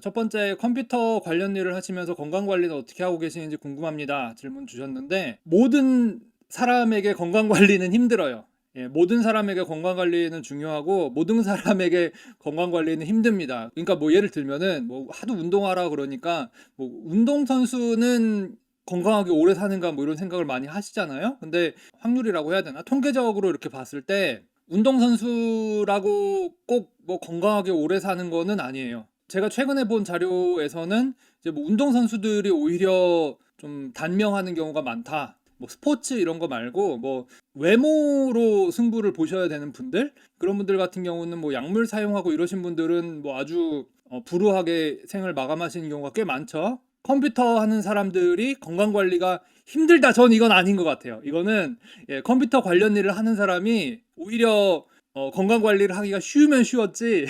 첫 번째, 컴퓨터 관련 일을 하시면서 건강 관리는 어떻게 하고 계시는지 궁금합니다. 질문 주셨는데, 모든 사람에게 건강 관리는 힘들어요. 예, 모든 사람에게 건강 관리는 중요하고 모든 사람에게 건강 관리는 힘듭니다. 그러니까 뭐 예를 들면은 뭐 하도 운동하라 그러니까 뭐 운동 선수는 건강하게 오래 사는가 뭐 이런 생각을 많이 하시잖아요. 근데 확률이라고 해야 되나? 통계적으로 이렇게 봤을 때 운동 선수라고 꼭 뭐 건강하게 오래 사는 거는 아니에요. 제가 최근에 본 자료에서는 이제 뭐 운동선수들이 오히려 좀 단명하는 경우가 많다. 뭐 스포츠 이런 거 말고 뭐 외모로 승부를 보셔야 되는 분들, 그런 분들 같은 경우는 뭐 약물 사용하고 이러신 분들은 뭐 아주 불우하게 생을 마감하시는 경우가 꽤 많죠. 컴퓨터 하는 사람들이 건강 관리가 힘들다. 전 이건 아닌 것 같아요. 이거는 예, 컴퓨터 관련 일을 하는 사람이 오히려 건강 관리를 하기가 쉬우면 쉬웠지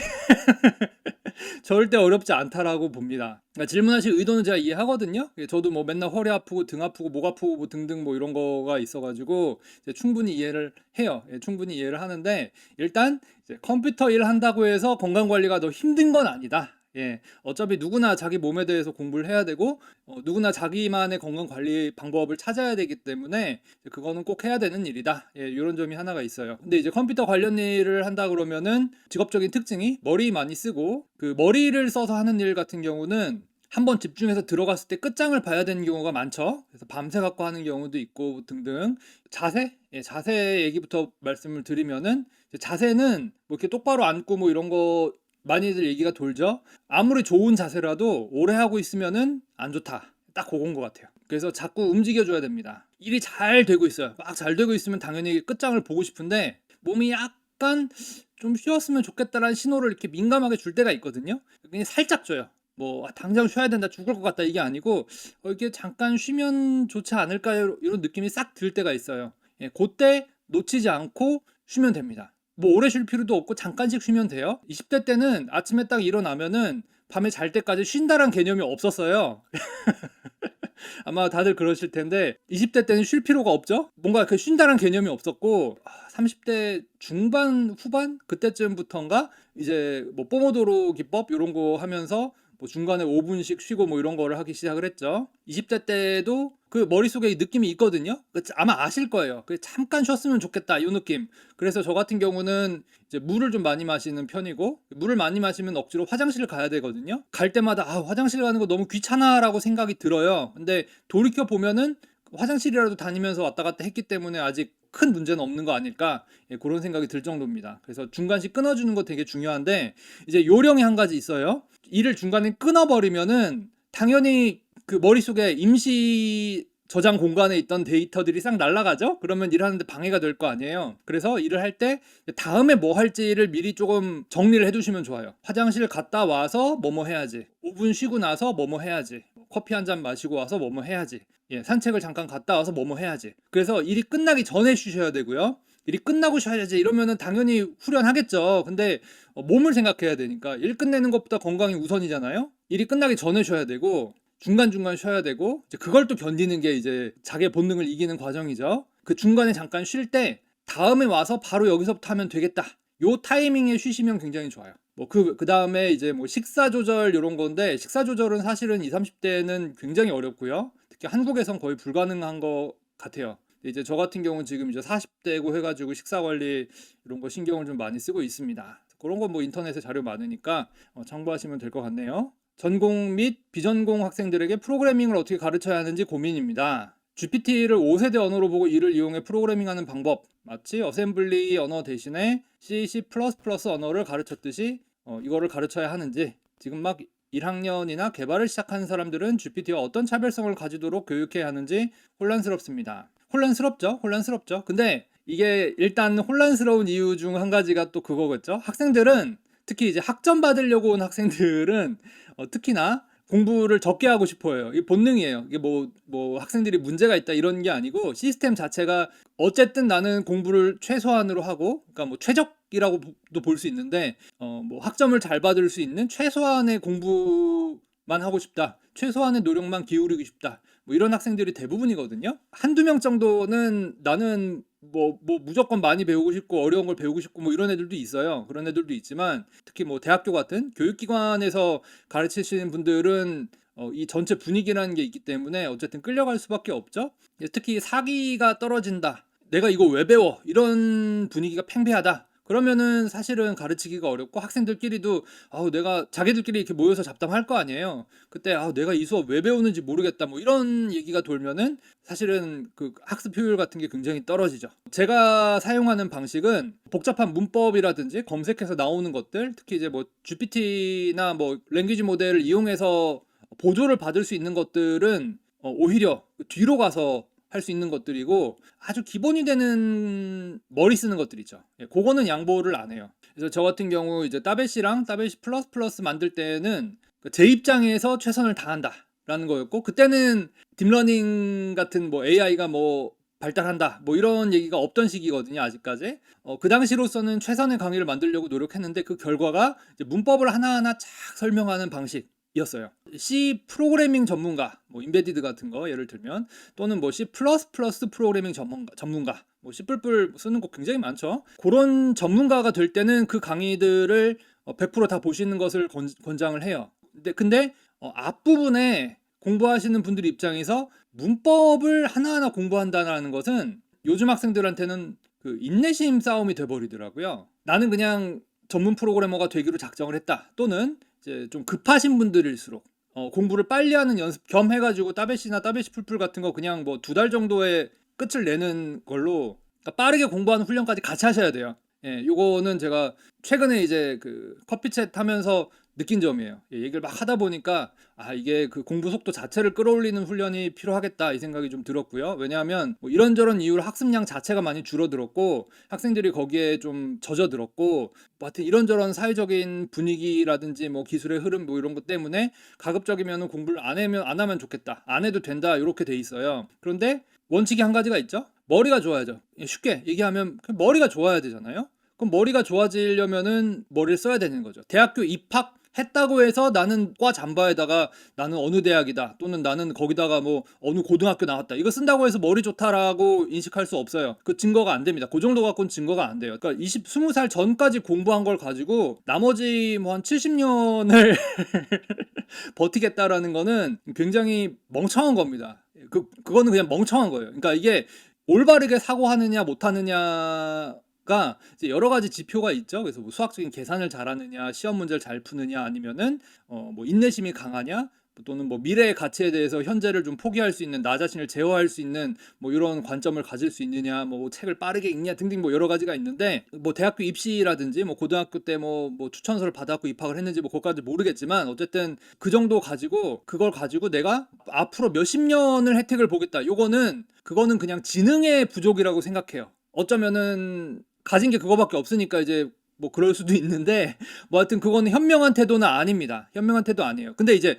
절대 어렵지 않다라고 봅니다. 그러니까 질문하실 의도는 제가 이해하거든요. 저도 뭐 맨날 허리 아프고 등 아프고 목 아프고 뭐 등등 뭐 이런 거가 있어가지고 충분히 이해를 해요. 예, 충분히 이해를 하는데 일단 이제 컴퓨터 일 한다고 해서 건강 관리가 더 힘든 건 아니다. 예, 어차피 누구나 자기 몸에 대해서 공부를 해야 되고 누구나 자기만의 건강 관리 방법을 찾아야 되기 때문에 그거는 꼭 해야 되는 일이다. 예, 이런 점이 하나가 있어요. 근데 이제 컴퓨터 관련 일을 한다 그러면은 직업적인 특징이 머리 많이 쓰고 그 머리를 써서 하는 일 같은 경우는 한번 집중해서 들어갔을 때 끝장을 봐야 되는 경우가 많죠. 그래서 밤새 갖고 하는 경우도 있고 등등. 자세? 예, 자세 얘기부터 말씀을 드리면은 자세는 뭐 이렇게 똑바로 앉고 뭐 이런 거 많이들 얘기가 돌죠. 아무리 좋은 자세라도 오래 하고 있으면은 안 좋다. 딱 그건 것 같아요. 그래서 자꾸 움직여줘야 됩니다. 일이 잘 되고 있어요. 막 잘 되고 있으면 당연히 끝장을 보고 싶은데 몸이 약간 좀 쉬었으면 좋겠다라는 신호를 이렇게 민감하게 줄 때가 있거든요. 그냥 살짝 줘요. 뭐 당장 쉬어야 된다, 죽을 것 같다 이게 아니고 이렇게 잠깐 쉬면 좋지 않을까요? 이런 느낌이 싹 들 때가 있어요. 예, 그때 놓치지 않고 쉬면 됩니다. 뭐 오래 쉴 필요도 없고 잠깐씩 쉬면 돼요. 20대 때는 아침에 딱 일어나면은 밤에 잘 때까지 쉰다란 개념이 없었어요. 아마 다들 그러실 텐데 20대 때는 쉴 필요가 없죠. 뭔가 그 쉰다는 개념이 없었고 30대 중반 후반 그때쯤부터인가 이제 뭐 포모도로 기법 이런 거 하면서 뭐 중간에 5분씩 쉬고 뭐 이런 거를 하기 시작을 했죠. 20대 때도 그 머릿속에 느낌이 있거든요. 아마 아실 거예요. 그 잠깐 쉬었으면 좋겠다 이 느낌. 그래서 저 같은 경우는 이제 물을 좀 많이 마시는 편이고 물을 많이 마시면 억지로 화장실을 가야 되거든요. 갈 때마다 화장실 가는 거 너무 귀찮아라고 생각이 들어요. 근데 돌이켜 보면은 화장실이라도 다니면서 왔다 갔다 했기 때문에 아직 큰 문제는 없는 거 아닐까, 예, 그런 생각이 들 정도입니다. 그래서 중간씩 끊어주는 거 되게 중요한데 이제 요령이 한 가지 있어요. 일을 중간에 끊어버리면은 당연히 그 머릿속에 임시 저장 공간에 있던 데이터들이 싹 날아가죠? 그러면 일하는데 방해가 될 거 아니에요. 그래서 일을 할 때 다음에 뭐 할지를 미리 조금 정리를 해두시면 좋아요. 화장실 갔다 와서 뭐뭐 해야지. 5분 쉬고 나서 뭐뭐 해야지. 커피 한 잔 마시고 와서 뭐뭐 해야지. 예, 산책을 잠깐 갔다 와서 뭐뭐 해야지. 그래서 일이 끝나기 전에 쉬셔야 되고요. 일이 끝나고 쉬어야지 이러면은 당연히 후련하겠죠. 근데 몸을 생각해야 되니까 일 끝내는 것보다 건강이 우선이잖아요. 일이 끝나기 전에 쉬어야 되고 중간중간 쉬어야 되고 이제 그걸 또 견디는 게 이제 자기의 본능을 이기는 과정이죠. 그 중간에 잠깐 쉴 때 다음에 와서 바로 여기서부터 하면 되겠다. 요 타이밍에 쉬시면 굉장히 좋아요. 뭐 그 다음에 이제 뭐 식사 조절 이런 건데 식사 조절은 사실은 20, 30대는 굉장히 어렵고요. 특히 한국에선 거의 불가능한 것 같아요. 이제 저 같은 경우는 지금 이제 40대고 해가지고 식사 관리 이런 거 신경을 좀 많이 쓰고 있습니다. 그런 건 뭐 인터넷에 자료 많으니까 참고하시면 될 것 같네요. 전공 및 비전공 학생들에게 프로그래밍을 어떻게 가르쳐야 하는지 고민입니다. GPT를 5세대 언어로 보고 이를 이용해 프로그래밍하는 방법, 마치 어셈블리 언어 대신에 C, C++ 언어를 가르쳤듯이 이거를 가르쳐야 하는지, 지금 막 1학년이나 개발을 시작하는 사람들은 GPT와 어떤 차별성을 가지도록 교육해야 하는지 혼란스럽습니다. 혼란스럽죠? 혼란스럽죠? 근데 이게 일단 혼란스러운 이유 중 한 가지가 또 그거겠죠? 학생들은 특히 이제 학점 받으려고 온 학생들은 특히나 공부를 적게 하고 싶어 해요. 이게 본능이에요. 이게 뭐 학생들이 문제가 있다 이런 게 아니고 시스템 자체가 어쨌든 나는 공부를 최소한으로 하고, 그러니까 뭐 최적이라고도 볼 수 있는데 뭐 학점을 잘 받을 수 있는 최소한의 공부만 하고 싶다. 최소한의 노력만 기울이고 싶다. 뭐 이런 학생들이 대부분이거든요. 한두 명 정도는 나는 뭐 무조건 많이 배우고 싶고 어려운 걸 배우고 싶고 뭐 이런 애들도 있어요. 그런 애들도 있지만 특히 뭐 대학교 같은 교육기관에서 가르치시는 분들은 이 전체 분위기라는 게 있기 때문에 어쨌든 끌려갈 수밖에 없죠. 특히 사기가 떨어진다. 내가 이거 왜 배워? 이런 분위기가 팽배하다. 그러면은 사실은 가르치기가 어렵고 학생들끼리도 내가 자기들끼리 이렇게 모여서 잡담할 거 아니에요. 그때 내가 이 수업 왜 배우는지 모르겠다. 뭐 이런 얘기가 돌면은 사실은 그 학습 효율 같은 게 굉장히 떨어지죠. 제가 사용하는 방식은 복잡한 문법이라든지 검색해서 나오는 것들, 특히 이제 뭐 GPT나 뭐 랭귀지 모델을 이용해서 보조를 받을 수 있는 것들은 오히려 뒤로 가서 할 수 있는 것들이고 아주 기본이 되는 머리 쓰는 것들 있죠. 그거는 양보를 안 해요. 그래서 저 같은 경우 이제 따베시랑 따베시 플러스 플러스 만들 때는 제 입장에서 최선을 다한다라는 거였고 그때는 딥러닝 같은 뭐 AI가 뭐 발달한다 뭐 이런 얘기가 없던 시기거든요 아직까지. 그 당시로서는 최선의 강의를 만들려고 노력했는데 그 결과가 이제 문법을 하나하나 쫙 설명하는 방식이었어요. C 프로그래밍 전문가, 뭐 인베디드 같은 거 예를 들면 또는 뭐 C++ 프로그래밍 전문가 뭐 C++ 쓰는 거 굉장히 많죠. 그런 전문가가 될 때는 그 강의들을 100%다 보시는 것을 권장을 해요. 근데 앞부분에 공부하시는 분들 입장에서 문법을 하나하나 공부한다는 것은 요즘 학생들한테는 그 인내심 싸움이 돼버리더라고요. 나는 그냥 전문 프로그래머가 되기로 작정을 했다. 또는 이제 좀 급하신 분들일수록 공부를 빨리 하는 연습 겸 해가지고 따베시나 따베시 풀풀 같은 거 그냥 뭐 2달 정도에 끝을 내는 걸로 그러니까 빠르게 공부하는 훈련까지 같이 하셔야 돼요. 예, 요거는 제가 최근에 이제 그 커피챗 하면서 느낀 점이에요. 얘기를 막 하다 보니까 이게 그 공부 속도 자체를 끌어올리는 훈련이 필요하겠다 이 생각이 좀 들었고요. 왜냐하면 뭐 이런저런 이유로 학습량 자체가 많이 줄어들었고 학생들이 거기에 좀 젖어들었고 뭐 하여튼 이런저런 사회적인 분위기라든지 뭐 기술의 흐름 뭐 이런 것 때문에 가급적이면 공부를 안 하면 좋겠다. 안 해도 된다. 이렇게 돼 있어요. 그런데 원칙이 한 가지가 있죠. 머리가 좋아야죠. 쉽게 얘기하면 머리가 좋아야 되잖아요. 그럼 머리가 좋아지려면은 머리를 써야 되는 거죠. 대학교 입학했다고 해서 나는 과 잠바에다가 나는 어느 대학이다 또는 나는 거기다가 뭐 어느 고등학교 나왔다 이거 쓴다고 해서 머리 좋다라고 인식할 수 없어요. 그 증거가 안 됩니다. 그 정도 갖고는 증거가 안 돼요. 그러니까 20살 전까지 공부한 걸 가지고 나머지 뭐 한 70년을 버티겠다라는 거는 굉장히 멍청한 겁니다. 그거는 그냥 멍청한 거예요. 그러니까 이게 올바르게 사고하느냐 못하느냐가 이제 여러 가지 지표가 있죠. 그래서 뭐 수학적인 계산을 잘하느냐, 시험 문제를 잘 푸느냐, 아니면은 뭐 인내심이 강하냐, 또는 뭐 미래의 가치에 대해서 현재를 좀 포기할 수 있는 나 자신을 제어할 수 있는 뭐 이런 관점을 가질 수 있느냐, 뭐 책을 빠르게 읽냐 등등 뭐 여러 가지가 있는데 뭐 대학교 입시라든지 뭐 고등학교 때 뭐 추천서를 받았고 입학을 했는지 뭐 그것까지 모르겠지만 어쨌든 그 정도 가지고 그걸 가지고 내가 앞으로 몇십 년을 혜택을 보겠다. 그거는 그냥 지능의 부족이라고 생각해요. 어쩌면은 가진 게 그거밖에 없으니까 이제 뭐 그럴 수도 있는데 뭐 하여튼 그거는 현명한 태도는 아닙니다. 현명한 태도 아니에요. 근데 이제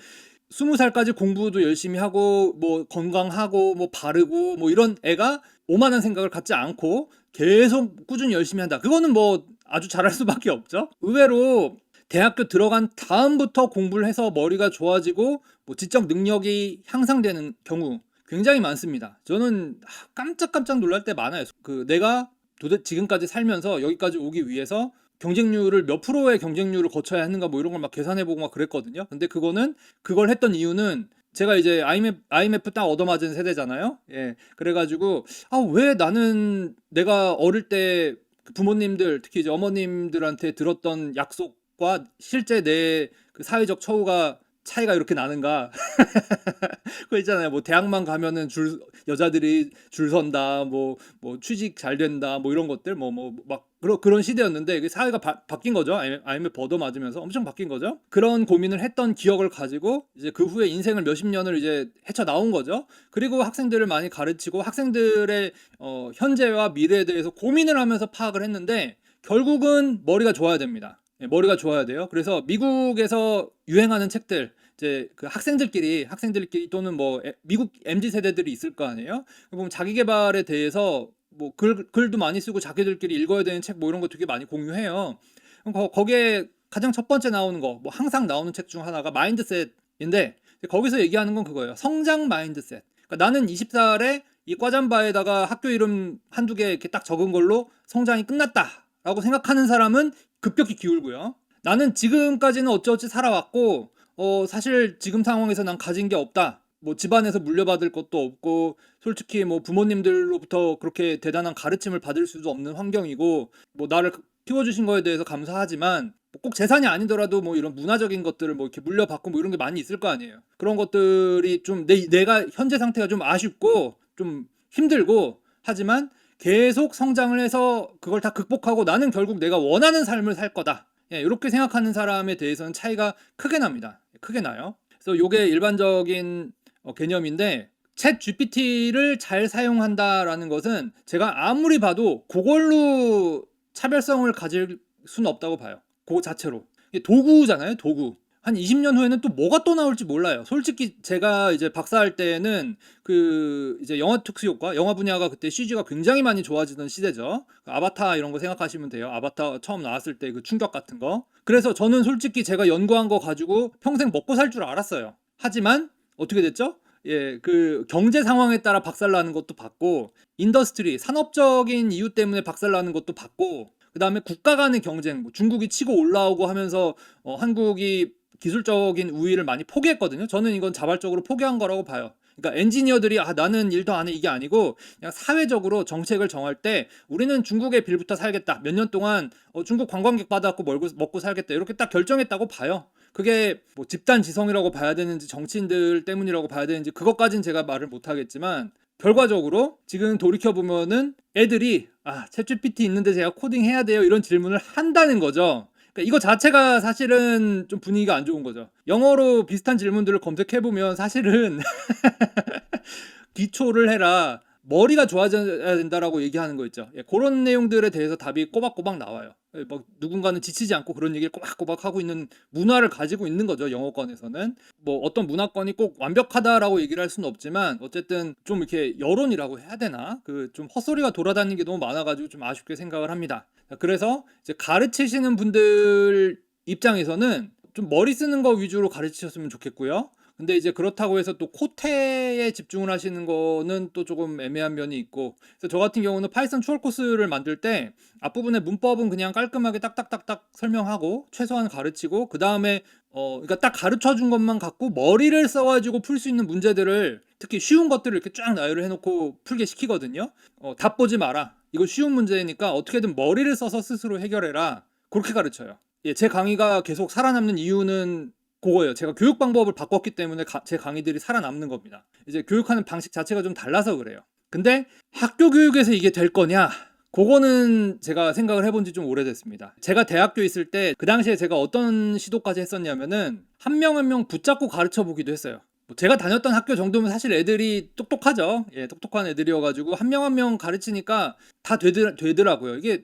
20살까지 공부도 열심히 하고 뭐 건강하고 뭐 바르고 뭐 이런 애가 오만한 생각을 갖지 않고 계속 꾸준히 열심히 한다. 그거는 뭐 아주 잘할 수밖에 없죠. 의외로 대학교 들어간 다음부터 공부를 해서 머리가 좋아지고 뭐 지적 능력이 향상되는 경우 굉장히 많습니다. 저는 깜짝깜짝 놀랄 때 많아요. 그 내가 도대체 지금까지 살면서 여기까지 오기 위해서 경쟁률을 몇 프로의 경쟁률을 거쳐야 하는가 뭐 이런 걸 막 계산해보고 막 그랬거든요. 근데 그걸 했던 이유는 제가 이제 IMF 딱 얻어맞은 세대잖아요. 예. 그래가지고 왜 나는 내가 어릴 때 부모님들 특히 이제 어머님들한테 들었던 약속과 실제 내 그 사회적 처우가 차이가 이렇게 나는가? 그거 있잖아요. 뭐 대학만 가면은 여자들이 줄 선다. 뭐 취직 잘 된다. 뭐 이런 것들 막 그런 시대였는데 그 사회가 바뀐 거죠. IMF 얻어 맞으면서 엄청 바뀐 거죠. 그런 고민을 했던 기억을 가지고 이제 그 후에 인생을 몇십 년을 이제 헤쳐 나온 거죠. 그리고 학생들을 많이 가르치고 학생들의 현재와 미래에 대해서 고민을 하면서 파악을 했는데 결국은 머리가 좋아야 됩니다. 머리가 좋아야 돼요. 그래서 미국에서 유행하는 책들 이제 그 학생들끼리 또는 뭐 미국 MZ 세대들이 있을 거 아니에요. 보면 자기 개발에 대해서 뭐 글도 많이 쓰고 자기들끼리 읽어야 되는 책 뭐 이런 거 되게 많이 공유해요. 그럼 거기에 가장 첫 번째 나오는 거 뭐 항상 나오는 책 중 하나가 마인드셋인데 거기서 얘기하는 건 그거예요. 성장 마인드셋. 그러니까 나는 20살에 이 과잠바에다가 학교 이름 한두 개 이렇게 딱 적은 걸로 성장이 끝났다라고 생각하는 사람은 급격히 기울고요. 나는 지금까지는 어찌어찌 살아왔고 사실 지금 상황에서 난 가진 게 없다. 뭐 집안에서 물려받을 것도 없고 솔직히 뭐 부모님들로부터 그렇게 대단한 가르침을 받을 수도 없는 환경이고 뭐 나를 키워주신 거에 대해서 감사하지만 뭐꼭 재산이 아니더라도 뭐 이런 문화적인 것들을 뭐 이렇게 물려받고 뭐 이런 게 많이 있을 거 아니에요. 그런 것들이 좀 내가 현재 상태가 좀 아쉽고 좀 힘들고 하지만 계속 성장을 해서 그걸 다 극복하고 나는 결국 내가 원하는 삶을 살 거다. 예, 이렇게 생각하는 사람에 대해서는 차이가 크게 납니다. 크게 나요. 그래서 이게 일반적인 개념인데 챗 GPT를 잘 사용한다라는 것은 제가 아무리 봐도 그걸로 차별성을 가질 수는 없다고 봐요. 그 자체로. 이게 도구잖아요, 도구. 한 20년 후에는 또 뭐가 또 나올지 몰라요. 솔직히 제가 이제 박사할 때는 그 이제 영화 특수 효과, 영화 분야가 그때 CG가 굉장히 많이 좋아지던 시대죠. 아바타 이런 거 생각하시면 돼요. 아바타 처음 나왔을 때 그 충격 같은 거. 그래서 저는 솔직히 제가 연구한 거 가지고 평생 먹고 살 줄 알았어요. 하지만 어떻게 됐죠? 예, 그 경제 상황에 따라 박살나는 것도 봤고, 인더스트리, 산업적인 이유 때문에 박살나는 것도 봤고, 그 다음에 국가 간의 경쟁, 뭐 중국이 치고 올라오고 하면서 한국이 기술적인 우위를 많이 포기했거든요. 저는 이건 자발적으로 포기한 거라고 봐요. 그러니까 엔지니어들이 나는 일도 안 해 이게 아니고 그냥 사회적으로 정책을 정할 때 우리는 중국의 빌부터 살겠다. 몇 년 동안 중국 관광객 받아갖고 먹고 살겠다. 이렇게 딱 결정했다고 봐요. 그게 뭐 집단 지성이라고 봐야 되는지 정치인들 때문이라고 봐야 되는지 그것까진 제가 말을 못 하겠지만 결과적으로 지금 돌이켜보면은 애들이 챗GPT 있는데 제가 코딩 해야 돼요 이런 질문을 한다는 거죠. 그러니까 이거 자체가 사실은 좀 분위기가 안 좋은 거죠. 영어로 비슷한 질문들을 검색해보면 사실은 기초를 해라. 머리가 좋아져야 된다라고 얘기하는 거 있죠. 예, 그런 내용들에 대해서 답이 꼬박꼬박 나와요. 예, 뭐 누군가는 지치지 않고 그런 얘기를 꼬박꼬박 하고 있는 문화를 가지고 있는 거죠. 영어권에서는. 뭐 어떤 문화권이 꼭 완벽하다라고 얘기를 할 수는 없지만 어쨌든 좀 이렇게 여론이라고 해야 되나? 그 좀 헛소리가 돌아다니는 게 너무 많아가지고 좀 아쉽게 생각을 합니다. 그래서 이제 가르치시는 분들 입장에서는 좀 머리 쓰는 거 위주로 가르치셨으면 좋겠고요. 근데 이제 그렇다고 해서 또 코테에 집중을 하시는 거는 또 조금 애매한 면이 있고 그래서 저 같은 경우는 파이썬 추월 코스를 만들 때 앞부분에 문법은 그냥 깔끔하게 딱딱딱딱 설명하고 최소한 가르치고 그 다음에 그러니까 딱 가르쳐 준 것만 갖고 머리를 써가지고 풀 수 있는 문제들을 특히 쉬운 것들을 이렇게 쫙 나열을 해놓고 풀게 시키거든요. 답 보지 마라. 이거 쉬운 문제니까 어떻게든 머리를 써서 스스로 해결해라. 그렇게 가르쳐요. 예, 제 강의가 계속 살아남는 이유는 그거예요. 제가 교육 방법을 바꿨기 때문에 제 강의들이 살아남는 겁니다. 이제 교육하는 방식 자체가 좀 달라서 그래요. 근데 학교 교육에서 이게 될 거냐? 그거는 제가 생각을 해본 지 좀 오래됐습니다. 제가 대학교 있을 때 그 당시에 제가 어떤 시도까지 했었냐면은 한 명 한 명 붙잡고 가르쳐 보기도 했어요. 뭐 제가 다녔던 학교 정도면 사실 애들이 똑똑하죠. 예, 똑똑한 애들이어가지고 한 명 한 명 가르치니까 다 되더라고요. 이게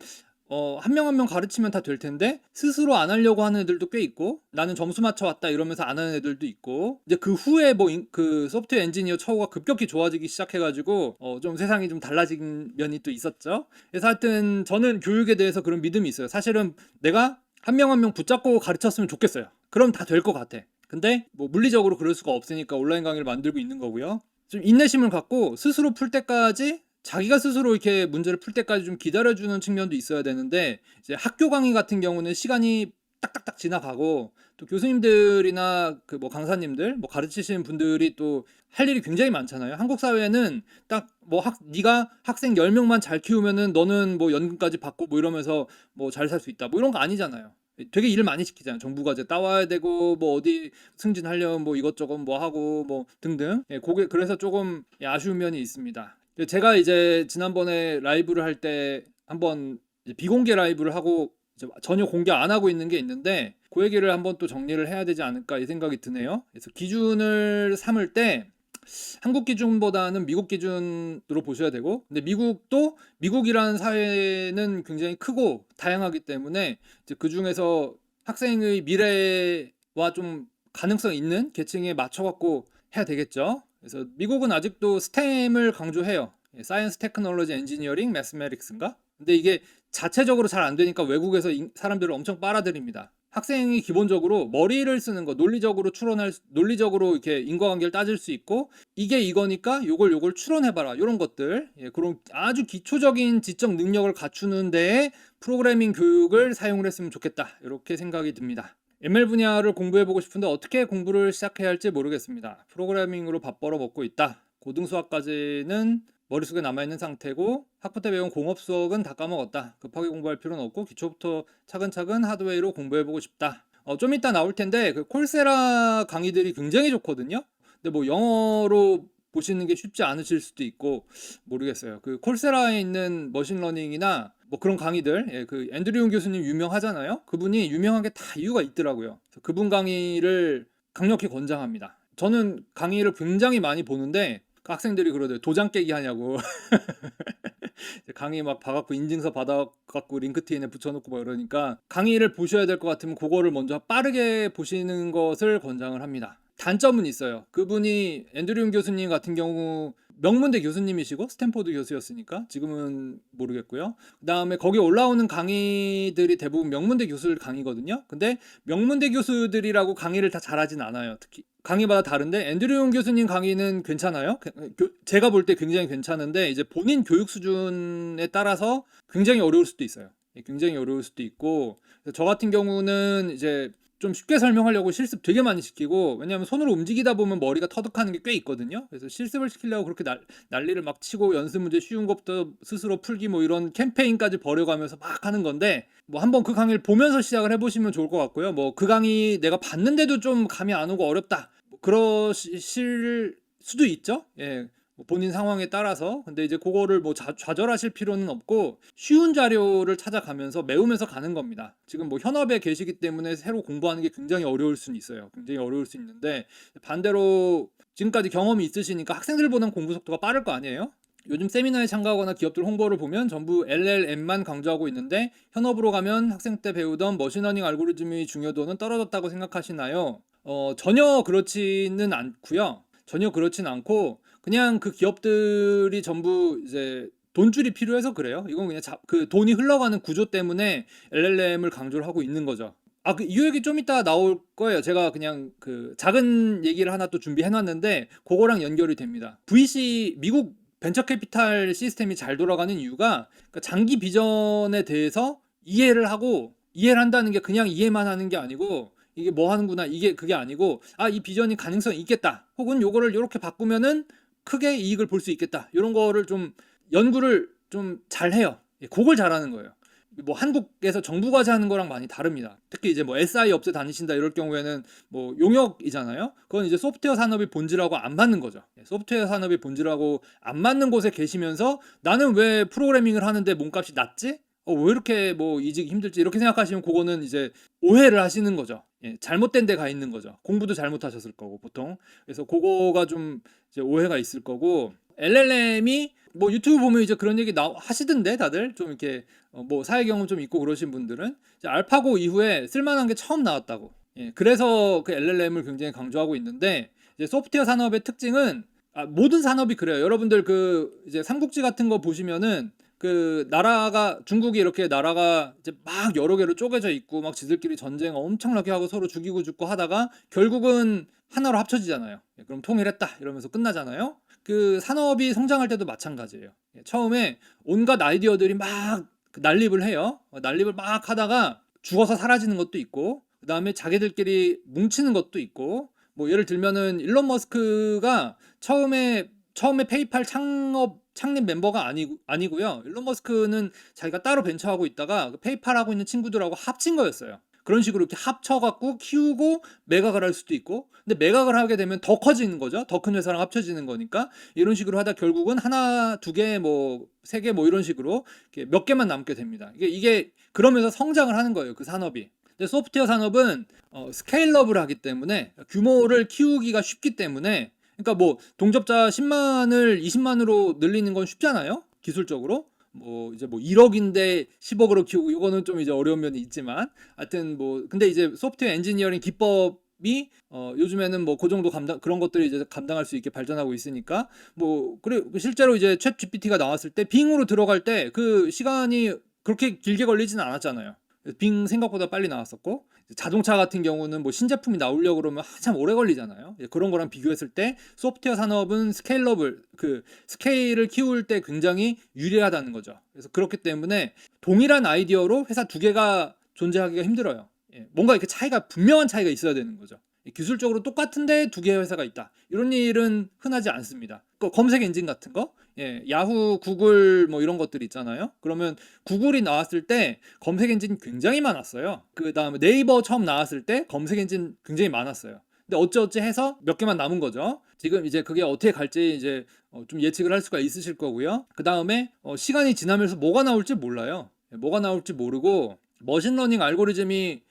한 명 한 명 가르치면 다 될 텐데 스스로 안 하려고 하는 애들도 꽤 있고 나는 점수 맞춰왔다 이러면서 안 하는 애들도 있고 이제 그 후에 뭐 그 소프트웨어 엔지니어 처우가 급격히 좋아지기 시작해가지고 좀 세상이 좀 달라진 면이 또 있었죠. 그래서 하여튼 저는 교육에 대해서 그런 믿음이 있어요. 사실은 내가 한 명 한 명 붙잡고 가르쳤으면 좋겠어요. 그럼 다 될 것 같아. 근데 뭐 물리적으로 그럴 수가 없으니까 온라인 강의를 만들고 있는 거고요. 좀 인내심을 갖고 스스로 풀 때까지 자기가 스스로 이렇게 문제를 풀 때까지 좀 기다려주는 측면도 있어야 되는데 이제 학교 강의 같은 경우는 시간이 딱딱딱 지나가고 또 교수님들이나 그 뭐 강사님들 뭐 가르치시는 분들이 또 할 일이 굉장히 많잖아요. 한국 사회는 딱 뭐 네가 학생 10명만 잘 키우면은 너는 뭐 연금까지 받고 뭐 이러면서 뭐 잘 살 수 있다. 뭐 이런 거 아니잖아요. 되게 일을 많이 시키잖아요. 정부가 이제 따와야 되고 뭐 어디 승진하려면 뭐 이것저것 뭐 하고 뭐 등등. 예, 그게 그래서 조금 아쉬운 면이 있습니다. 제가 이제 지난번에 라이브를 할 때 한번 비공개 라이브를 하고 전혀 공개 안 하고 있는 게 있는데 그 얘기를 한번 또 정리를 해야 되지 않을까 이 생각이 드네요. 그래서 기준을 삼을 때 한국 기준보다는 미국 기준으로 보셔야 되고 근데 미국도 미국이라는 사회는 굉장히 크고 다양하기 때문에 이제 그 중에서 학생의 미래와 좀 가능성 있는 계층에 맞춰 갖고 해야 되겠죠. 그래서 미국은 아직도 스템을 강조해요. 사이언스, 테크놀로지, 엔지니어링, 매스메릭스인가? 근데 이게 자체적으로 잘 안 되니까 외국에서 사람들을 엄청 빨아들입니다. 학생이 기본적으로 머리를 쓰는 거, 논리적으로 이렇게 인과관계를 따질 수 있고, 이게 이거니까 요걸 추론해봐라, 이런 것들, 그런 아주 기초적인 지적 능력을 갖추는 데에 프로그래밍 교육을 사용을 했으면 좋겠다, 이렇게 생각이 듭니다. ML 분야를 공부해보고 싶은데 어떻게 공부를 시작해야 할지 모르겠습니다. 프로그래밍으로 밥 벌어 먹고 있다. 고등수학까지는 머릿속에 남아있는 상태고, 학부 때 배운 공업 수학은 다 까먹었다. 급하게 공부할 필요는 없고 기초부터 차근차근 하드웨이로 공부해보고 싶다. 좀 이따 나올 텐데 그 콜세라 강의들이 굉장히 좋거든요. 근데 뭐 영어로 보시는 게 쉽지 않으실 수도 있고 모르겠어요. 그 콜세라에 있는 머신러닝이나 뭐 그런 강의들, 그 앤드류 교수님 유명하잖아요. 그분이 유명한 게 다 이유가 있더라고요. 그래서 그분 강의를 강력히 권장합니다. 저는 강의를 굉장히 많이 보는데 학생들이 그러대요. 도장 깨기 하냐고. 강의 막 봐갖고 인증서 받아갖고 링크트인에 붙여놓고 막 이러니까, 강의를 보셔야 될 것 같으면 그거를 먼저 빠르게 보시는 것을 권장을 합니다. 단점은 있어요. 그분이 앤드류 교수님 같은 경우 명문대 교수님이시고 스탠포드 교수였으니까 지금은 모르겠고요. 그 다음에 거기 올라오는 강의들이 대부분 명문대 교수들 강의거든요. 근데 명문대 교수들이라고 강의를 다 잘하진 않아요. 특히 강의마다 다른데 앤드류 교수님 강의는 괜찮아요. 제가 볼 때 굉장히 괜찮은데 이제 본인 교육 수준에 따라서 굉장히 어려울 수도 있어요. 굉장히 어려울 수도 있고, 저 같은 경우는 이제 좀 쉽게 설명하려고 실습 되게 많이 시키고, 왜냐하면 손으로 움직이다 보면 머리가 터득하는 게 꽤 있거든요. 그래서 실습을 시키려고 그렇게 난리를 막 치고 연습 문제 쉬운 것부터 스스로 풀기 뭐 이런 캠페인까지 벌여가면서 막 하는 건데, 뭐 한번 그 강의를 보면서 시작을 해보시면 좋을 것 같고요. 뭐 그 강의 내가 봤는데도 좀 감이 안 오고 어렵다, 뭐 그러실 수도 있죠. 뭐 본인 상황에 따라서. 근데 이제 그거를 뭐 좌절하실 필요는 없고 쉬운 자료를 찾아가면서 메우면서 가는 겁니다. 지금 뭐 현업에 계시기 때문에 새로 공부하는 게 굉장히 어려울 수는 있어요. 굉장히 어려울 수 있는데, 반대로 지금까지 경험이 있으시니까 학생들보다는 공부 속도가 빠를 거 아니에요? 요즘 세미나에 참가하거나 기업들 홍보를 보면 전부 LLM만 강조하고 있는데, 현업으로 가면 학생 때 배우던 머신러닝 알고리즘의 중요도는 떨어졌다고 생각하시나요? 전혀 그렇지는 않고요. 전혀 그렇진 않고, 그냥 그 기업들이 전부 이제 돈줄이 필요해서 그래요. 이건 그냥 그 돈이 흘러가는 구조 때문에 LLM을 강조를 하고 있는 거죠. 이 얘기 좀 이따 나올 거예요. 제가 그냥 그 작은 얘기를 하나 또 준비해 놨는데 그거랑 연결이 됩니다. VC 미국 벤처 캐피탈 시스템이 잘 돌아가는 이유가, 그러니까 장기 비전에 대해서 이해를 한다는 게 그냥 이해만 하는 게 아니고, 이게 뭐 하는구나, 그게 아니고, 이 비전이 가능성이 있겠다, 혹은 요거를 요렇게 바꾸면은 크게 이익을 볼 수 있겠다, 이런 거를 좀 연구를 좀 잘해요. 그걸 잘하는 거예요. 뭐 한국에서 정부 과제하는 거랑 많이 다릅니다. 특히 이제 뭐 SI 업체 다니신다 이럴 경우에는 뭐 용역이잖아요. 그건 이제 소프트웨어 산업이 본질하고 안 맞는 거죠. 소프트웨어 산업이 본질하고 안 맞는 곳에 계시면서 나는 왜 프로그래밍을 하는데 몸값이 낮지? 왜 이렇게 뭐 이직이 힘들지? 이렇게 생각하시면 그거는 이제 오해를 하시는 거죠. 잘못된 데 가 있는 거죠. 공부도 잘못하셨을 거고 보통. 그래서 그거가 좀 이제 오해가 있을 거고, LLM이 뭐 유튜브 보면 이제 그런 얘기 하시던데 다들 좀 이렇게 뭐 사회 경험 좀 있고 그러신 분들은 이제 알파고 이후에 쓸만한 게 처음 나왔다고. 그래서 그 LLM을 굉장히 강조하고 있는데, 이제 소프트웨어 산업의 특징은, 모든 산업이 그래요. 여러분들 그 이제 삼국지 같은 거 보시면은 그 나라가, 중국이 이렇게 나라가 이제 막 여러 개로 쪼개져 있고 막 지들끼리 전쟁 엄청나게 하고 서로 죽이고 죽고 하다가 결국은 하나로 합쳐지잖아요. 그럼 통일했다 이러면서 끝나잖아요. 그 산업이 성장할 때도 마찬가지예요. 처음에 온갖 아이디어들이 막 난립을 해요. 난립을 막 하다가 죽어서 사라지는 것도 있고, 그 다음에 자기들끼리 뭉치는 것도 있고, 뭐 예를 들면은 일론 머스크가 처음에 페이팔 창립 멤버가 아니고요. 일론 머스크는 자기가 따로 벤처하고 있다가 페이팔 하고 있는 친구들하고 합친 거였어요. 그런 식으로 이렇게 합쳐갖고 키우고 매각을 할 수도 있고, 근데 매각을 하게 되면 더 커지는 거죠. 더 큰 회사랑 합쳐지는 거니까. 이런 식으로 하다 결국은 하나, 두 개, 뭐 세 개, 뭐 이런 식으로 몇 개만 남게 됩니다. 이게 그러면서 성장을 하는 거예요, 그 산업이. 근데 소프트웨어 산업은 스케일업을 하기 때문에, 규모를 키우기가 쉽기 때문에, 그러니까 뭐 동접자 10만을 20만으로 늘리는 건 쉽잖아요, 기술적으로. 뭐 이제 뭐 1억인데 10억으로 키우고, 이거는 좀 이제 어려운 면이 있지만, 하여튼 뭐 근데 이제 소프트웨어 엔지니어링 기법이 요즘에는 뭐 그 정도 그런 것들이 이제 감당할 수 있게 발전하고 있으니까, 뭐 그래 실제로 이제 챗 GPT가 나왔을 때 빙으로 들어갈 때 그 시간이 그렇게 길게 걸리지는 않았잖아요. 빙 생각보다 빨리 나왔었고, 자동차 같은 경우는 뭐 신제품이 나오려고 그러면 한참 오래 걸리잖아요. 그런 거랑 비교했을 때 소프트웨어 산업은 스케일러블, 그 스케일을 키울 때 굉장히 유리하다는 거죠. 그래서 그렇기 때문에 동일한 아이디어로 회사 두 개가 존재하기가 힘들어요. 뭔가 이렇게 분명한 차이가 있어야 되는 거죠. 기술적으로 똑같은데 두 개의 회사가 있다, 이런 일은 흔하지 않습니다. 검색 엔진 같은 거, 야후, 구글 뭐 이런 것들 있잖아요. 그러면 구글이 나왔을 때 검색 엔진 굉장히 많았어요. 그 다음에 네이버 처음 나왔을 때 검색 엔진 굉장히 많았어요. 근데 어찌어찌 해서 몇 개만 남은 거죠. 지금 이제 그게 어떻게 갈지 이제 좀 예측을 할 수가 있으실 거고요. 그 다음에 시간이 지나면서 뭐가 나올지 몰라요. 뭐가 나올지 모르고 머신러닝 알고리즘이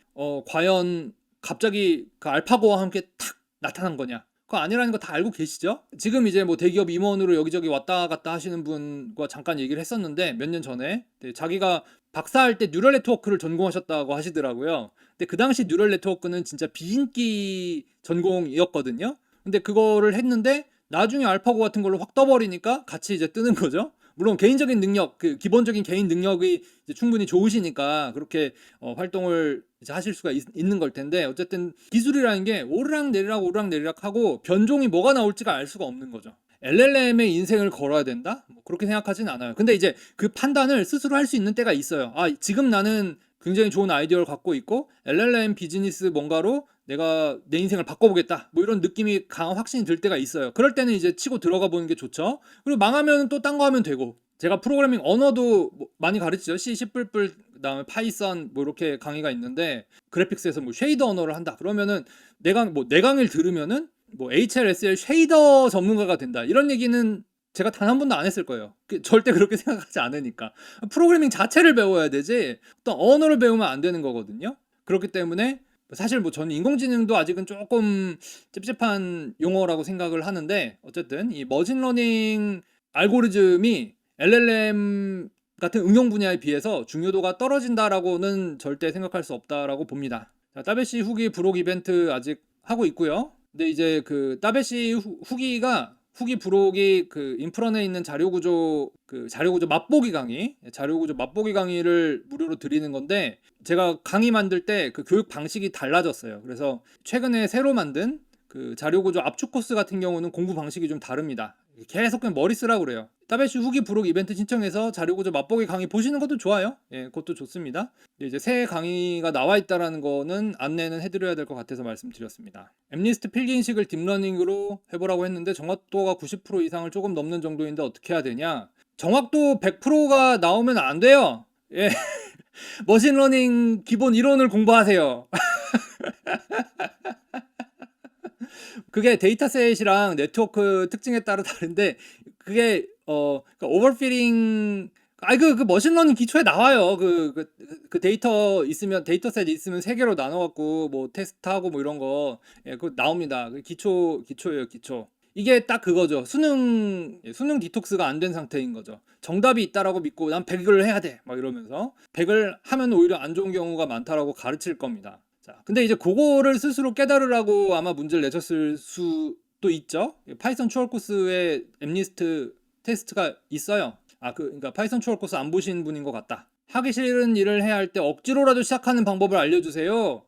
과연 갑자기 그 알파고와 함께 탁 나타난 거냐, 그거 아니라는 거 다 알고 계시죠? 지금 이제 뭐 대기업 임원으로 여기저기 왔다 갔다 하시는 분과 잠깐 얘기를 했었는데, 몇 년 전에 자기가 박사할 때 뉴럴 네트워크를 전공하셨다고 하시더라고요. 근데 그 당시 뉴럴 네트워크는 진짜 비인기 전공이었거든요. 근데 그거를 했는데 나중에 알파고 같은 걸로 확 떠버리니까 같이 이제 뜨는 거죠. 물론 개인적인 능력, 그 기본적인 개인 능력이 이제 충분히 좋으시니까 그렇게 활동을 이제 하실 수가 있는 걸 텐데, 어쨌든 기술이라는 게 오르락내리락 하고 변종이 뭐가 나올지가 알 수가 없는 거죠. LLM의 인생을 걸어야 된다? 뭐 그렇게 생각하진 않아요. 근데 이제 그 판단을 스스로 할 수 있는 때가 있어요. 지금 나는 굉장히 좋은 아이디어를 갖고 있고 LLM 비즈니스 뭔가로 내가 내 인생을 바꿔보겠다, 뭐 이런 느낌이 강한 확신이 들 때가 있어요. 그럴 때는 이제 치고 들어가 보는 게 좋죠. 그리고 망하면 또 딴 거 하면 되고, 제가 프로그래밍 언어도 뭐 많이 가르치죠. C, C++, 그다음에 파이썬 뭐 이렇게 강의가 있는데, 그래픽스에서 뭐 쉐이더 언어를 한다 그러면은 내 강의를 들으면은 뭐 HLSL 쉐이더 전문가가 된다, 이런 얘기는 제가 단 한 번도 안 했을 거예요. 절대 그렇게 생각하지 않으니까. 프로그래밍 자체를 배워야 되지 어떤 언어를 배우면 안 되는 거거든요. 그렇기 때문에 사실 뭐 저는 인공지능도 아직은 조금 찝찝한 용어라고 생각을 하는데, 어쨌든 이 머신러닝 알고리즘이 LLM 같은 응용 분야에 비해서 중요도가 떨어진다라고는 절대 생각할 수 없다라고 봅니다. 자, 따베시 후기 부록 이벤트 아직 하고 있고요. 근데 이제 그 따베시 후기 부록이 그 인프런에 있는 자료구조 맛보기 강의를 무료로 드리는 건데, 제가 강의 만들 때 그 교육 방식이 달라졌어요. 그래서 최근에 새로 만든 그 자료구조 압축 코스 같은 경우는 공부 방식이 좀 다릅니다. 계속 그냥 머리 쓰라고 그래요. 따베시 후기 부록 이벤트 신청해서 자료구조 맛보기 강의 보시는 것도 좋아요. 그것도 좋습니다. 이제 새 강의가 나와 있다라는 거는 안내는 해드려야 될 것 같아서 말씀드렸습니다. 엠니스트 필기인식을 딥러닝으로 해보라고 했는데 정확도가 90% 이상을 조금 넘는 정도인데 어떻게 해야 되냐? 정확도 100%가 나오면 안 돼요. 머신러닝 기본 이론을 공부하세요. 그게 데이터셋이랑 네트워크 특징에 따라 다른데, 그게 그러니까 오버피딩, 그 머신러닝 기초에 나와요. 그 데이터셋 있으면 세 개로 나눠갖고 뭐 테스트하고 뭐 이런 거, 그거 나옵니다. 기초예요, 기초. 이게 딱 그거죠. 수능 디톡스가 안 된 상태인 거죠. 정답이 있다라고 믿고 난 100을 해야 돼 막 이러면서 100을 하면 오히려 안 좋은 경우가 많다라고 가르칠 겁니다. 자, 근데 이제 그거를 스스로 깨달으라고 아마 문제를 내셨을 수도 있죠. 파이썬 추월 코스에 엠니스트 테스트가 있어요. 그러니까 파이썬 추월 코스 안 보신 분인 것 같다. 하기 싫은 일을 해야 할 때 억지로라도 시작하는 방법을 알려주세요.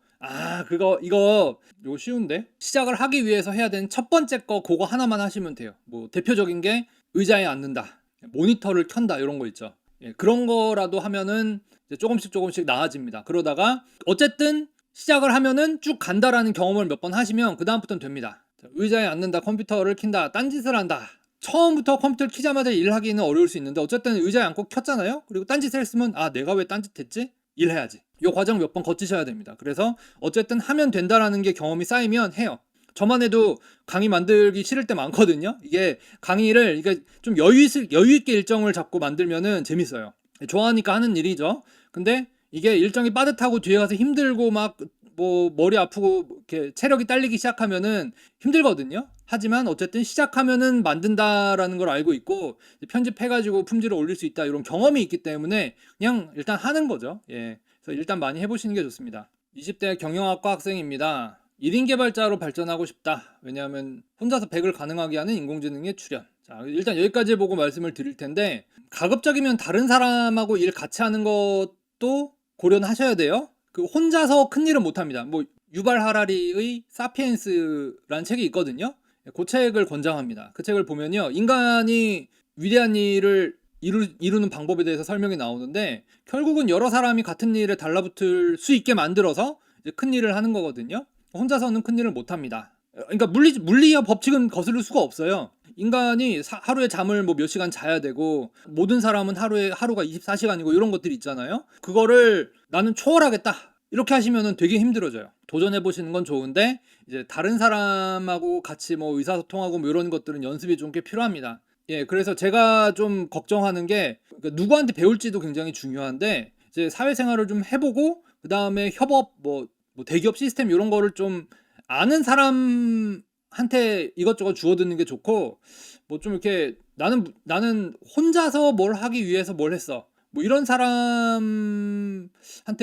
이거 쉬운데? 시작을 하기 위해서 해야 되는 첫 번째 거 그거 하나만 하시면 돼요. 뭐 대표적인 게 의자에 앉는다, 모니터를 켠다, 이런 거 있죠. 그런 거라도 하면은 이제 조금씩 나아집니다. 그러다가 어쨌든 시작을 하면은 쭉 간다라는 경험을 몇 번 하시면 그 다음부터는 됩니다. 의자에 앉는다, 컴퓨터를 킨다, 딴짓을 한다. 처음부터 컴퓨터를 키자마자 일하기는 어려울 수 있는데, 어쨌든 의자에 앉고 켰잖아요. 그리고 딴짓을 했으면 내가 왜 딴짓했지? 일해야지. 이 과정 몇 번 거치셔야 됩니다. 그래서 어쨌든 하면 된다라는 게 경험이 쌓이면 해요. 저만 해도 강의 만들기 싫을 때 많거든요. 이게 강의를 좀 여유 있게 일정을 잡고 만들면은 재밌어요. 좋아하니까 하는 일이죠. 근데 이게 일정이 빠듯하고 뒤에 가서 힘들고 막 뭐 머리 아프고 이렇게 체력이 딸리기 시작하면은 힘들거든요. 하지만 어쨌든 시작하면은 만든다라는 걸 알고 있고, 편집해가지고 품질을 올릴 수 있다, 이런 경험이 있기 때문에 그냥 일단 하는 거죠. 그래서 일단 많이 해보시는 게 좋습니다. 20대 경영학과 학생입니다. 1인 개발자로 발전하고 싶다. 왜냐하면 혼자서 100을 가능하게 하는 인공지능의 출현. 자, 일단 여기까지 보고 말씀을 드릴 텐데, 가급적이면 다른 사람하고 일 같이 하는 것도 고려는 하셔야 돼요. 그 혼자서 큰 일은 못합니다. 뭐 유발 하라리의 사피엔스라는 책이 있거든요. 그 책을 권장합니다. 그 책을 보면요, 인간이 위대한 일을 이루는 방법에 대해서 설명이 나오는데, 결국은 여러 사람이 같은 일에 달라붙을 수 있게 만들어서 이제 큰 일을 하는 거거든요. 혼자서는 큰 일을 못합니다. 그러니까 물리학 법칙은 거스를 수가 없어요. 인간이 하루에 잠을 뭐 몇 시간 자야 되고, 모든 사람은 하루가 24시간이고 이런 것들이 있잖아요. 그거를 나는 초월하겠다 이렇게 하시면은 되게 힘들어져요. 도전해 보시는 건 좋은데, 이제 다른 사람하고 같이 뭐 의사소통하고 뭐 이런 것들은 연습이 좀 꽤 필요합니다. 예, 그래서 제가 좀 걱정하는 게, 그러니까 누구한테 배울지도 굉장히 중요한데, 이제 사회생활을 좀 해보고 그 다음에 협업, 뭐 대기업 시스템 이런 거를 좀 아는 사람한테 이것저것 주워 듣는 게 좋고, 뭐 좀 이렇게 나는 혼자서 뭘 하기 위해서 뭘 했어, 뭐 이런 사람한테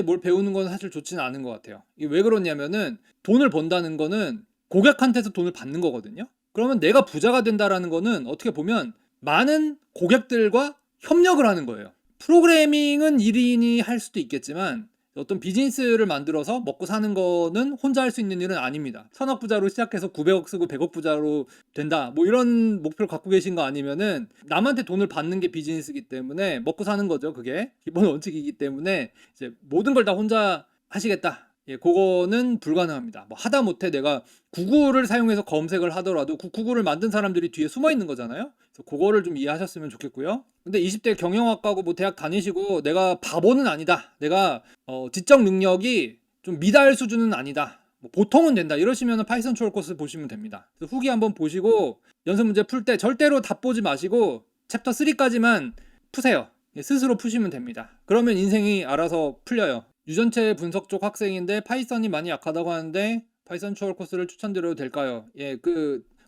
뭘 배우는 건 사실 좋지는 않은 것 같아요. 이게 왜 그러냐면은, 돈을 번다는 거는 고객한테서 돈을 받는 거거든요. 그러면 내가 부자가 된다라는 거는 어떻게 보면 많은 고객들과 협력을 하는 거예요. 프로그래밍은 1인이 할 수도 있겠지만, 어떤 비즈니스를 만들어서 먹고 사는 거는 혼자 할 수 있는 일은 아닙니다. 천억 부자로 시작해서 900억 쓰고 100억 부자로 된다, 뭐 이런 목표를 갖고 계신 거 아니면은, 남한테 돈을 받는 게 비즈니스이기 때문에 먹고 사는 거죠. 그게 기본 원칙이기 때문에 이제 모든 걸 다 혼자 하시겠다, 예, 그거는 불가능합니다. 뭐 하다 못해 내가 구글을 사용해서 검색을 하더라도 그 구글을 만든 사람들이 뒤에 숨어 있는 거잖아요. 그래서 그거를 좀 이해하셨으면 좋겠고요. 근데 20대 경영학과고 뭐 대학 다니시고, 내가 바보는 아니다, 내가 지적 능력이 좀 미달 수준은 아니다, 뭐 보통은 된다 이러시면 파이썬 추월 코스 보시면 됩니다. 그래서 후기 한번 보시고 연습 문제 풀 때 절대로 답 보지 마시고 챕터 3까지만 푸세요. 예, 스스로 푸시면 됩니다. 그러면 인생이 알아서 풀려요. 유전체 분석 쪽 학생인데 파이썬이 많이 약하다고 하는데 파이썬 추월 코스를 추천드려도 될까요? 예,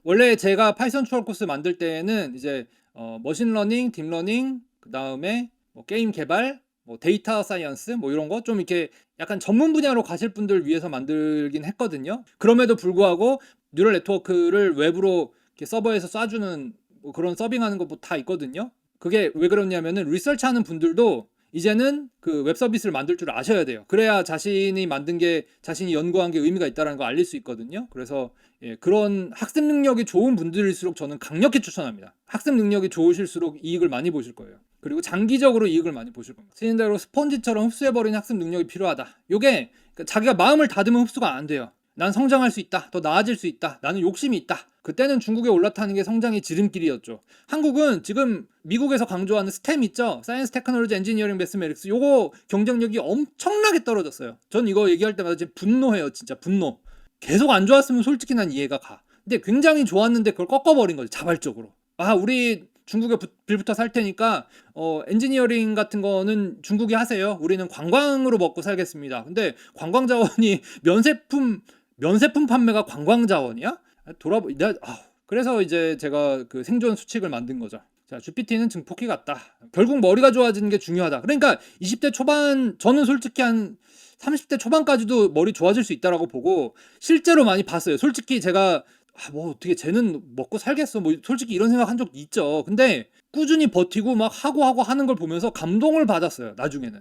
원래 제가 파이썬 추월 코스 만들 때는 이제 머신러닝, 딥러닝, 그 다음에 뭐 게임 개발, 뭐 데이터 사이언스, 뭐 이런 거 좀 이렇게 약간 전문 분야로 가실 분들 위해서 만들긴 했거든요. 그럼에도 불구하고 뉴럴 네트워크를 웹으로 이렇게 서버에서 쏴주는 뭐 그런 서빙하는 거 뭐 다 있거든요. 그게 왜 그러냐면은, 리서치하는 분들도 이제는 그 웹 서비스를 만들 줄 아셔야 돼요. 그래야 자신이 만든 게, 자신이 연구한 게 의미가 있다는 걸 알릴 수 있거든요. 그래서 예, 그런 학습 능력이 좋은 분들일수록 저는 강력히 추천합니다. 학습 능력이 좋으실수록 이익을 많이 보실 거예요. 그리고 장기적으로 이익을 많이 보실 겁니다. 쓰인 대로 스펀지처럼 흡수해버리는 학습 능력이 필요하다. 요게 자기가 마음을 다듬으면 흡수가 안 돼요. 난 성장할 수 있다, 더 나아질 수 있다, 나는 욕심이 있다. 그때는 중국에 올라타는 게 성장의 지름길이었죠. 한국은 지금 미국에서 강조하는 스템 있죠? 사이언스, 테크놀로지, 엔지니어링, 매스메릭스. 요거 경쟁력이 엄청나게 떨어졌어요. 전 이거 얘기할 때마다 진짜 분노해요. 진짜 분노. 계속 안 좋았으면 솔직히 난 이해가 가. 근데 굉장히 좋았는데 그걸 꺾어버린 거죠. 자발적으로. 우리 중국에 빌부터 살 테니까 엔지니어링 같은 거는 중국이 하세요. 우리는 관광으로 먹고 살겠습니다. 근데 관광 자원이 면세품 판매가 관광 자원이야? 그래서 이제 제가 그 생존 수칙을 만든 거죠. 자, GPT는 증폭기 같다. 결국 머리가 좋아지는 게 중요하다. 그러니까 20대 초반, 저는 솔직히 한 30대 초반까지도 머리 좋아질 수 있다라고 보고 실제로 많이 봤어요. 솔직히 제가 뭐 어떻게 쟤는 먹고 살겠어, 뭐 솔직히 이런 생각 한 적 있죠. 근데 꾸준히 버티고 막 하고 하는 걸 보면서 감동을 받았어요. 나중에는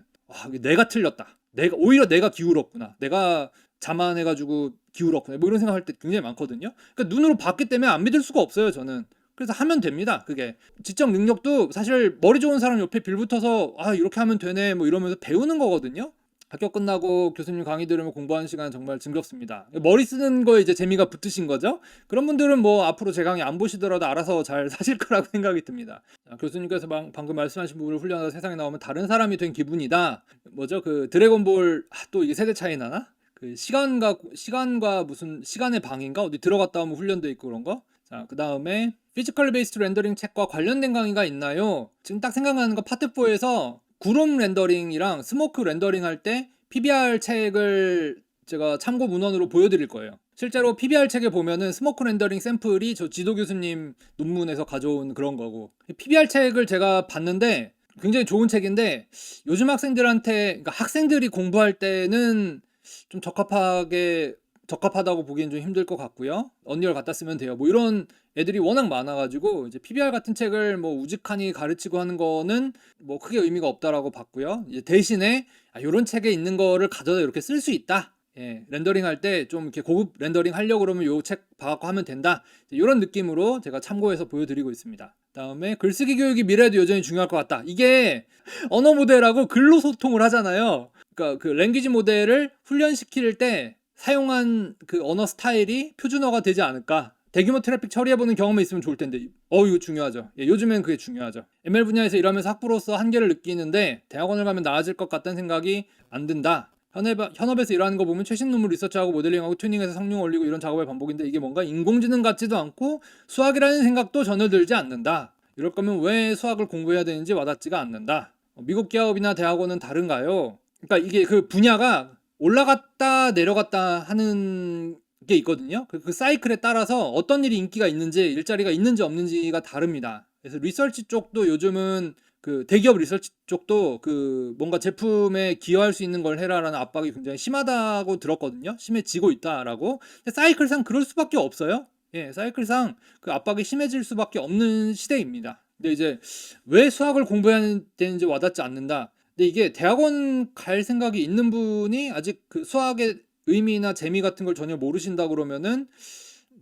내가 틀렸다, 오히려 내가 기울었구나, 내가 자만해가지고 기울었구나, 뭐 이런 생각할 때 굉장히 많거든요. 그러니까 눈으로 봤기 때문에 안 믿을 수가 없어요, 저는. 그래서 하면 됩니다. 그게 지적 능력도 사실 머리 좋은 사람 옆에 빌붙어서 이렇게 하면 되네 뭐 이러면서 배우는 거거든요. 학교 끝나고 교수님 강의 들으면 공부하는 시간 정말 즐겁습니다. 머리 쓰는 거에 이제 재미가 붙으신 거죠. 그런 분들은 뭐 앞으로 제 강의 안 보시더라도 알아서 잘 사실 거라고 생각이 듭니다. 교수님께서 방금 말씀하신 부분을 훈련하다 세상에 나오면 다른 사람이 된 기분이다. 뭐죠? 그 드래곤볼, 또 이게 세대 차이 나나? 그 시간과 무슨 시간의 방인가? 어디 들어갔다 오면 훈련돼 있고 그런 거? 자, 그 다음에 피지컬 베이스드 렌더링 책과 관련된 강의가 있나요? 지금 딱 생각나는 거 파트 4에서 구름 렌더링이랑 스모크 렌더링 할 때 PBR 책을 제가 참고 문헌으로 보여드릴 거예요. 실제로 PBR 책에 보면은 스모크 렌더링 샘플이 저 지도 교수님 논문에서 가져온 그런 거고, PBR 책을 제가 봤는데 굉장히 좋은 책인데, 요즘 학생들한테, 그러니까 학생들이 공부할 때는 좀 적합하게 적합하다고 보기엔 좀 힘들 것 같고요. 언리얼 갖다 쓰면 돼요. 뭐 이런 애들이 워낙 많아가지고 이제 PBR 같은 책을 뭐 우직하니 가르치고 하는 거는 뭐 크게 의미가 없다라고 봤고요. 이제 대신에 이런 책에 있는 거를 가져다 이렇게 쓸 수 있다. 예, 렌더링 할 때 좀 이렇게 고급 렌더링 하려고 그러면 요 책 봐갖고 하면 된다. 이런 느낌으로 제가 참고해서 보여드리고 있습니다. 다음에 글쓰기 교육이 미래에도 여전히 중요할 것 같다. 이게 언어 모델하고 글로 소통을 하잖아요. 그러니까 그 랭귀지 모델을 훈련시킬 때 사용한 그 언어 스타일이 표준어가 되지 않을까. 대규모 트래픽 처리해보는 경험이 있으면 좋을 텐데 이거 중요하죠. 예, 요즘엔 그게 중요하죠. ML 분야에서 일하면서 학부로서 한계를 느끼는데 대학원을 가면 나아질 것 같다는 생각이 안 든다. 현업에서 일하는 거 보면 최신 논문 리서치하고 모델링하고 튜닝해서 성능 올리고 이런 작업의 반복인데 이게 뭔가 인공지능 같지도 않고 수학이라는 생각도 전혀 들지 않는다. 이럴 거면 왜 수학을 공부해야 되는지 와닿지가 않는다. 미국 기업이나 대학원은 다른가요? 그러니까 이게 그 분야가 올라갔다 내려갔다 하는 게 있거든요. 그 사이클에 따라서 어떤 일이 인기가 있는지 일자리가 있는지 없는지가 다릅니다. 그래서 리서치 쪽도 요즘은 그 대기업 리서치 쪽도 그 뭔가 제품에 기여할 수 있는 걸 해라라는 압박이 굉장히 심하다고 들었거든요. 심해지고 있다라고. 근데 사이클상 그럴 수밖에 없어요. 예, 사이클상 그 압박이 심해질 수밖에 없는 시대입니다. 근데 이제 왜 수학을 공부해야 되는지 와닿지 않는다. 근데 이게 대학원 갈 생각이 있는 분이 아직 그 수학의 의미나 재미 같은 걸 전혀 모르신다 그러면은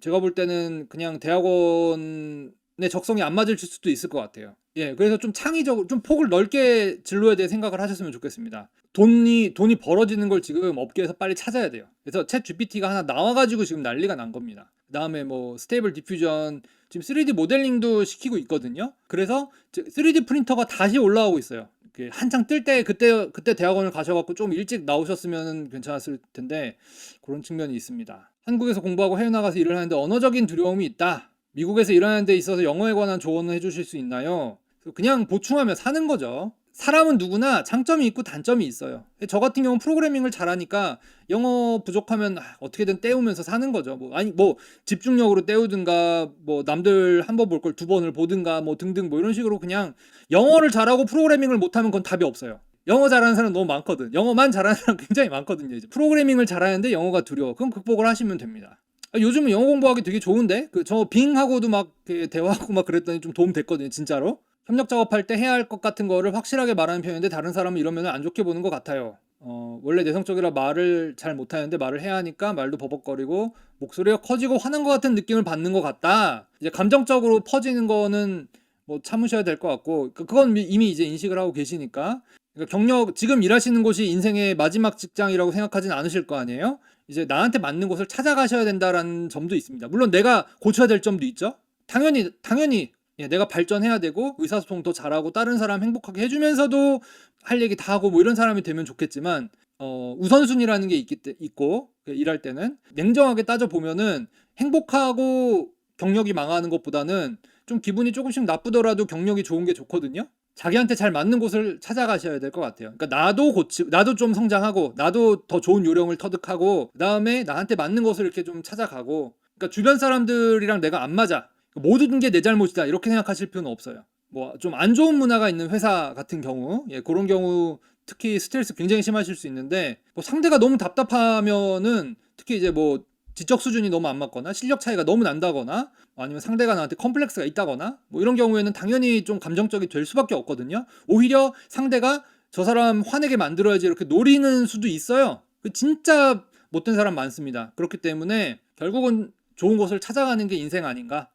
제가 볼 때는 그냥 대학원의 적성이 안 맞을 수도 있을 것 같아요. 예, 그래서 좀 창의적으로 좀 폭을 넓게 진로에 대해 생각을 하셨으면 좋겠습니다. 돈이 벌어지는 걸 지금 업계에서 빨리 찾아야 돼요. 그래서 챗 GPT가 하나 나와가지고 지금 난리가 난 겁니다. 그다음에 뭐 스테이블 디퓨전 지금 3D 모델링도 시키고 있거든요. 그래서 3D 프린터가 다시 올라오고 있어요. 한창 뜰 때 그때 대학원을 가셔갖고 좀 일찍 나오셨으면 괜찮았을 텐데 그런 측면이 있습니다. 한국에서 공부하고 해외 나가서 일을 하는데 언어적인 두려움이 있다. 미국에서 일하는 데 있어서 영어에 관한 조언을 해주실 수 있나요? 그냥 보충하며 사는 거죠. 사람은 누구나 장점이 있고 단점이 있어요. 저 같은 경우는 프로그래밍을 잘하니까 영어 부족하면 어떻게든 때우면서 사는 거죠. 뭐 집중력으로 때우든가 뭐 남들 한 번 볼 걸 두 번을 보든가 뭐 등등 뭐 이런 식으로 그냥 영어를 잘하고 프로그래밍을 못하면 그건 답이 없어요. 영어 잘하는 사람 너무 많거든. 영어만 잘하는 사람 굉장히 많거든요. 이제 프로그래밍을 잘하는데 영어가 두려워. 그럼 극복을 하시면 됩니다. 요즘은 영어 공부하기 되게 좋은데 저 빙하고도 막 대화하고 막 그랬더니 좀 도움 됐거든요. 진짜로. 협력 작업할 때 해야 할 것 같은 거를 확실하게 말하는 편인데 다른 사람은 이러면 안 좋게 보는 것 같아요. 원래 내성적이라 말을 잘 못하는데 말을 해야 하니까 말도 버벅거리고 목소리가 커지고 화난 것 같은 느낌을 받는 것 같다. 이제 감정적으로 퍼지는 거는 뭐 참으셔야 될 것 같고 그건 이미 이제 인식을 하고 계시니까 그러니까 지금 일하시는 곳이 인생의 마지막 직장이라고 생각하진 않으실 거 아니에요? 이제 나한테 맞는 곳을 찾아가셔야 된다라는 점도 있습니다. 물론 내가 고쳐야 될 점도 있죠. 당연히 예, 내가 발전해야 되고 의사소통 더 잘하고 다른 사람 행복하게 해주면서도 할 얘기 다 하고 뭐 이런 사람이 되면 좋겠지만 우선순위라는 게 있고 일할 때는 냉정하게 따져보면은 행복하고 경력이 망하는 것보다는 좀 기분이 조금씩 나쁘더라도 경력이 좋은 게 좋거든요. 자기한테 잘 맞는 곳을 찾아가셔야 될 것 같아요. 그러니까 나도 좀 성장하고 나도 더 좋은 요령을 터득하고 그다음에 나한테 맞는 곳을 이렇게 좀 찾아가고 그러니까 주변 사람들이랑 내가 안 맞아. 모든 게 내 잘못이다 이렇게 생각하실 필요는 없어요. 뭐 좀 안 좋은 문화가 있는 회사 같은 경우 그런 경우 특히 스트레스 굉장히 심하실 수 있는데 뭐 상대가 너무 답답하면은 특히 이제 뭐 지적 수준이 너무 안 맞거나 실력 차이가 너무 난다거나 아니면 상대가 나한테 컴플렉스가 있다거나 뭐 이런 경우에는 당연히 좀 감정적이 될 수밖에 없거든요. 오히려 상대가 저 사람 화내게 만들어야지 이렇게 노리는 수도 있어요. 진짜 못된 사람 많습니다. 그렇기 때문에 결국은 좋은 곳을 찾아가는 게 인생 아닌가.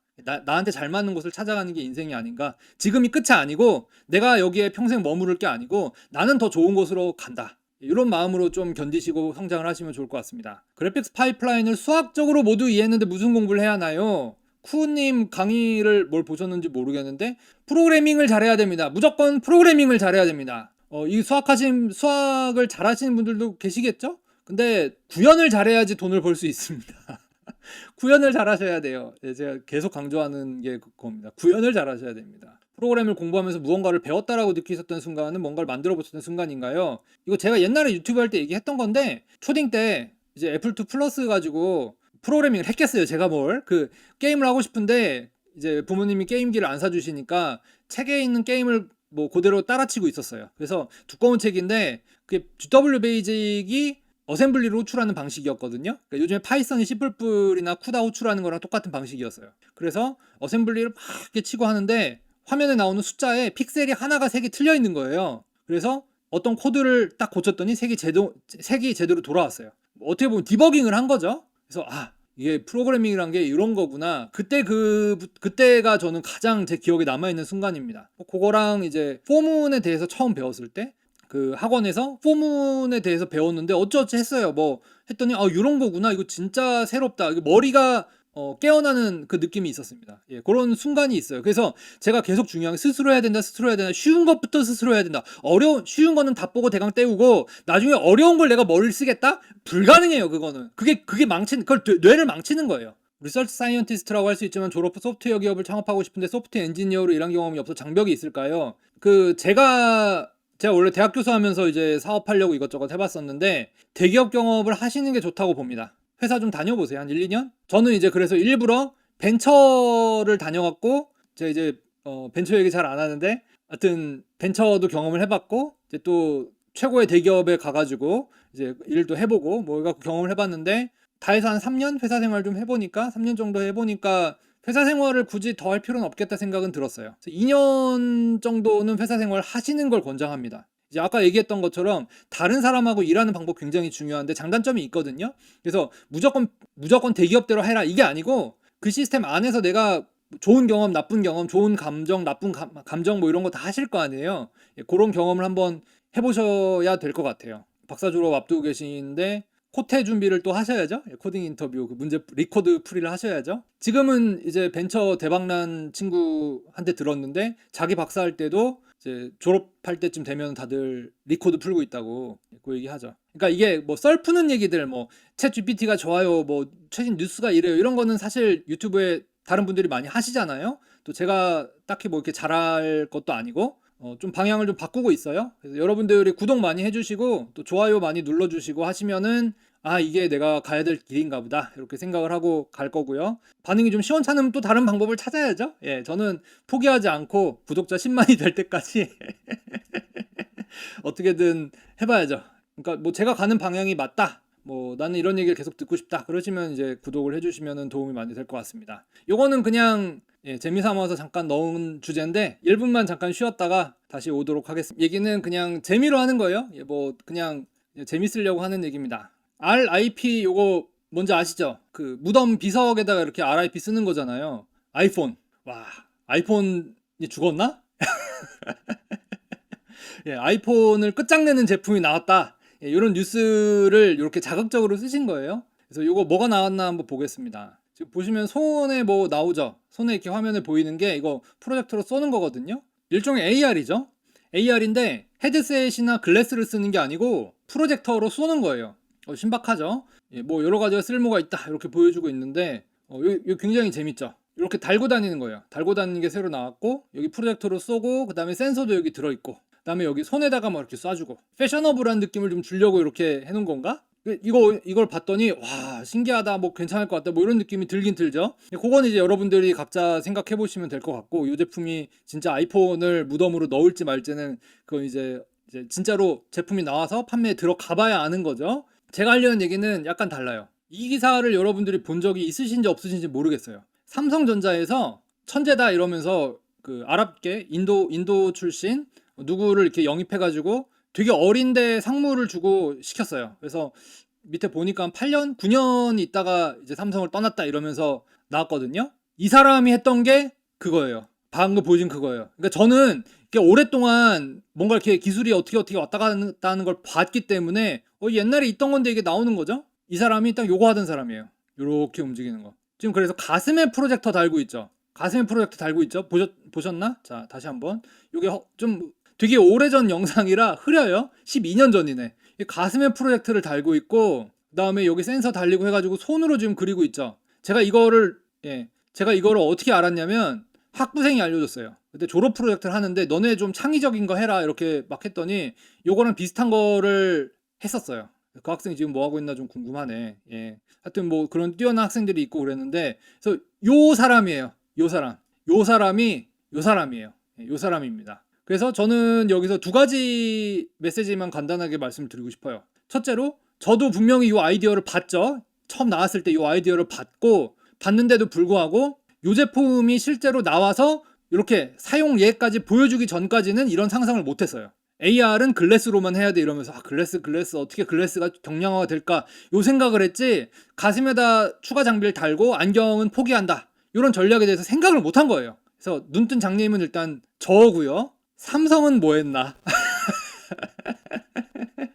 나한테 잘 맞는 곳을 찾아가는 게 인생이 아닌가. 지금이 끝이 아니고 내가 여기에 평생 머무를 게 아니고 나는 더 좋은 곳으로 간다. 이런 마음으로 좀 견디시고 성장을 하시면 좋을 것 같습니다. 그래픽스 파이프라인을 수학적으로 모두 이해했는데 무슨 공부를 해야 하나요? 쿠님 강의를 뭘 보셨는지 모르겠는데 프로그래밍을 잘해야 됩니다. 무조건 프로그래밍을 잘해야 됩니다. 이 수학을 잘하시는 분들도 계시겠죠? 근데 구현을 잘해야지 돈을 벌 수 있습니다. 구현을 잘하셔야 돼요. 제가 계속 강조하는 게 그겁니다. 구현을 잘하셔야 됩니다. 프로그램을 공부하면서 무언가를 배웠다라고 느끼셨던 순간은 뭔가를 만들어 보셨던 순간인가요? 이거 제가 옛날에 유튜브 할 때 얘기했던 건데 초딩 때 이제 애플2 플러스 가지고 프로그래밍을 했겠어요. 제가 게임을 하고 싶은데 이제 부모님이 게임기를 안 사주시니까 책에 있는 게임을 뭐 그대로 따라치고 있었어요. 그래서 두꺼운 책인데 그게 GW 베이직이 어셈블리로 호출하는 방식이었거든요. 그러니까 요즘에 파이썬이 C++이나 쿠다 호출하는 거랑 똑같은 방식이었어요. 그래서 어셈블리를 막 이렇게 치고 하는데 화면에 나오는 숫자에 픽셀이 하나가 색이 틀려 있는 거예요. 그래서 어떤 코드를 딱 고쳤더니 색이 제대로 돌아왔어요. 어떻게 보면 디버깅을 한 거죠. 그래서 이게 프로그래밍이란 게 이런 거구나. 그때가 저는 가장 제 기억에 남아있는 순간입니다. 그거랑 이제 포문에 대해서 처음 배웠을 때 그 학원에서 포문에 대해서 배웠는데 어쩌어찌 했어요. 뭐 했더니 이런 거구나. 이거 진짜 새롭다. 이거 머리가 깨어나는 그 느낌이 있었습니다. 예, 그런 순간이 있어요. 그래서 제가 계속 중요한 게 스스로 해야 된다. 쉬운 것부터 스스로 해야 된다. 쉬운 거는 다 보고 대강 때우고 나중에 어려운 걸 내가 머리를 쓰겠다? 불가능해요. 그거는. 그걸 뇌를 망치는 거예요. 리서치 사이언티스트라고 할 수 있지만 졸업 후 소프트웨어 기업을 창업하고 싶은데 소프트웨어 엔지니어로 일한 경험이 없어 장벽이 있을까요? 제가 원래 대학 교수하면서 이제 사업하려고 이것저것 해봤었는데 대기업 경험을 하시는 게 좋다고 봅니다. 회사 좀 다녀보세요. 한 1, 2년? 저는 이제 그래서 일부러 벤처를 다녀갖고 제가 이제 벤처 얘기 잘 안 하는데 하여튼 벤처도 경험을 해봤고 이제 또 최고의 대기업에 가가지고 이제 일도 해보고 뭐 해갖고 경험을 해봤는데 다 해서 한 3년 회사 생활 좀 해보니까 3년 정도 해보니까 회사 생활을 굳이 더 할 필요는 없겠다 생각은 들었어요. 2년 정도는 회사 생활 하시는 걸 권장합니다. 이제 아까 얘기했던 것처럼 다른 사람하고 일하는 방법 굉장히 중요한데 장단점이 있거든요. 그래서 무조건 대기업대로 해라 이게 아니고 그 시스템 안에서 내가 좋은 경험, 나쁜 경험, 좋은 감정, 나쁜 감정 뭐 이런 거 다 하실 거 아니에요. 그런 경험을 한번 해보셔야 될 것 같아요. 박사 졸업 앞두고 계시는데 코테 준비를 또 하셔야죠. 코딩 인터뷰 그 문제 리코드 풀이를 하셔야죠. 지금은 이제 벤처 대박난 친구한테 들었는데 자기 박사할 때도 이제 졸업할 때쯤 되면 다들 리코드 풀고 있다고 그 얘기하죠. 그러니까 이게 뭐 썰 푸는 얘기들 뭐 챗 GPT가 좋아요, 뭐 최신 뉴스가 이래요 이런 거는 사실 유튜브에 다른 분들이 많이 하시잖아요. 또 제가 딱히 뭐 이렇게 잘할 것도 아니고 좀 방향을 좀 바꾸고 있어요. 그래서 여러분들이 구독 많이 해주시고 또 좋아요 많이 눌러주시고 하시면은 이게 내가 가야 될 길인가 보다 이렇게 생각을 하고 갈 거고요. 반응이 좀 시원찮으면 또 다른 방법을 찾아야죠. 예, 저는 포기하지 않고 구독자 10만이 될 때까지 어떻게든 해봐야죠. 그러니까 뭐 제가 가는 방향이 맞다. 뭐 나는 이런 얘기를 계속 듣고 싶다. 그러시면 이제 구독을 해주시면 도움이 많이 될 것 같습니다. 요거는 그냥 재미삼아서 잠깐 넣은 주제인데 1분만 잠깐 쉬었다가 다시 오도록 하겠습니다. 얘기는 그냥 재미로 하는 거예요. 뭐 그냥 재밌으려고 하는 얘기입니다. RIP 요거 뭔지 아시죠? 그 무덤 비석에다가 이렇게 RIP 쓰는 거잖아요. 아이폰. 와, 아이폰이 죽었나? 아이폰을 끝장내는 제품이 나왔다. 이런 뉴스를 이렇게 자극적으로 쓰신 거예요. 그래서 이거 뭐가 나왔나 한번 보겠습니다. 지금 보시면 손에 뭐 나오죠. 손에 이렇게 화면에 보이는 게 이거 프로젝터로 쏘는 거거든요. 일종의 AR이죠. AR인데 헤드셋이나 글래스를 쓰는 게 아니고 프로젝터로 쏘는 거예요. 신박하죠. 뭐 여러 가지가 쓸모가 있다 이렇게 보여주고 있는데 이거 굉장히 재밌죠. 이렇게 달고 다니는 거예요. 달고 다니는 게 새로 나왔고 여기 프로젝터로 쏘고 그 다음에 센서도 여기 들어있고 그 다음에 여기 손에다가 막 이렇게 쏴주고 패셔너블한 느낌을 좀 주려고 이렇게 해놓은 건가? 이걸 봤더니 와 신기하다 뭐 괜찮을 것 같다 뭐 이런 느낌이 들긴 들죠. 그건 이제 여러분들이 각자 생각해 보시면 될 것 같고 이 제품이 진짜 아이폰을 무덤으로 넣을지 말지는 그건 이제 진짜로 제품이 나와서 판매에 들어가 봐야 아는 거죠. 제가 하려는 얘기는 약간 달라요. 이 기사를 여러분들이 본 적이 있으신지 없으신지 모르겠어요. 삼성전자에서 천재다 이러면서 그 아랍계 인도 출신 누구를 이렇게 영입해가지고 되게 어린데 상무를 주고 시켰어요. 그래서 밑에 보니까 8년, 9년 있다가 이제 삼성을 떠났다 이러면서 나왔거든요. 이 사람이 했던 게 그거예요. 방금 보여준 그거예요. 그러니까 저는 이렇게 오랫동안 뭔가 이렇게 기술이 어떻게 왔다 갔다 하는 걸 봤기 때문에 옛날에 있던 건데 이게 나오는 거죠. 이 사람이 딱 요거 하던 사람이에요. 요렇게 움직이는 거. 지금 그래서 가슴에 프로젝터 달고 있죠. 가슴에 프로젝터 달고 있죠. 보셨나? 자, 다시 한번. 요게 좀 되게 오래전 영상이라 흐려요. 12년 전이네. 가슴에 프로젝터를 달고 있고 그다음에 여기 센서 달리고 해가지고 손으로 지금 그리고 있죠. 제가 이거를 어떻게 알았냐면 학부생이 알려줬어요. 그때 졸업 프로젝트를 하는데 너네 좀 창의적인 거 해라 이렇게 막 했더니 요거랑 비슷한 거를 했었어요. 그 학생이 지금 뭐 하고 있나 좀 궁금하네. 하여튼 뭐 그런 뛰어난 학생들이 있고 그랬는데 그래서 요 사람이에요. 요 사람이에요. 요 사람입니다. 그래서 저는 여기서 두 가지 메시지만 간단하게 말씀드리고 싶어요. 첫째로 저도 분명히 이 아이디어를 봤죠. 처음 나왔을 때 이 아이디어를 봤는데도 불구하고 이 제품이 실제로 나와서 이렇게 사용 예까지 보여주기 전까지는 이런 상상을 못했어요. AR은 글래스로만 해야 돼 이러면서 글래스 어떻게 글래스가 경량화가 될까 요 생각을 했지, 가슴에다 추가 장비를 달고 안경은 포기한다 이런 전략에 대해서 생각을 못한 거예요. 그래서 눈뜬 장님은 일단 저고요. 삼성은 뭐 했나?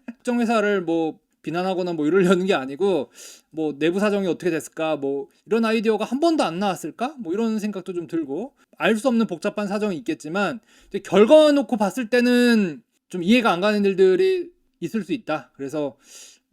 특정 회사를 뭐 비난하거나 뭐 이러려는 게 아니고, 뭐 내부 사정이 어떻게 됐을까, 뭐 이런 아이디어가 한 번도 안 나왔을까, 뭐 이런 생각도 좀 들고, 알 수 없는 복잡한 사정이 있겠지만 이제 결과 놓고 봤을 때는 좀 이해가 안 가는 일들이 있을 수 있다. 그래서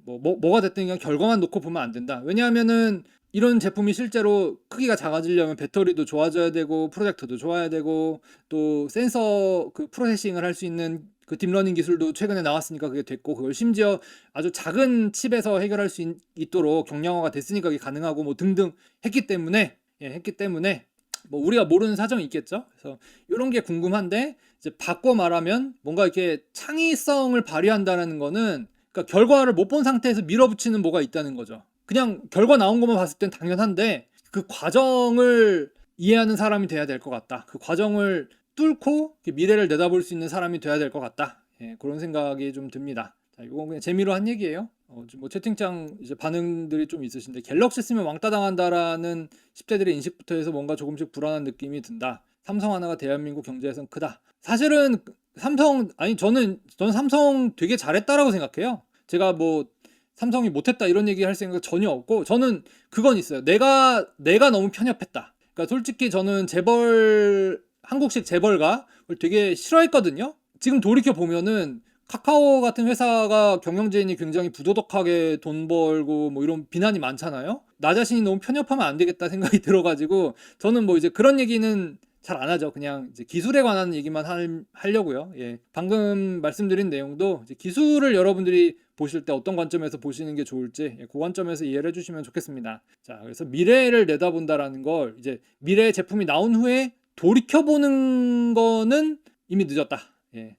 뭐가 됐든 그냥 결과만 놓고 보면 안 된다. 왜냐하면은 이런 제품이 실제로 크기가 작아지려면 배터리도 좋아져야 되고 프로젝터도 좋아야 되고 또 센서 그 프로세싱을 할 수 있는 그 딥러닝 기술도 최근에 나왔으니까 그게 됐고, 그걸 심지어 아주 작은 칩에서 해결할 수 있도록 경량화가 됐으니까 그게 가능하고 뭐 등등 했기 때문에 뭐 우리가 모르는 사정이 있겠죠. 그래서 이런 게 궁금한데, 이제 바꿔 말하면 뭔가 이렇게 창의성을 발휘한다는 거는, 그러니까 결과를 못 본 상태에서 밀어붙이는 뭐가 있다는 거죠. 그냥 결과 나온 것만 봤을 땐 당연한데 그 과정을 이해하는 사람이 돼야 될 것 같다. 그 과정을 뚫고 미래를 내다볼 수 있는 사람이 돼야 될 것 같다. 예, 그런 생각이 좀 듭니다. 자, 이건 그냥 재미로 한 얘기예요. 뭐 채팅창 이제 반응들이 좀 있으신데, 갤럭시 쓰면 왕따 당한다라는 10대들의 인식부터 해서 뭔가 조금씩 불안한 느낌이 든다. 삼성 하나가 대한민국 경제에선 크다. 사실은 저는 삼성 되게 잘했다라고 생각해요. 제가 뭐 삼성이 못했다 이런 얘기 할 생각 전혀 없고, 저는 그건 있어요. 내가 너무 편협했다. 그러니까 솔직히 저는 한국식 재벌가 되게 싫어했거든요. 지금 돌이켜 보면은 카카오 같은 회사가 경영진이 굉장히 부도덕하게 돈 벌고 뭐 이런 비난이 많잖아요. 나 자신이 너무 편협하면 안 되겠다 생각이 들어가지고 저는 뭐 이제 그런 얘기는 잘 안 하죠. 그냥 이제 기술에 관한 얘기만 하려고요. 예. 방금 말씀드린 내용도 이제 기술을 여러분들이 보실 때 어떤 관점에서 보시는 게 좋을지, 그 관점에서 이해를 해주시면 좋겠습니다. 자, 그래서 미래를 내다본다라는 걸, 이제 미래 제품이 나온 후에 돌이켜보는 거는 이미 늦었다. 예,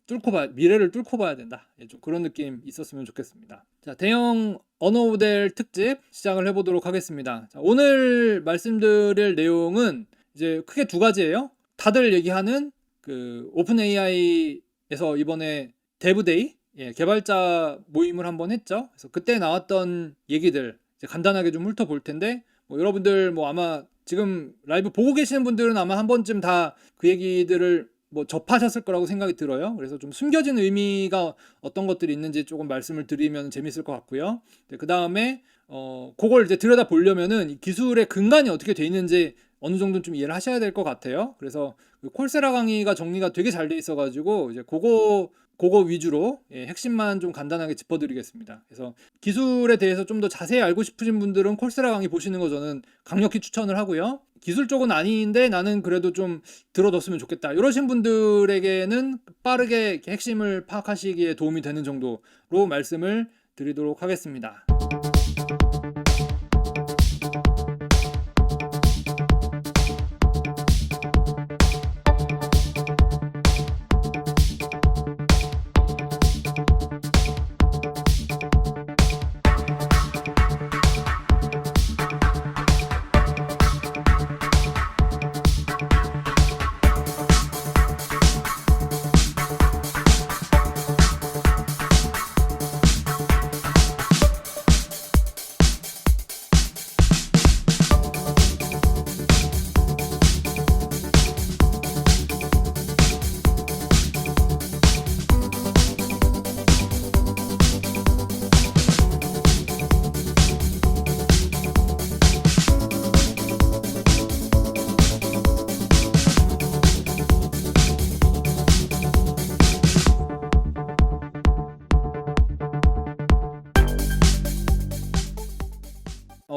미래를 뚫고 봐야 된다. 예, 좀 그런 느낌 있었으면 좋겠습니다. 자, 대형 언어 모델 특집 시작을 해보도록 하겠습니다. 자, 오늘 말씀드릴 내용은 이제 크게 두 가지예요. 다들 얘기하는 그 오픈 AI에서 이번에 데브데이, 개발자 모임을 한번 했죠. 그래서 그때 나왔던 얘기들 이제 간단하게 좀 훑어볼 텐데, 뭐 여러분들 뭐 아마 지금 라이브 보고 계시는 분들은 아마 한 번쯤 다 그 얘기들을 뭐 접하셨을 거라고 생각이 들어요. 그래서 좀 숨겨진 의미가 어떤 것들이 있는지 조금 말씀을 드리면 재밌을 것 같고요. 그 다음에 그걸 이제 들여다 보려면은 이 기술의 근간이 어떻게 돼 있는지 어느 정도는 좀 이해를 하셔야 될 것 같아요. 그래서 그 콜세라 강의가 정리가 되게 잘 돼 있어가지고 이제 그거 위주로 핵심만 좀 간단하게 짚어드리겠습니다. 그래서 기술에 대해서 좀 더 자세히 알고 싶으신 분들은 콜세라 강의 보시는 거 저는 강력히 추천을 하고요. 기술 쪽은 아닌데 나는 그래도 좀 들어뒀으면 좋겠다 이러신 분들에게는 빠르게 핵심을 파악하시기에 도움이 되는 정도로 말씀을 드리도록 하겠습니다.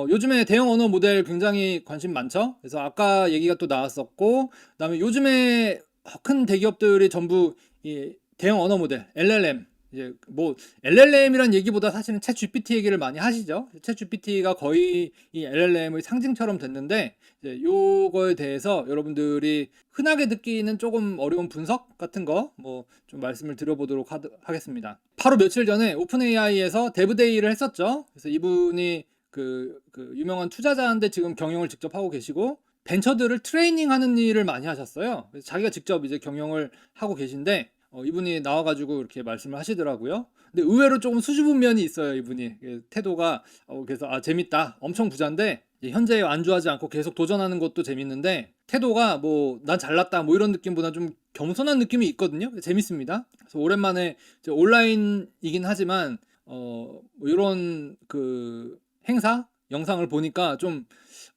요즘에 대형 언어 모델 굉장히 관심 많죠. 그래서 아까 얘기가 또 나왔었고, 그다음에 요즘에 큰 대기업들이 전부 이 대형 언어 모델 LLM 이제 뭐 LLM이란 얘기보다 사실은 챗 GPT 얘기를 많이 하시죠. 챗 GPT가 거의 이 LLM의 상징처럼 됐는데 이제 요거에 대해서 여러분들이 흔하게 듣기는 조금 어려운 분석 같은 거 뭐 좀 말씀을 드려보도록 하겠습니다. 바로 며칠 전에 오픈 AI에서 데브데이를 했었죠. 그래서 이분이 그 유명한 투자자인데 지금 경영을 직접 하고 계시고 벤처들을 트레이닝하는 일을 많이 하셨어요. 그래서 자기가 직접 이제 경영을 하고 계신데 이분이 나와가지고 이렇게 말씀을 하시더라고요. 근데 의외로 조금 수줍은 면이 있어요, 이분이. 태도가 그래서 재밌다. 엄청 부자인데 현재에 안주하지 않고 계속 도전하는 것도 재밌는데 태도가 뭐 난 잘났다 뭐 이런 느낌보다 좀 겸손한 느낌이 있거든요. 재밌습니다. 그래서 오랜만에 온라인이긴 하지만 뭐 이런 그 행사 영상을 보니까 좀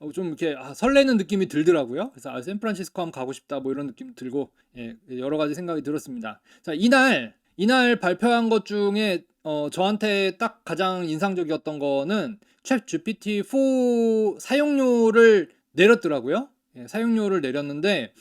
이렇게 설레는 느낌이 들더라고요. 그래서 샌프란시스코 한번 가고 싶다 뭐 이런 느낌 들고 여러 가지 생각이 들었습니다. 자, 이날 발표한 것 중에 저한테 딱 가장 인상적이었던 거는 챗 GPT-4 사용료를 내렸더라고요. 사용료를 내렸는데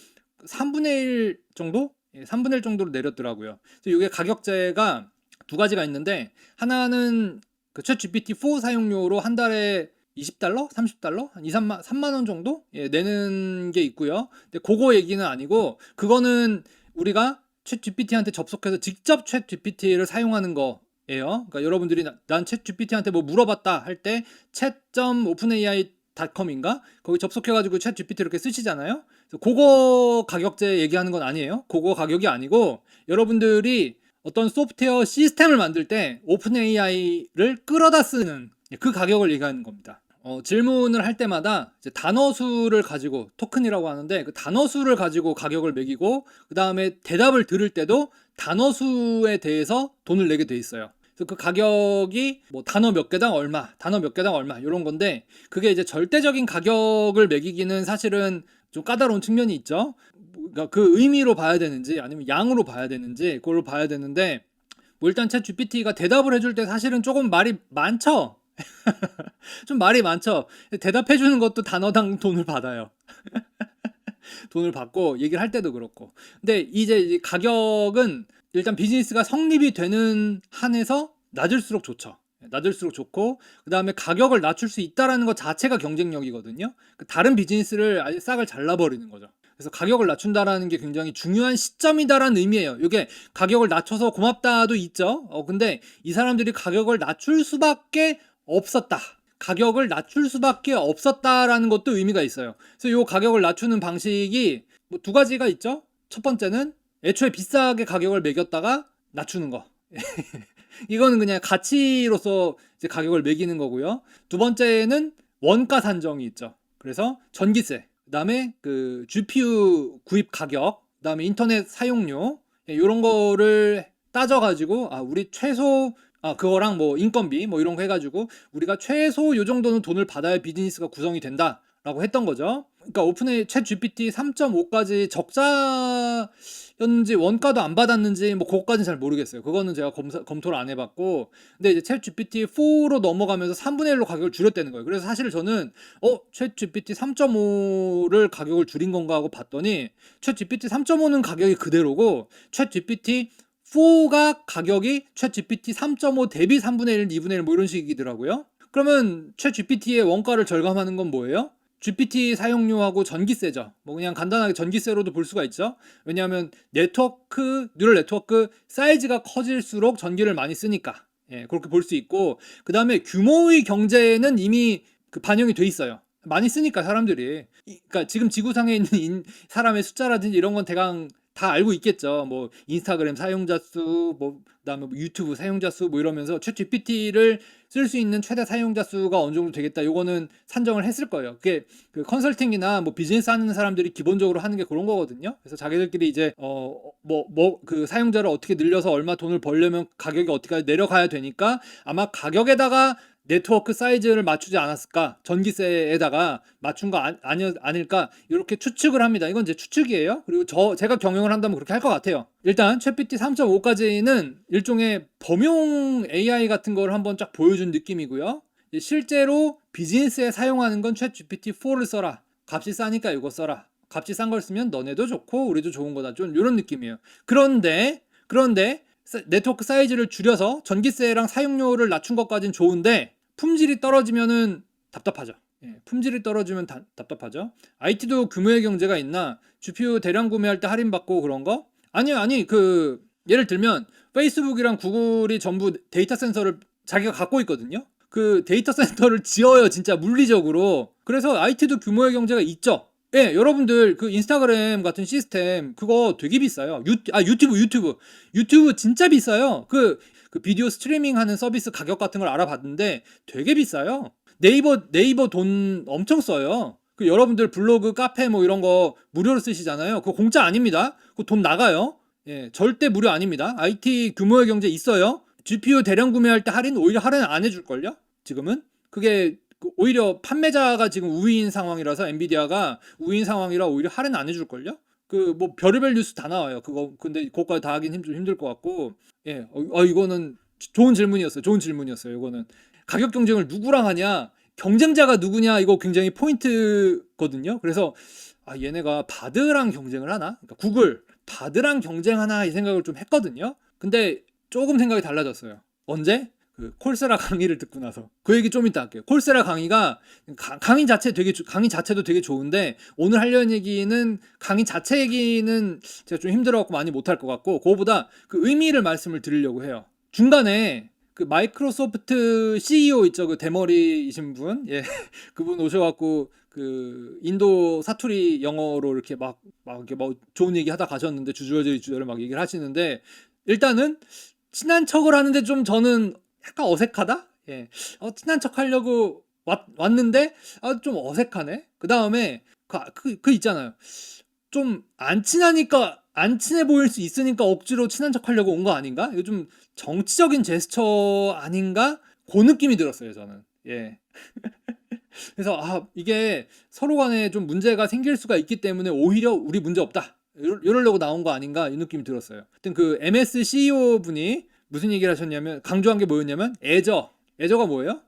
3분의 1 정도? 3분의 1 정도로 내렸더라고요. 그래서 이게 가격제가 두 가지가 있는데 하나는 그 챗 GPT-4 사용료로 한 달에 $20? $30? 한 3만 원 정도 내는 게 있고요. 근데 그거 얘기는 아니고 그거는 우리가 챗 GPT한테 접속해서 직접 챗 GPT를 사용하는 거예요. 그러니까 여러분들이 난 챗 GPT한테 뭐 물어봤다 할 때 chat.openai.com인가 거기 접속해가지고 챗 GPT 이렇게 쓰시잖아요. 그래서 그거 가격제 얘기하는 건 아니에요. 그거 가격이 아니고 여러분들이 어떤 소프트웨어 시스템을 만들 때 오픈 AI를 끌어다 쓰는 그 가격을 얘기하는 겁니다. 질문을 할 때마다 이제 단어 수를 가지고 토큰이라고 하는데 그 단어 수를 가지고 가격을 매기고 그 다음에 대답을 들을 때도 단어 수에 대해서 돈을 내게 돼 있어요. 그래서 그 가격이 뭐 단어 몇 개당 얼마, 단어 몇 개당 얼마 이런 건데 그게 이제 절대적인 가격을 매기기는 사실은 좀 까다로운 측면이 있죠. 그러니까 그 의미로 봐야 되는지 아니면 양으로 봐야 되는지 그걸로 봐야 되는데 뭐 일단 챗 GPT가 대답을 해줄 때 사실은 조금 말이 많죠. 좀 말이 많죠. 대답해 주는 것도 단어당 돈을 받아요. 돈을 받고 얘기를 할 때도 그렇고. 근데 이제 가격은 일단 비즈니스가 성립이 되는 한에서 낮을수록 좋죠. 낮을수록 좋고 그 다음에 가격을 낮출 수 있다라는 것 자체가 경쟁력이거든요. 다른 비즈니스를 아예 싹을 잘라버리는 거죠. 그래서 가격을 낮춘다라는 게 굉장히 중요한 시점이다라는 의미예요. 이게 가격을 낮춰서 고맙다도 있죠. 근데 이 사람들이 가격을 낮출 수밖에 없었다. 가격을 낮출 수밖에 없었다라는 것도 의미가 있어요. 그래서 이 가격을 낮추는 방식이 뭐 두 가지가 있죠. 첫 번째는 애초에 비싸게 가격을 매겼다가 낮추는 거. 이거는 그냥 가치로서 이제 가격을 매기는 거고요. 두 번째는 원가 산정이 있죠. 그래서 전기세, 그다음에 그 GPU 구입 가격, 그다음에 인터넷 사용료 이런 거를 따져가지고 우리 최소 그거랑 뭐 인건비 뭐 이런 거 해가지고 우리가 최소 요 정도는 돈을 받아야 비즈니스가 구성이 된다라고 했던 거죠. 그러니까 오픈의 챗 GPT 3.5까지 적자였는지 원가도 안 받았는지 뭐 그거까지는 잘 모르겠어요. 그거는 제가 검토를 안 해봤고 근데 이제 챗 GPT 4로 넘어가면서 3분의 1로 가격을 줄였다는 거예요. 그래서 사실 저는 챗 GPT 3.5를 가격을 줄인 건가 하고 봤더니 챗 GPT 3.5는 가격이 그대로고 챗 GPT 4가 가격이 챗 GPT 3.5 대비 3분의 1, 2분의 1 뭐 이런 식이더라고요. 그러면 챗 GPT의 원가를 절감하는 건 뭐예요? GPT 사용료하고 전기세죠. 뭐 그냥 간단하게 전기세로도 볼 수가 있죠. 왜냐하면 뉴럴 네트워크 사이즈가 커질수록 전기를 많이 쓰니까 그렇게 볼 수 있고 그 다음에 규모의 경제는 이미 그 반영이 돼 있어요. 많이 쓰니까 사람들이 그러니까 지금 지구상에 있는 사람의 숫자라든지 이런 건 대강 다 알고 있겠죠. 뭐 인스타그램 사용자 수, 뭐 그다음에 뭐 유튜브 사용자 수 뭐 이러면서 챗 GPT를 쓸 수 있는 최대 사용자 수가 어느 정도 되겠다. 요거는 산정을 했을 거예요. 그게 그 컨설팅이나 뭐 비즈니스 하는 사람들이 기본적으로 하는 게 그런 거거든요. 그래서 자기들끼리 이제 그 사용자를 어떻게 늘려서 얼마 돈을 벌려면 가격이 어떻게 내려가야 되니까 아마 가격에다가 네트워크 사이즈를 맞추지 않았을까? 전기세에다가 맞춘 거 아닐까? 이렇게 추측을 합니다. 이건 제 추측이에요. 그리고 제가 경영을 한다면 그렇게 할 것 같아요. 일단 챗GPT 3.5까지는 일종의 범용 AI 같은 걸 한번 쫙 보여준 느낌이고요. 실제로 비즈니스에 사용하는 건 챗GPT 4를 써라. 값이 싸니까 이거 써라. 값이 싼 걸 쓰면 너네도 좋고 우리도 좋은 거다. 좀 이런 느낌이에요. 그런데 네트워크 사이즈를 줄여서 전기세랑 사용료를 낮춘 것까진 좋은데 품질이 떨어지면은 답답하죠. 품질이 떨어지면 답답하죠. IT도 규모의 경제가 있나? GPU 대량 구매할 때 할인받고 그런 거? 아니 그 예를 들면 페이스북이랑 구글이 전부 데이터 센터를 자기가 갖고 있거든요. 그 데이터 센터를 지어요, 진짜 물리적으로. 그래서 IT도 규모의 경제가 있죠. 예, 여러분들 그 인스타그램 같은 시스템 그거 되게 비싸요. 유튜브 진짜 비싸요. 그 비디오 스트리밍 하는 서비스 가격 같은 걸 알아봤는데 되게 비싸요. 네이버 돈 엄청 써요. 그 여러분들 블로그, 카페 뭐 이런 거 무료로 쓰시잖아요. 그거 공짜 아닙니다. 그거 돈 나가요. 예, 절대 무료 아닙니다. IT 규모의 경제 있어요. GPU 대량 구매할 때 오히려 할인 안 해줄걸요? 지금은? 그게 오히려 판매자가 지금 우위인 상황이라서 엔비디아가 우위인 상황이라 오히려 할인 안 해줄걸요? 그 뭐 별의별 뉴스 다 나와요. 그거 근데 그것까지 다 하긴 좀 힘들 것 같고. 예, 이거는 좋은 질문이었어요. 이거는 가격 경쟁을 누구랑 하냐? 경쟁자가 누구냐? 이거 굉장히 포인트거든요. 그래서 얘네가 바드랑 경쟁을 하나? 그러니까 구글 바드랑 경쟁하나 이 생각을 좀 했거든요. 근데 조금 생각이 달라졌어요. 언제? 그 콜세라 강의를 듣고 나서. 그 얘기 좀 이따 할게요. 콜세라 강의가 강의 자체도 되게 좋은데 오늘 하려는 얘기는 강의 자체 얘기는 제가 좀 힘들어갖고 많이 못할 것 같고 그거보다 그 의미를 말씀을 드리려고 해요. 중간에 그 마이크로소프트 CEO 있죠, 그 대머리이신 분, 예, 그분 오셔갖고 그 인도 사투리 영어로 이렇게 막 이렇게 뭐 좋은 얘기 하다 가셨는데 주저리 막 얘기를 하시는데 일단은 친한 척을 하는데 좀 저는 약간 어색하다. 예, 친한 척 하려고 왔는데 좀 어색하네. 그 다음에 그 있잖아요. 좀 안 친하니까 안 친해 보일 수 있으니까 억지로 친한 척 하려고 온 거 아닌가? 이거 좀 정치적인 제스처 아닌가? 그 느낌이 들었어요, 저는. 예. 그래서 이게 서로 간에 좀 문제가 생길 수가 있기 때문에 오히려 우리 문제 없다. 이러려고 나온 거 아닌가 이 느낌이 들었어요. 하여튼 그 MS CEO 분이 무슨 얘기를 하셨냐면 강조한 게 뭐였냐면 애저가 뭐예요?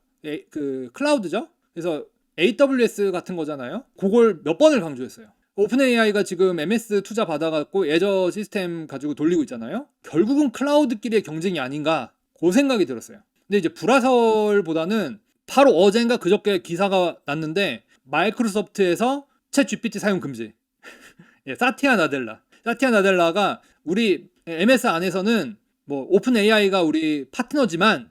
그 클라우드죠. 그래서 AWS 같은 거잖아요. 그걸 몇 번을 강조했어요. 오픈 AI가 지금 MS 투자 받아갖고 애저 시스템 가지고 돌리고 있잖아요. 결국은 클라우드끼리의 경쟁이 아닌가 그 생각이 들었어요. 근데 이제 불화설보다는 바로 어젠가 그저께 기사가 났는데 마이크로소프트에서 챗 GPT 사용 금지. 예, 사티아 나델라가 우리 MS 안에서는 뭐 오픈 AI가 우리 파트너지만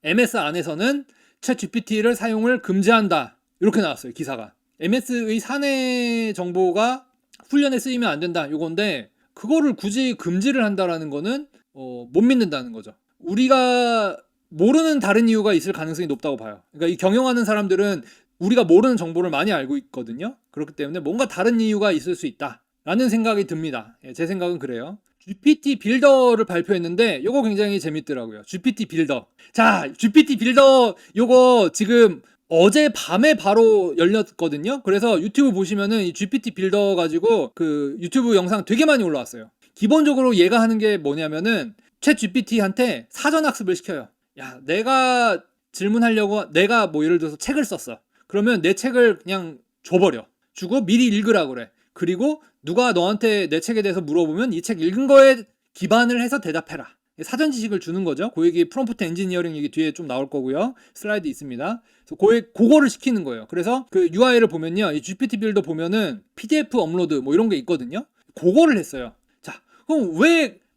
MS 안에서는 챗 GPT를 사용을 금지한다. 이렇게 나왔어요, 기사가. MS의 사내 정보가 훈련에 쓰이면 안 된다. 요건데 그거를 굳이 금지를 한다라는 거는 못 믿는다는 거죠. 우리가 모르는 다른 이유가 있을 가능성이 높다고 봐요. 그러니까 이 경영하는 사람들은 우리가 모르는 정보를 많이 알고 있거든요. 그렇기 때문에 뭔가 다른 이유가 있을 수 있다라는 생각이 듭니다. 예, 제 생각은 그래요. GPT 빌더를 발표했는데 요거 굉장히 재밌더라고요. GPT 빌더. 자, GPT 빌더 요거 지금 어제 밤에 바로 열렸거든요. 그래서 유튜브 보시면은 이 GPT 빌더 가지고 그 유튜브 영상 되게 많이 올라왔어요. 기본적으로 얘가 하는 게 뭐냐면은 챗 GPT한테 사전 학습을 시켜요. 야, 내가 질문하려고 내가 뭐 예를 들어서 책을 썼어. 그러면 내 책을 그냥 줘버려. 주고 미리 읽으라 그래. 그리고 누가 너한테 내 책에 대해서 물어보면 이 책 읽은 거에 기반을 해서 대답해라. 사전 지식을 주는 거죠. 그 얘기 프롬프트 엔지니어링 얘기 뒤에 좀 나올 거고요. 슬라이드 있습니다. 그래서 그거를 시키는 거예요. 그래서 그 UI를 보면요. 이 GPT 빌더 보면은 PDF 업로드 뭐 이런 게 있거든요. 그거를 했어요. 자, 그럼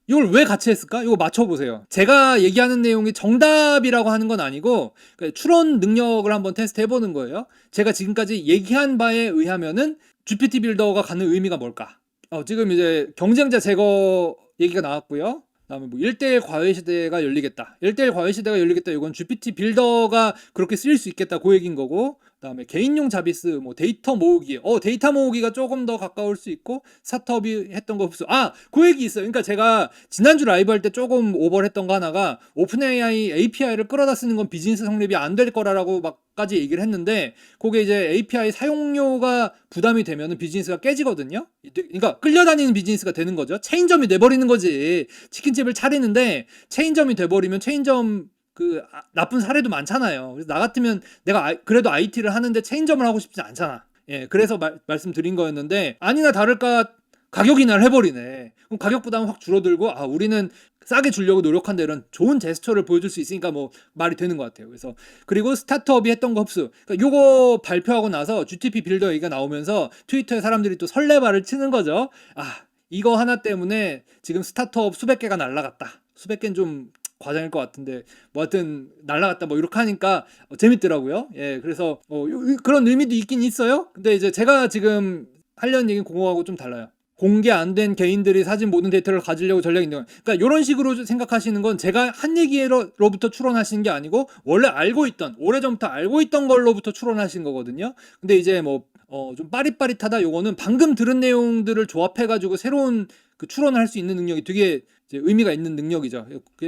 이걸 왜 같이 했을까? 이거 맞춰보세요. 제가 얘기하는 내용이 정답이라고 하는 건 아니고 추론 능력을 한번 테스트 해보는 거예요. 제가 지금까지 얘기한 바에 의하면은 GPT 빌더가 갖는 의미가 뭘까? 지금 이제 경쟁자 제거 얘기가 나왔고요. 그다음에 뭐 1대1 과외 시대가 열리겠다. 1대1 과외 시대가 열리겠다. 이건 GPT 빌더가 그렇게 쓰일 수 있겠다. 그 얘기인 거고. 그다음에 개인용 자비스, 뭐 데이터 모으기. 데이터 모으기가 조금 더 가까울 수 있고 스타트업이 했던 거 흡수. 그 얘기 있어요. 그러니까 제가 지난주 라이브 할 때 조금 오버했던 거 하나가 오픈 AI API를 끌어다 쓰는 건 비즈니스 성립이 안 될 거라고 막까지 얘기를 했는데 그게 이제 API 사용료가 부담이 되면은 비즈니스가 깨지거든요. 그러니까 끌려다니는 비즈니스가 되는 거죠. 체인점이 돼버리는 거지. 치킨집을 차리는데 체인점이 돼버리면 체인점 그 나쁜 사례도 많잖아요. 그래서 나 같으면 내가 그래도 IT를 하는데 체인점을 하고 싶지 않잖아. 예, 그래서 말씀드린 거였는데 아니나 다를까 가격이 날 해버리네. 그럼 가격 부담은 확 줄어들고 우리는 싸게 주려고 노력한다 이런 좋은 제스처를 보여줄 수 있으니까 뭐 말이 되는 것 같아요. 그래서 그리고 스타트업이 했던 거 흡수. 그러니까 요거 발표하고 나서 GTP 빌더 얘기가 나오면서 트위터에 사람들이 또 설레발을 치는 거죠. 이거 하나 때문에 지금 스타트업 수백 개가 날라갔다. 수백 개는 좀 과장일 것 같은데 뭐 하여튼 날라갔다 뭐 이렇게 하니까 재밌더라고요. 예, 그래서 그런 의미도 있긴 있어요. 근데 이제 제가 지금 하려는 얘기는 그거하고 좀 달라요. 공개 안 된 개인들이 사진 모든 데이터를 가지려고 전략인데, 그러니까 이런 식으로 생각하시는 건 제가 한 얘기로부터 추론하시는 게 아니고 원래 알고 있던, 오래전부터 알고 있던 걸로부터 추론하신 거거든요. 근데 이제 뭐 좀 빠릿빠릿하다 요거는 방금 들은 내용들을 조합해가지고 새로운 그 추론을 할 수 있는 능력이 되게 이제 의미가 있는 능력이죠.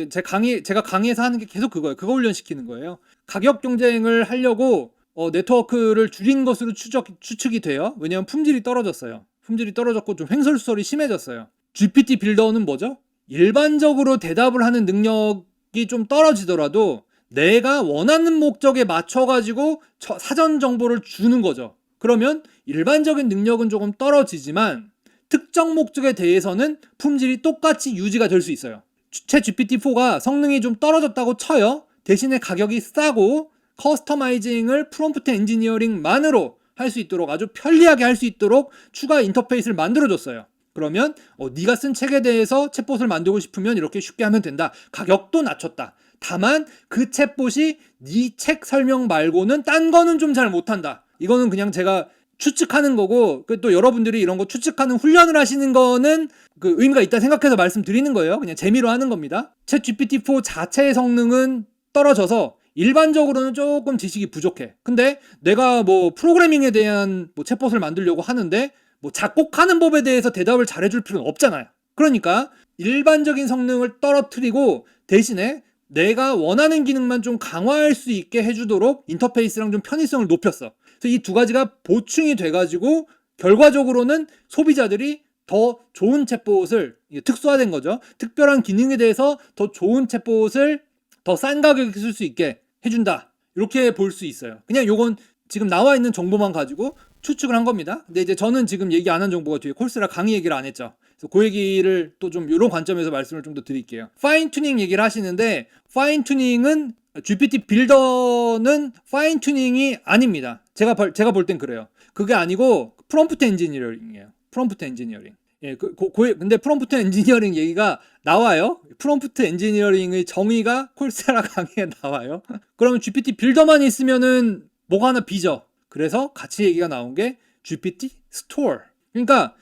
제가 강의에서 하는 게 계속 그거예요. 그거 훈련시키는 거예요. 가격 경쟁을 하려고 네트워크를 줄인 것으로 추측이 돼요. 왜냐하면 품질이 떨어졌어요. 품질이 떨어졌고 좀 횡설수설이 심해졌어요. GPT 빌더는 뭐죠? 일반적으로 대답을 하는 능력이 좀 떨어지더라도 내가 원하는 목적에 맞춰가지고 사전 정보를 주는 거죠. 그러면 일반적인 능력은 조금 떨어지지만 특정 목적에 대해서는 품질이 똑같이 유지가 될 수 있어요. 챗 GPT-4가 성능이 좀 떨어졌다고 쳐요. 대신에 가격이 싸고 커스터마이징을 프롬프트 엔지니어링만으로 할 수 있도록 아주 편리하게 할 수 있도록 추가 인터페이스를 만들어줬어요. 그러면 네가 쓴 책에 대해서 챗봇을 만들고 싶으면 이렇게 쉽게 하면 된다. 가격도 낮췄다. 다만 그 챗봇이 네 책 설명 말고는 딴 거는 좀 잘 못한다. 이거는 그냥 제가 추측하는 거고, 또 여러분들이 이런 거 추측하는 훈련을 하시는 거는 그 의미가 있다 생각해서 말씀드리는 거예요. 그냥 재미로 하는 겁니다. 챗 GPT-4 자체의 성능은 떨어져서 일반적으로는 조금 지식이 부족해. 근데 내가 뭐 프로그래밍에 대한 뭐 챗봇을 만들려고 하는데 뭐 작곡하는 법에 대해서 대답을 잘해줄 필요는 없잖아요. 그러니까 일반적인 성능을 떨어뜨리고 대신에 내가 원하는 기능만 좀 강화할 수 있게 해주도록 인터페이스랑 좀 편의성을 높였어. 그래서 이 두 가지가 보충이 돼가지고 결과적으로는 소비자들이 더 좋은 챗봇을, 특수화된 거죠. 특별한 기능에 대해서 더 좋은 챗봇을 더 싼 가격에 쓸 수 있게 해준다. 이렇게 볼 수 있어요. 그냥 요건 지금 나와 있는 정보만 가지고 추측을 한 겁니다. 근데 이제 저는 지금 얘기 안 한 정보가 뒤에 콜세라 강의 얘기를 안 했죠. 그래서 그 얘기를 또 좀 이런 관점에서 말씀을 좀 더 드릴게요. 파인 튜닝 얘기를 하시는데 파인 튜닝은 GPT 빌더는 파인 튜닝이 아닙니다. 제가 볼 땐 그래요. 그게 아니고 프롬프트 엔지니어링이에요. 프롬프트 엔지니어링. 예, 근데 프롬프트 엔지니어링 얘기가 나와요. 프롬프트 엔지니어링의 정의가 콜세라 강의에 나와요. 그러면 GPT 빌더만 있으면은 뭐가 하나 비죠. 그래서 같이 얘기가 나온 게 GPT 스토어. 그러니까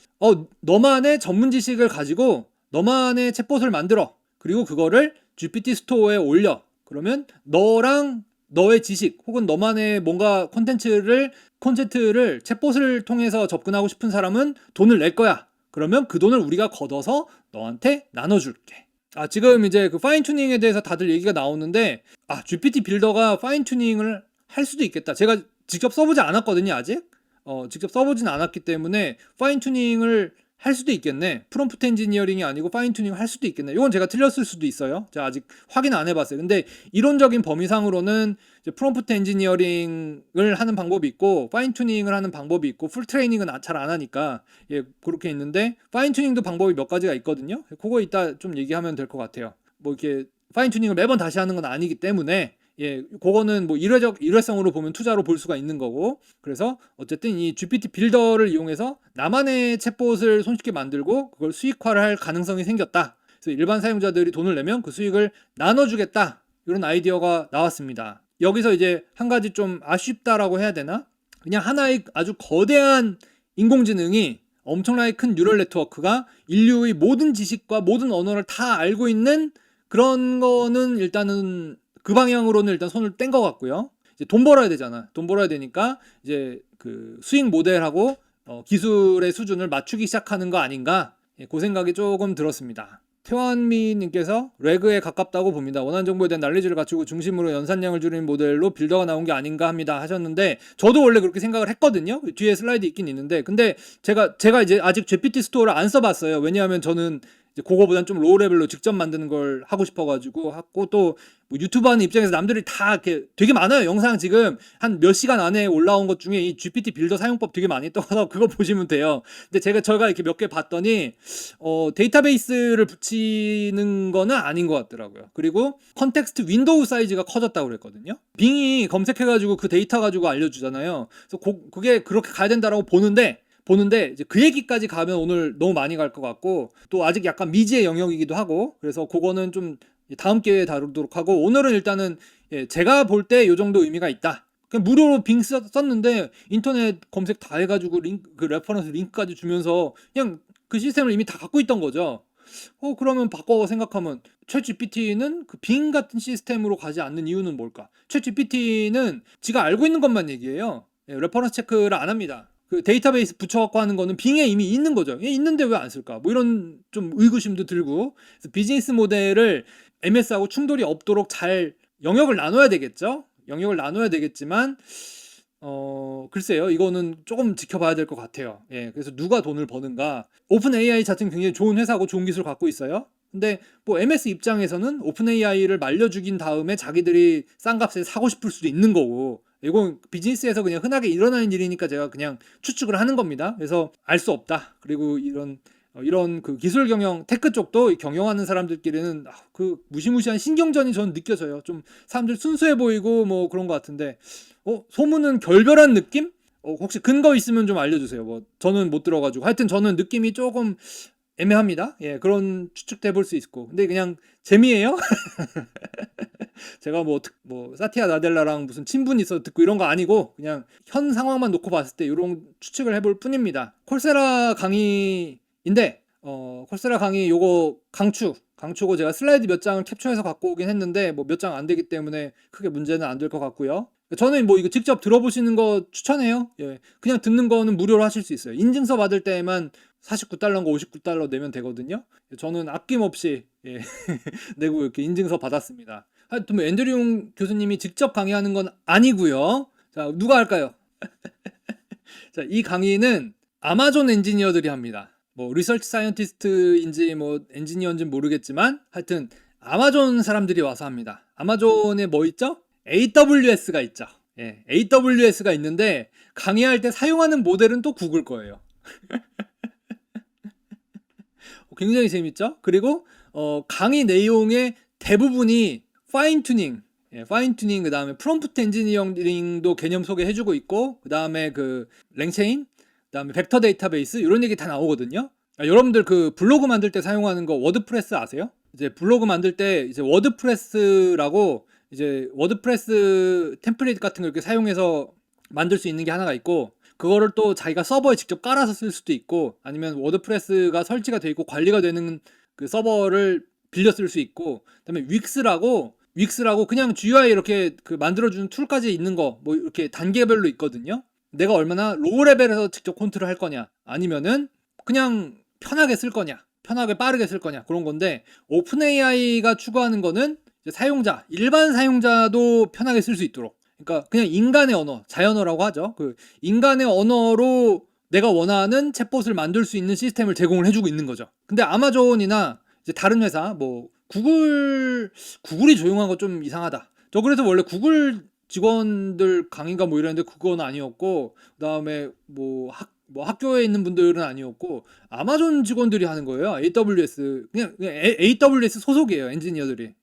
너만의 전문 지식을 가지고 너만의 챗봇을 만들어. 그리고 그거를 GPT 스토어에 올려. 그러면 너랑 너의 지식 혹은 너만의 뭔가 콘텐츠를 챗봇을 통해서 접근하고 싶은 사람은 돈을 낼 거야. 그러면 그 돈을 우리가 걷어서 너한테 나눠줄게. 지금 이제 그 파인 튜닝에 대해서 다들 얘기가 나오는데 GPT 빌더가 파인 튜닝을 할 수도 있겠다. 제가 직접 써보지 않았거든요, 아직. 직접 써보진 않았기 때문에 파인 튜닝을 할 수도 있겠네. 프롬프트 엔지니어링이 아니고 파인 튜닝을 할 수도 있겠네. 이건 제가 틀렸을 수도 있어요. 제가 아직 확인 안 해봤어요. 근데 이론적인 범위상으로는 이제 프롬프트 엔지니어링을 하는 방법이 있고 파인 튜닝을 하는 방법이 있고 풀 트레이닝은 잘 안 하니까 그렇게 있는데 파인 튜닝도 방법이 몇 가지가 있거든요. 그거 이따 좀 얘기하면 될 것 같아요. 뭐 이렇게 파인 튜닝을 매번 다시 하는 건 아니기 때문에 그거는 뭐 일회성으로 보면 투자로 볼 수가 있는 거고. 그래서 어쨌든 이 GPT 빌더를 이용해서 나만의 챗봇을 손쉽게 만들고 그걸 수익화를 할 가능성이 생겼다. 그래서 일반 사용자들이 돈을 내면 그 수익을 나눠주겠다. 이런 아이디어가 나왔습니다. 여기서 이제 한 가지 좀 아쉽다라고 해야 되나? 그냥 하나의 아주 거대한 인공지능이 엄청나게 큰 뉴럴 네트워크가 인류의 모든 지식과 모든 언어를 다 알고 있는 그런 거는 일단은 그 방향으로는 일단 손을 뗀 것 같고요. 이제 돈 벌어야 되잖아. 돈 벌어야 되니까 이제 그 수익 모델하고 기술의 수준을 맞추기 시작하는 거 아닌가? 그 생각이 조금 들었습니다. 태환미님께서 레그에 가깝다고 봅니다. 원하는 정보에 대한 난리지를 갖추고 중심으로 연산량을 줄이는 모델로 빌더가 나온 게 아닌가 합니다 하셨는데 저도 원래 그렇게 생각을 했거든요. 뒤에 슬라이드 있긴 있는데 근데 제가 이제 아직 GPT 스토어를 안 써봤어요. 왜냐하면 저는 이제 그거보단 좀 로우 레벨로 직접 만드는 걸 하고 싶어가지고 또 뭐 유튜브 하는 입장에서 남들이 다 이렇게 되게 많아요. 영상 지금 한 몇 시간 안에 올라온 것 중에 이 GPT 빌더 사용법 되게 많이 떠서 그거 보시면 돼요. 근데 제가 이렇게 몇 개 봤더니 데이터베이스를 붙이는 거는 아닌 것 같더라고요. 그리고 컨텍스트 윈도우 사이즈가 커졌다고 그랬거든요. 빙이 검색해가지고 그 데이터 가지고 알려주잖아요. 그래서 그게 그렇게 가야 된다라고 보는데 이제 그 얘기까지 가면 오늘 너무 많이 갈 것 같고, 또 아직 약간 미지의 영역이기도 하고, 그래서 그거는 좀 다음 기회에 다루도록 하고, 오늘은 일단은 제가 볼 때 요 정도 의미가 있다. 그냥 무료로 빙 썼는데 인터넷 검색 다 해가지고 그 레퍼런스 링크까지 주면서 그냥 그 시스템을 이미 다 갖고 있던 거죠. 그러면 바꿔 생각하면 챗GPT는 그 빙 같은 시스템으로 가지 않는 이유는 뭘까? 챗GPT는 지가 알고 있는 것만 얘기해요. 레퍼런스 체크를 안 합니다. 그 데이터베이스 붙여갖고 하는 거는 빙에 이미 있는 거죠. 있는데 왜 안 쓸까? 뭐 이런 좀 의구심도 들고. 그래서 비즈니스 모델을 MS하고 충돌이 없도록 잘 영역을 나눠야 되겠죠. 영역을 나눠야 되겠지만 글쎄요, 이거는 조금 지켜봐야 될 것 같아요. 그래서 누가 돈을 버는가? 오픈 AI 자체는 굉장히 좋은 회사고 좋은 기술을 갖고 있어요. 근데 뭐 MS 입장에서는 오픈 AI를 말려 죽인 다음에 자기들이 싼 값에 사고 싶을 수도 있는 거고, 이건 비즈니스에서 그냥 흔하게 일어나는 일이니까 제가 그냥 추측을 하는 겁니다. 그래서 알 수 없다. 그리고 이런 그 기술 경영, 테크 쪽도 경영하는 사람들끼리는 그 무시무시한 신경전이 저는 느껴져요. 좀 사람들 순수해 보이고 뭐 그런 것 같은데, 소문은 결별한 느낌? 혹시 근거 있으면 좀 알려주세요. 뭐 저는 못 들어가지고, 하여튼 저는 느낌이 조금 애매합니다. 그런 추측도 해볼 수 있고, 근데 그냥 재미예요. 제가 뭐 사티아 나델라랑 무슨 친분이 있어서 듣고 이런 거 아니고, 그냥 현 상황만 놓고 봤을 때 이런 추측을 해볼 뿐입니다. 콜세라 강의인데, 콜세라 강의 요거 강추고 제가 슬라이드 몇 장을 캡처해서 갖고 오긴 했는데 뭐 몇 장 안 되기 때문에 크게 문제는 안 될 것 같고요. 저는 뭐 이거 직접 들어보시는 거 추천해요. 그냥 듣는 거는 무료로 하실 수 있어요. 인증서 받을 때만 49달러인가 59달러 내면 되거든요. 저는 아낌없이 내고 이렇게 인증서 받았습니다. 하여튼 뭐 앤드류 교수님이 직접 강의하는 건 아니고요. 자, 누가 할까요? 자, 이 강의는 아마존 엔지니어들이 합니다. 뭐 리서치 사이언티스트인지 뭐 엔지니어인지는 모르겠지만 하여튼 아마존 사람들이 와서 합니다. 아마존에 뭐 있죠? AWS가 있죠. AWS가 있는데 강의할 때 사용하는 모델은 또 구글 거예요. 굉장히 재밌죠? 그리고 강의 내용의 대부분이 파인 튜닝, 그 다음에 프롬프트 엔지니어링도 개념 소개해주고 있고, 그 다음에 그 랭체인, 그 다음에 벡터 데이터베이스 이런 얘기 다 나오거든요. 여러분들 그 블로그 만들 때 사용하는 거 워드프레스 아세요? 이제 블로그 만들 때 이제 워드프레스라고 이제 워드프레스 템플릿 같은 걸 이렇게 사용해서 만들 수 있는 게 하나가 있고, 그거를 또 자기가 서버에 직접 깔아서 쓸 수도 있고, 아니면 워드프레스가 설치가 돼 있고 관리가 되는 그 서버를 빌려 쓸 수 있고, 그다음에 윅스라고 그냥 GUI 이렇게 그 만들어주는 툴까지 있는 거 뭐 이렇게 단계별로 있거든요. 내가 얼마나 로우 레벨에서 직접 컨트롤 할 거냐, 아니면은 그냥 편하게 쓸 거냐, 편하게 빠르게 쓸 거냐, 그런 건데, 오픈 AI가 추구하는 거는 일반 사용자도 편하게 쓸 수 있도록, 그러니까 그냥 인간의 언어, 자연어라고 하죠. 그 인간의 언어로 내가 원하는 챗봇을 만들 수 있는 시스템을 제공을 해주고 있는 거죠. 근데 아마존이나 이제 다른 회사, 뭐 구글이 조용한 거 좀 이상하다. 저 그래서 원래 구글 직원들 강의가 뭐 이랬는데 그건 아니었고, 그다음에 뭐 학교에 있는 분들은 아니었고, 아마존 직원들이 하는 거예요. AWS 그냥 AWS 소속이에요, 엔지니어들이.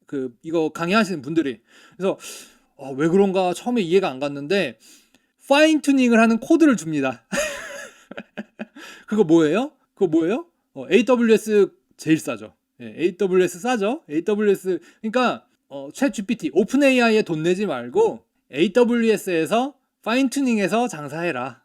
이거 강의하시는 분들이. 그래서 왜 그런가 처음에 이해가 안 갔는데 파인 튜닝을 하는 코드를 줍니다. 그거 뭐예요? AWS 제일 싸죠. AWS 싸죠. AWS, 그러니까 챗 GPT, 오픈 AI에 돈 내지 말고 AWS에서 파인 튜닝해서 장사해라.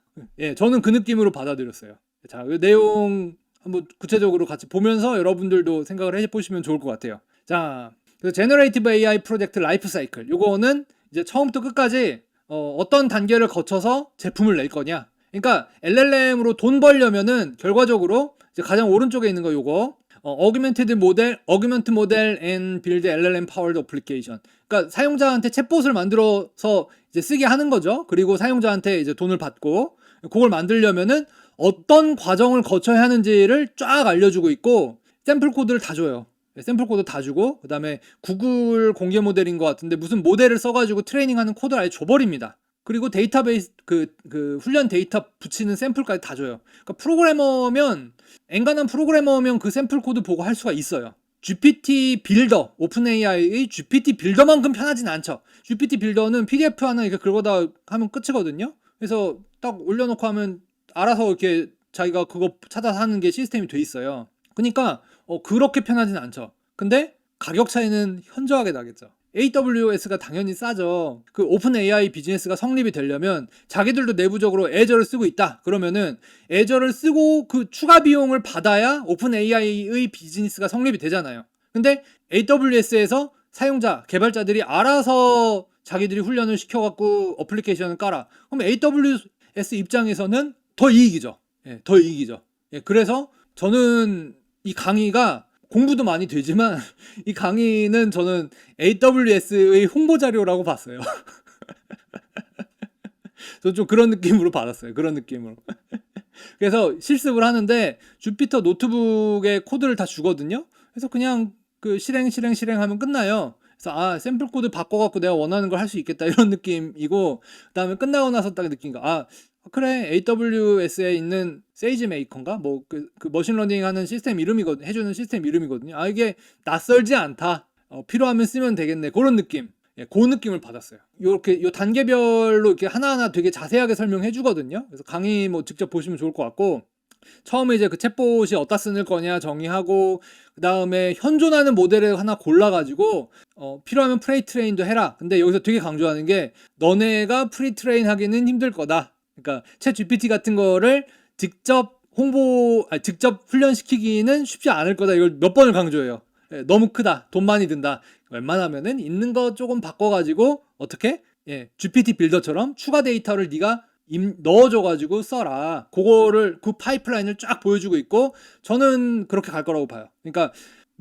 저는 그 느낌으로 받아들였어요. 자, 그 내용 한번 구체적으로 같이 보면서 여러분들도 생각을 해보시면 좋을 것 같아요. 자, 그 제너레이티브 AI 프로젝트 라이프 사이클, 요거는 이제 처음부터 끝까지 어떤 단계를 거쳐서 제품을 낼 거냐. 그러니까 LLM으로 돈 벌려면은 결과적으로 이제 가장 오른쪽에 있는 거 요거 Augmented Model and Build LLM Powered Application. 그러니까 사용자한테 챗봇을 만들어서 이제 쓰게 하는 거죠. 그리고 사용자한테 이제 돈을 받고, 그걸 만들려면은 어떤 과정을 거쳐야 하는지를 쫙 알려주고 있고, 샘플 코드를 다 줘요. 샘플 코드 다 주고 그다음에 구글 공개 모델인 것 같은데 무슨 모델을 써가지고 트레이닝하는 코드를 아예 줘버립니다. 그리고 데이터베이스 그 훈련 데이터 붙이는 샘플까지 다 줘요. 그러니까 프로그래머면 엔간한 프로그래머면 그 샘플 코드 보고 할 수가 있어요. GPT 빌더, 오픈AI의 GPT 빌더만큼 편하진 않죠. GPT 빌더는 PDF 하나 이렇게 긁어다 하면 끝이거든요. 그래서 딱 올려놓고 하면 알아서 이렇게 자기가 그거 찾아서 하는 게 시스템이 돼 있어요. 그러니까 그렇게 편하진 않죠. 근데 가격 차이는 현저하게 나겠죠. AWS가 당연히 싸죠. 그 오픈 AI 비즈니스가 성립이 되려면 자기들도 내부적으로 애저를 쓰고 있다. 그러면은 애저를 쓰고 그 추가 비용을 받아야 오픈 AI의 비즈니스가 성립이 되잖아요. 근데 AWS에서 사용자, 개발자들이 알아서 자기들이 훈련을 시켜갖고 어플리케이션을 깔아. 그럼 AWS 입장에서는 더 이익이죠. 예, 더 이익이죠. 예, 그래서 저는 이 강의가 공부도 많이 되지만 이 강의는 저는 AWS의 홍보 자료라고 봤어요. 저 좀 그런 느낌으로 받았어요. 그런 느낌으로. 그래서 실습을 하는데 주피터 노트북에 코드를 다 주거든요. 그래서 그냥 그 실행하면 끝나요. 그래서 샘플 코드 바꿔갖고 내가 원하는 걸 할 수 있겠다 이런 느낌이고 그다음에 끝나고 나서 딱 느낀 거 그래 AWS에 있는 세이지 메이커인가 뭐 그 머신러닝 하는 시스템 이름이거든 해주는 시스템 이름이거든요. 이게 낯설지 않다. 필요하면 쓰면 되겠네 그런 느낌. 예, 그 느낌을 받았어요. 요렇게 요 단계별로 이렇게 하나하나 되게 자세하게 설명해 주거든요. 그래서 강의 뭐 직접 보시면 좋을 것 같고 처음에 이제 그 챗봇이 어디다 쓰는 거냐 정의하고 그 다음에 현존하는 모델을 하나 골라가지고 필요하면 프레이 트레인도 해라. 근데 여기서 되게 강조하는 게 너네가 프리 트레인 하기는 힘들 거다. 그러니까 챗 GPT 같은 거를 직접 직접 훈련시키기는 쉽지 않을 거다. 이걸 몇 번을 강조해요. 예, 너무 크다. 돈 많이 든다. 웬만하면은 있는 거 조금 바꿔가지고 어떻게? 예, GPT 빌더처럼 추가 데이터를 네가 넣어줘가지고 써라. 그거를 그 파이프라인을 쫙 보여주고 있고 저는 그렇게 갈 거라고 봐요. 그러니까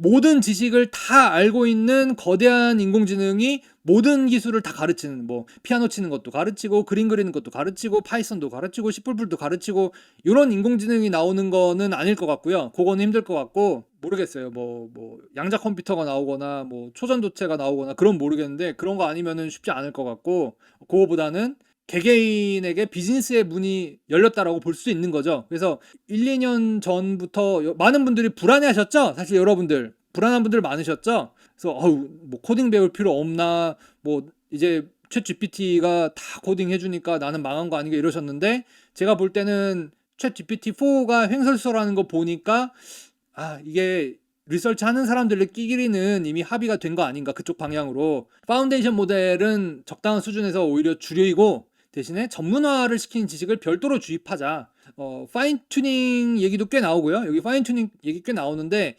모든 지식을 다 알고 있는 거대한 인공지능이 모든 기술을 다 가르치는 뭐 피아노 치는 것도 가르치고 그림 그리는 것도 가르치고 파이썬도 가르치고 C++도 가르치고 이런 인공지능이 나오는 거는 아닐 것 같고요. 그거는 힘들 것 같고 모르겠어요. 뭐 양자 컴퓨터가 나오거나 뭐 초전도체가 나오거나 그런 모르겠는데 그런 거 아니면은 쉽지 않을 것 같고 그거보다는 개개인에게 비즈니스의 문이 열렸다라고 볼 수 있는 거죠. 그래서 1, 2년 전부터 많은 분들이 불안해하셨죠? 사실 여러분들 불안한 분들 많으셨죠? 그래서 뭐 코딩 배울 필요 없나? 뭐 이제 챗 GPT가 다 코딩 해주니까 나는 망한 거 아닌가 이러셨는데 제가 볼 때는 챗 GPT-4가 횡설수설하는 거 보니까 이게 리서치 하는 사람들끼리는 이미 합의가 된 거 아닌가 그쪽 방향으로 파운데이션 모델은 적당한 수준에서 오히려 줄이고 대신에 전문화를 시킨 지식을 별도로 주입하자. 파인 튜닝 얘기도 꽤 나오고요. 여기 파인 튜닝 얘기 꽤 나오는데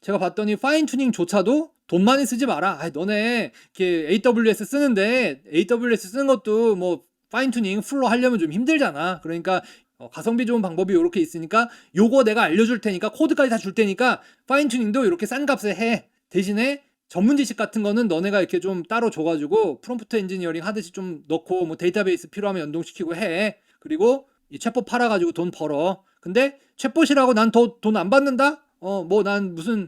제가 봤더니 파인 튜닝조차도 돈 많이 쓰지 마라. 너네 이렇게 AWS 쓰는데 AWS 쓰는 것도 뭐 파인 튜닝 풀로 하려면 좀 힘들잖아. 그러니까 가성비 좋은 방법이 이렇게 있으니까 요거 내가 알려줄 테니까 코드까지 다 줄 테니까 파인 튜닝도 이렇게 싼 값에 해. 대신에 전문 지식 같은 거는 너네가 이렇게 좀 따로 줘가지고 프롬프트 엔지니어링 하듯이 좀 넣고 뭐 데이터베이스 필요하면 연동시키고 해. 그리고 이 챗봇 팔아가지고 돈 벌어. 근데 챗봇이라고 난 더 돈 안 받는다? 뭐 난 무슨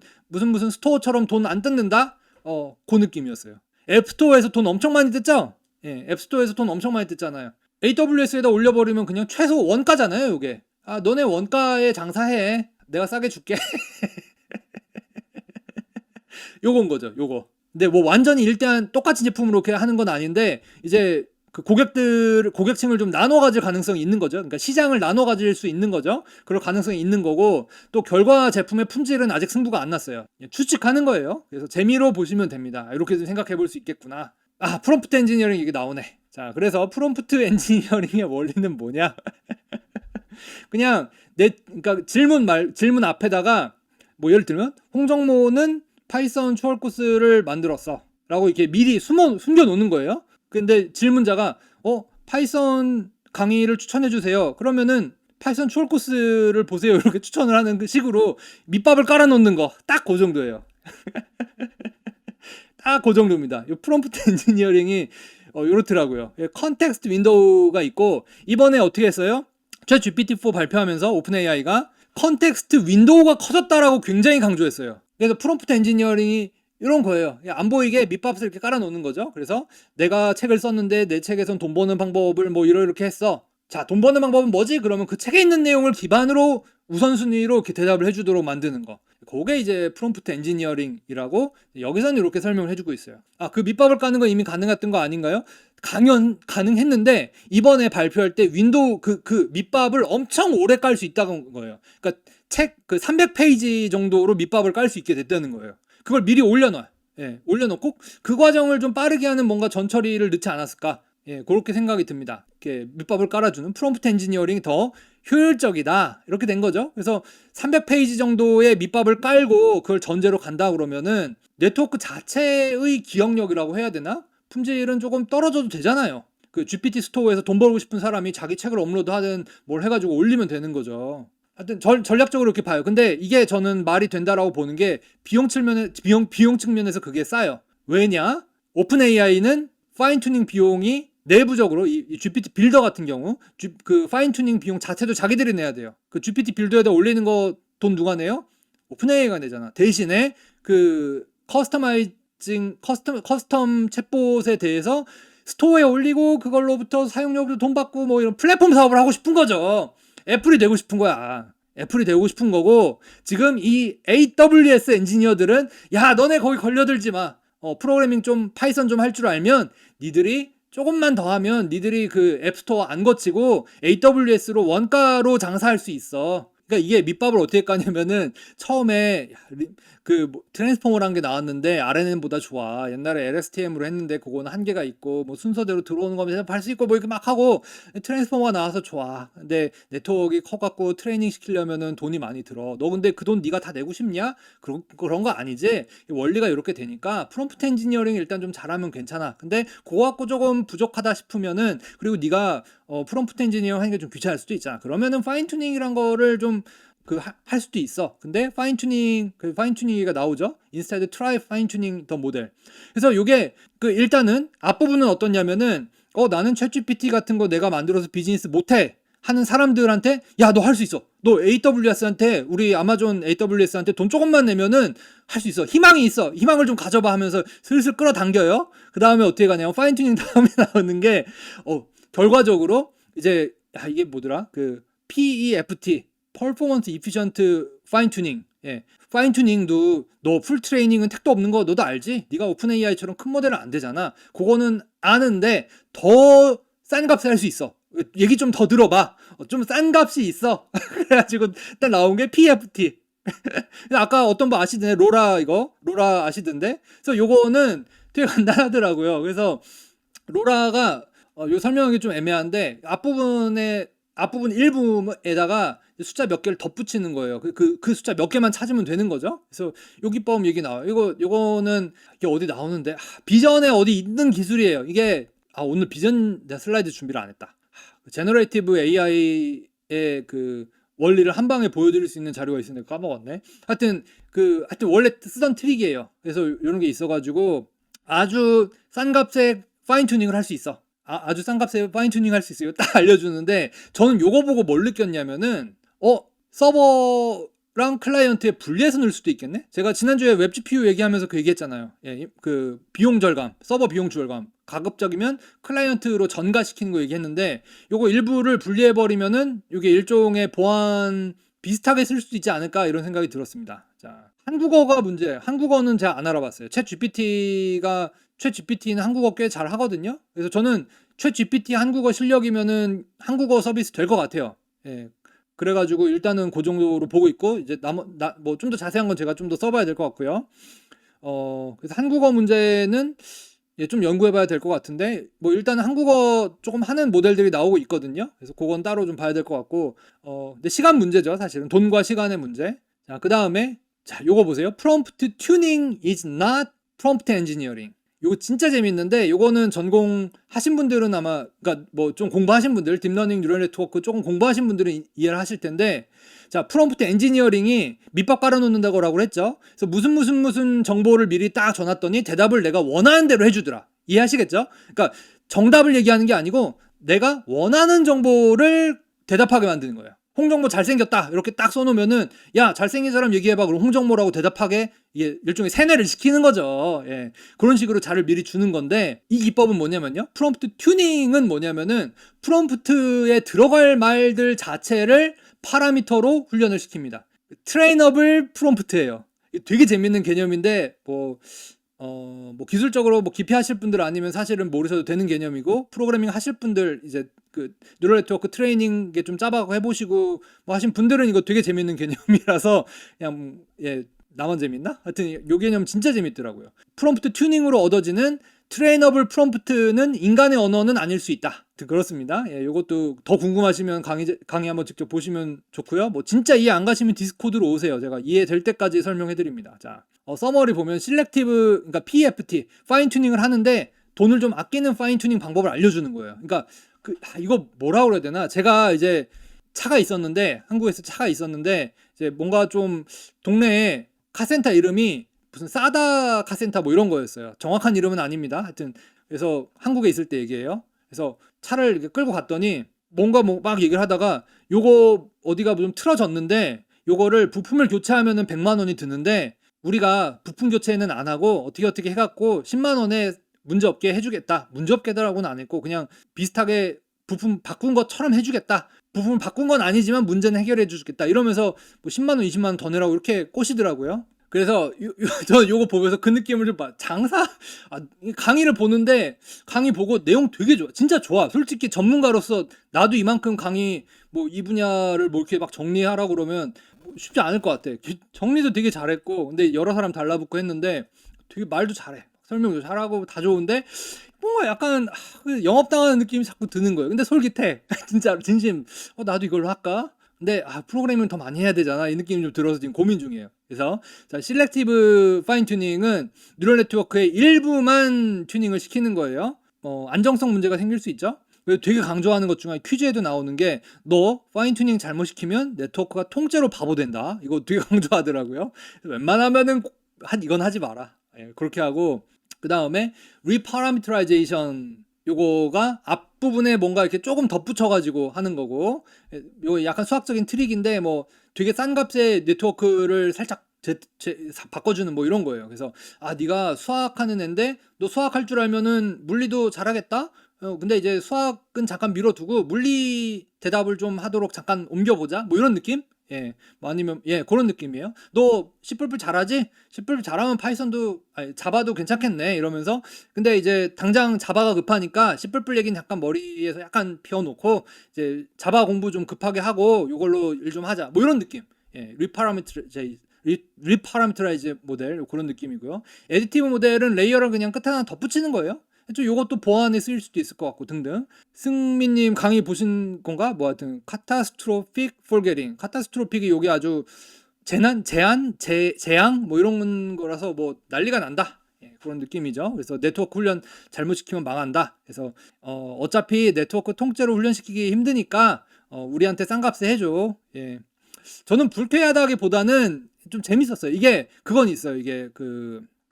스토어처럼 돈 안 뜯는다? 그 느낌이었어요. 앱스토어에서 돈 엄청 많이 뜯죠? 예, 앱스토어에서 돈 엄청 많이 뜯잖아요. AWS에다 올려버리면 그냥 최소 원가잖아요, 요게. 너네 원가에 장사해. 내가 싸게 줄게. 요건 거죠, 요거. 근데 뭐 완전히 일단 똑같은 제품으로 이렇게 하는 건 아닌데 이제 그 고객층을 좀 나눠 가질 가능성이 있는 거죠. 그러니까 시장을 나눠 가질 수 있는 거죠. 그럴 가능성이 있는 거고 또 결과 제품의 품질은 아직 승부가 안 났어요. 추측하는 거예요. 그래서 재미로 보시면 됩니다. 이렇게 생각해 볼 수 있겠구나. 프롬프트 엔지니어링 이게 나오네. 자, 그래서 프롬프트 엔지니어링의 원리는 뭐냐? 그냥 그러니까 질문 앞에다가 뭐 예를 들면 홍정모는 파이썬 추월 코스를 만들었어 라고 이렇게 미리 숨겨 놓는 거예요. 근데 질문자가 파이썬 강의를 추천해 주세요. 그러면은 파이썬 추월 코스를 보세요 이렇게 추천을 하는 그 식으로 밑밥을 깔아 놓는 거 딱 그 정도예요. 딱 그 정도입니다. 이 프롬프트 엔지니어링이 이렇더라고요. 컨텍스트 윈도우가 있고 이번에 어떻게 했어요? 챗 GPT-4 발표하면서 오픈 AI가 컨텍스트 윈도우가 커졌다라고 굉장히 강조했어요. 그래서 프롬프트 엔지니어링이 이런 거예요. 안 보이게 밑밥을 이렇게 깔아 놓는 거죠. 그래서 내가 책을 썼는데 내 책에선 돈 버는 방법을 뭐 이렇게 했어. 자, 돈 버는 방법은 뭐지? 그러면 그 책에 있는 내용을 기반으로 우선순위로 이렇게 대답을 해주도록 만드는 거. 그게 이제 프롬프트 엔지니어링이라고 여기서는 이렇게 설명을 해주고 있어요. 그 밑밥을 까는 건 이미 가능했던 거 아닌가요? 가능했는데 이번에 발표할 때 윈도우 그 밑밥을 엄청 오래 깔 수 있다는 거예요. 그러니까 책 그 300페이지 정도로 밑밥을 깔 수 있게 됐다는 거예요. 그걸 미리 올려놔. 예, 올려놓고 그 과정을 좀 빠르게 하는 뭔가 전처리를 넣지 않았을까? 예, 그렇게 생각이 듭니다. 이렇게 밑밥을 깔아주는 프롬프트 엔지니어링이 더 효율적이다. 이렇게 된 거죠. 그래서 300페이지 정도의 밑밥을 깔고 그걸 전제로 간다 그러면은 네트워크 자체의 기억력이라고 해야 되나? 품질은 조금 떨어져도 되잖아요. 그 GPT 스토어에서 돈 벌고 싶은 사람이 자기 책을 업로드하든 뭘 해가지고 올리면 되는 거죠. 하여튼 전략적으로 이렇게 봐요. 근데 이게 저는 말이 된다라고 보는 게 비용 측면에서 그게 싸요. 왜냐? 오픈 AI는 파인 튜닝 비용이 내부적으로 이 GPT 빌더 같은 경우 그 파인 튜닝 비용 자체도 자기들이 내야 돼요. 그 GPT 빌더에다 올리는 거 돈 누가 내요? 오픈 AI가 내잖아. 대신에 그 커스텀 챗봇에 대해서 스토어에 올리고 그걸로부터 사용료부터 돈 받고 뭐 이런 플랫폼 사업을 하고 싶은 거죠. 애플이 되고 싶은 거야. 애플이 되고 싶은 거고, 지금 이 AWS 엔지니어들은 야, 너네 거기 걸려들지 마. 프로그래밍 좀 파이썬 좀 할 줄 알면 니들이 조금만 더 하면 니들이 그 앱스토어 안 거치고 AWS로 원가로 장사할 수 있어. 그러니까 이게 밑밥을 어떻게 까냐면은 처음에 트랜스포머라는 게 나왔는데 RNN보다 좋아. 옛날에 LSTM으로 했는데 그거는 한계가 있고 뭐 순서대로 들어오는 거면 할 수 있고 뭐 이렇게 막 하고 트랜스포머가 나와서 좋아. 근데 네트워크가 커갖고 트레이닝 시키려면은 돈이 많이 들어. 너 근데 그 돈 네가 다 내고 싶냐? 그런 거 아니지? 원리가 이렇게 되니까 프롬프트 엔지니어링 일단 좀 잘하면 괜찮아. 근데 그거 갖고 조금 부족하다 싶으면은, 그리고 네가 프롬프트 엔지니어 하는 게 좀 귀찮을 수도 있잖아. 그러면은 파인 튜닝이란 거를 좀 할 수도 있어. 근데 파인 튜닝이가 나오죠. Instead try fine tuning the model. 그래서 요게 일단은 앞부분은 어떠냐면은 나는 챗GPT 같은 거 내가 만들어서 비즈니스 못해 하는 사람들한테 야, 너 할 수 있어. 너 AWS한테 우리 아마존 AWS한테 돈 조금만 내면은 할 수 있어. 희망이 있어. 희망을 좀 가져봐 하면서 슬슬 끌어당겨요. 그 다음에 어떻게 가냐면 파인 튜닝 다음에 나오는 게 결과적으로 이제 이게 뭐더라? 그 PEFT 퍼포먼스 이피션트 파인 튜닝. 예. 파인 튜닝도 너 풀 트레이닝은 택도 없는 거 너도 알지? 네가 오픈 AI처럼 큰 모델은 안 되잖아. 그거는 아는데 더 싼 값에 할 수 있어. 얘기 좀 더 들어봐. 좀 싼 값이 있어. 그래가지고 딱 나온 게 PFT. 아까 어떤 분 아시던데 로라 아시던데? 그래서 요거는 되게 간단하더라고요. 그래서 로라가 요 설명하기 좀 애매한데 앞부분 일부에다가 숫자 몇 개를 덧붙이는 거예요. 그 숫자 몇 개만 찾으면 되는 거죠. 그래서 요 기법 얘기 나와요. 요거는 이게 어디 나오는데 비전에 어디 있는 기술이에요. 이게 오늘 비전 슬라이드 준비를 안 했다. 제너레이티브 AI의 그 원리를 한 방에 보여드릴 수 있는 자료가 있었는데 까먹었네. 하여튼 원래 쓰던 트릭이에요. 그래서 이런 게 있어가지고 아주 싼 값에 파인 튜닝을 할 수 있어. 아주 싼 값에 파인 튜닝 할 수 있어요. 딱 알려주는데 저는 요거 보고 뭘 느꼈냐면은 서버랑 클라이언트에 분리해서 넣을 수도 있겠네. 제가 지난주에 웹 GPU 얘기하면서 그 얘기했잖아요. 예, 그 비용 절감, 서버 비용 절감. 가급적이면 클라이언트로 전가시키는 거 얘기했는데 요거 일부를 분리해 버리면은 이게 일종의 보안 비슷하게 쓸 수도 있지 않을까 이런 생각이 들었습니다. 자, 한국어가 문제. 한국어는 제가 안 알아봤어요. 챗GPT는 한국어 꽤 잘 하거든요. 그래서 저는 챗GPT 한국어 실력이면은 한국어 서비스 될 것 같아요. 예. 그래가지고 일단은 그 정도로 보고 있고 이제 뭐 좀 더 자세한 건 제가 좀 더 써봐야 될 것 같고요. 그래서 한국어 문제는 좀 연구해봐야 될 것 같은데 뭐 일단은 한국어 조금 하는 모델들이 나오고 있거든요. 그래서 그건 따로 좀 봐야 될 것 같고 근데 시간 문제죠. 사실은 돈과 시간의 문제. 자, 그 다음에 요거 보세요. Prompt tuning is not prompt engineering. 요거 진짜 재밌는데 요거는 전공하신 분들은 아마 그러니까 뭐 좀 공부하신 분들 딥러닝 뉴럴 네트워크 조금 공부하신 분들은 이해를 하실 텐데 자, 프롬프트 엔지니어링이 밑밥 깔아놓는다고 했죠. 그래서 무슨 정보를 미리 딱 줘놨더니 대답을 내가 원하는 대로 해주더라. 이해하시겠죠? 그러니까 정답을 얘기하는 게 아니고 내가 원하는 정보를 대답하게 만드는 거예요. 홍정모 잘생겼다 이렇게 딱 써놓으면은 야 잘생긴 사람 얘기해봐 그럼 홍정모라고 대답하게 이게 일종의 세뇌를 시키는 거죠. 예. 그런 식으로 자를 미리 주는 건데 이 기법은 뭐냐면요. 프롬프트 튜닝은 뭐냐면은 프롬프트에 들어갈 말들 자체를 파라미터로 훈련을 시킵니다. 트레이너블 프롬프트예요. 되게 재밌는 개념인데 뭐 기술적으로 뭐 깊이 하실 분들 아니면 사실은 모르셔도 되는 개념이고 프로그래밍 하실 분들 이제 그 뉴럴 네트워크 트레이닝 게 좀 짜봐고 해보시고 뭐 하신 분들은 이거 되게 재밌는 개념이라서 그냥 나만 재밌나? 하여튼 요 개념 진짜 재밌더라고요. 프롬프트 튜닝으로 얻어지는 트레이너블 프롬프트는 인간의 언어는 아닐 수 있다. 그렇습니다. 예, 요것도 더 궁금하시면 강의 한번 직접 보시면 좋고요. 뭐 진짜 이해 안 가시면 디스코드로 오세요. 제가 이해될 때까지 설명해 드립니다. 자, 서머리 보면 실렉티브 그러니까 PFT 파인 튜닝을 하는데 돈을 좀 아끼는 파인 튜닝 방법을 알려주는 거예요. 그러니까 이거 뭐라 그래야 되나? 제가 이제 차가 있었는데 한국에서 차가 있었는데 이제 뭔가 좀 동네에 카센터 이름이 무슨 싸다 카센터 뭐 이런 거였어요. 정확한 이름은 아닙니다. 하여튼 그래서 한국에 있을 때 얘기예요. 그래서 차를 이렇게 끌고 갔더니 뭔가 뭐 막 얘기를 하다가 요거 어디가 좀 틀어졌는데 요거를 부품을 교체하면은 100만 원이 드는데 우리가 부품 교체는 안 하고 어떻게 해갖고 10만 원에 문제없게 해주겠다. 문제없게더라고는 안 했고 그냥 비슷하게 부품 바꾼 것처럼 해주겠다. 부품을 바꾼 건 아니지만 문제는 해결해 주겠다. 이러면서 뭐 10만 원, 20만 원 더 내라고 이렇게 꼬시더라고요. 그래서 저 요거 보면서 그 느낌을 좀 강의를 보는데 강의 보고 내용 되게 좋아. 진짜 좋아. 솔직히 전문가로서 나도 이만큼 강의 뭐 이 분야를 뭐 이렇게 막 정리하라고 그러면 쉽지 않을 것 같아. 정리도 되게 잘했고 근데 여러 사람 달라붙고 했는데 되게 말도 잘해. 설명도 잘하고 다 좋은데 뭔가 약간 영업당하는 느낌이 자꾸 드는 거예요. 근데 솔깃해. 진짜 진심 나도 이걸로 할까? 근데 프로그래밍을 더 많이 해야 되잖아. 이 느낌이 좀 들어서 지금 고민 중이에요. 그래서 자, 실렉티브 파인 튜닝은 뉴럴 네트워크의 일부만 튜닝을 시키는 거예요. 안정성 문제가 생길 수 있죠. 되게 강조하는 것 중에 퀴즈에도 나오는 게 너 파인 튜닝 잘못 시키면 네트워크가 통째로 바보 된다. 이거 되게 강조하더라고요. 웬만하면은 이건 하지 마라. 예, 그렇게 하고 그 다음에 리파라미터라이제이션 요거가 앞부분에 뭔가 이렇게 조금 덧붙여가지고 하는 거고 요거 약간 수학적인 트릭인데 뭐 되게 싼 값의 네트워크를 살짝 바꿔주는 뭐 이런 거예요. 그래서 네가 수학하는 애인데 너 수학할 줄 알면은 물리도 잘하겠다. 근데 이제 수학은 잠깐 미뤄두고 물리 대답을 좀 하도록 잠깐 옮겨보자. 뭐 이런 느낌? 예, 뭐 아니면 그런 느낌이에요. 너 C++ 잘하지? C++ 잘하면 파이썬도 자바도 괜찮겠네 이러면서 근데 이제 당장 자바가 급하니까 C++ 얘기는 잠깐 머리에서 약간 비워놓고 이제 자바 공부 좀 급하게 하고 이걸로 일 좀 하자 뭐 이런 느낌. 예, 리파라미터라이즈 모델 그런 느낌이고요. 에디티브 모델은 레이어를 그냥 끝에 하나 덧붙이는 거예요. 요것도 보안에 쓰일 수도 있을 것 같고 등등. 승민님 강의 보신 건가? 뭐 하여튼 카타스트로픽 forgetting. 카타스트로픽이 요게 아주 재앙 뭐 이런 거라서 뭐 난리가 난다. 그런 느낌이죠. 그래서 네트워크 훈련 잘못 시키면 망한다. 그래서 어차피 네트워크 통째로 훈련시키기 힘드니까 우리한테 싼 값에 해줘. 예. 저는 불쾌하다기보다는 좀 재밌었어요. 이게 그건 있어요. 이게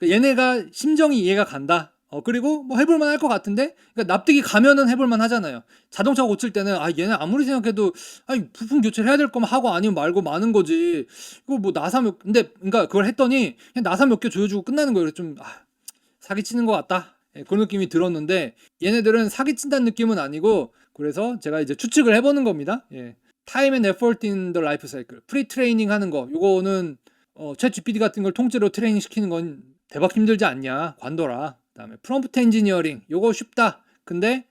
얘네가 심정이 이해가 간다. 그리고 뭐 해볼만 할 것 같은데 그러니까 납득이 가면은 해볼만 하잖아요. 자동차 고칠 때는 얘네 아무리 생각해도 부품 교체를 해야 될 거면 하고 아니면 말고 마는 거지. 이거 뭐 나사 근데 그러니까 그걸 했더니 그냥 나사 몇 개 조여주고 끝나는 거예요. 좀 사기치는 것 같다. 그런 느낌이 들었는데 얘네들은 사기친다는 느낌은 아니고 그래서 제가 이제 추측을 해보는 겁니다. Time and effort in the life cycle. 프리 트레이닝 하는 거 요거는 챗 GPT 같은 걸 통째로 트레이닝 시키는 건 대박 힘들지 않냐. 관둬라. 그다음에 프롬프트 엔지니어링 요거 쉽다. 근데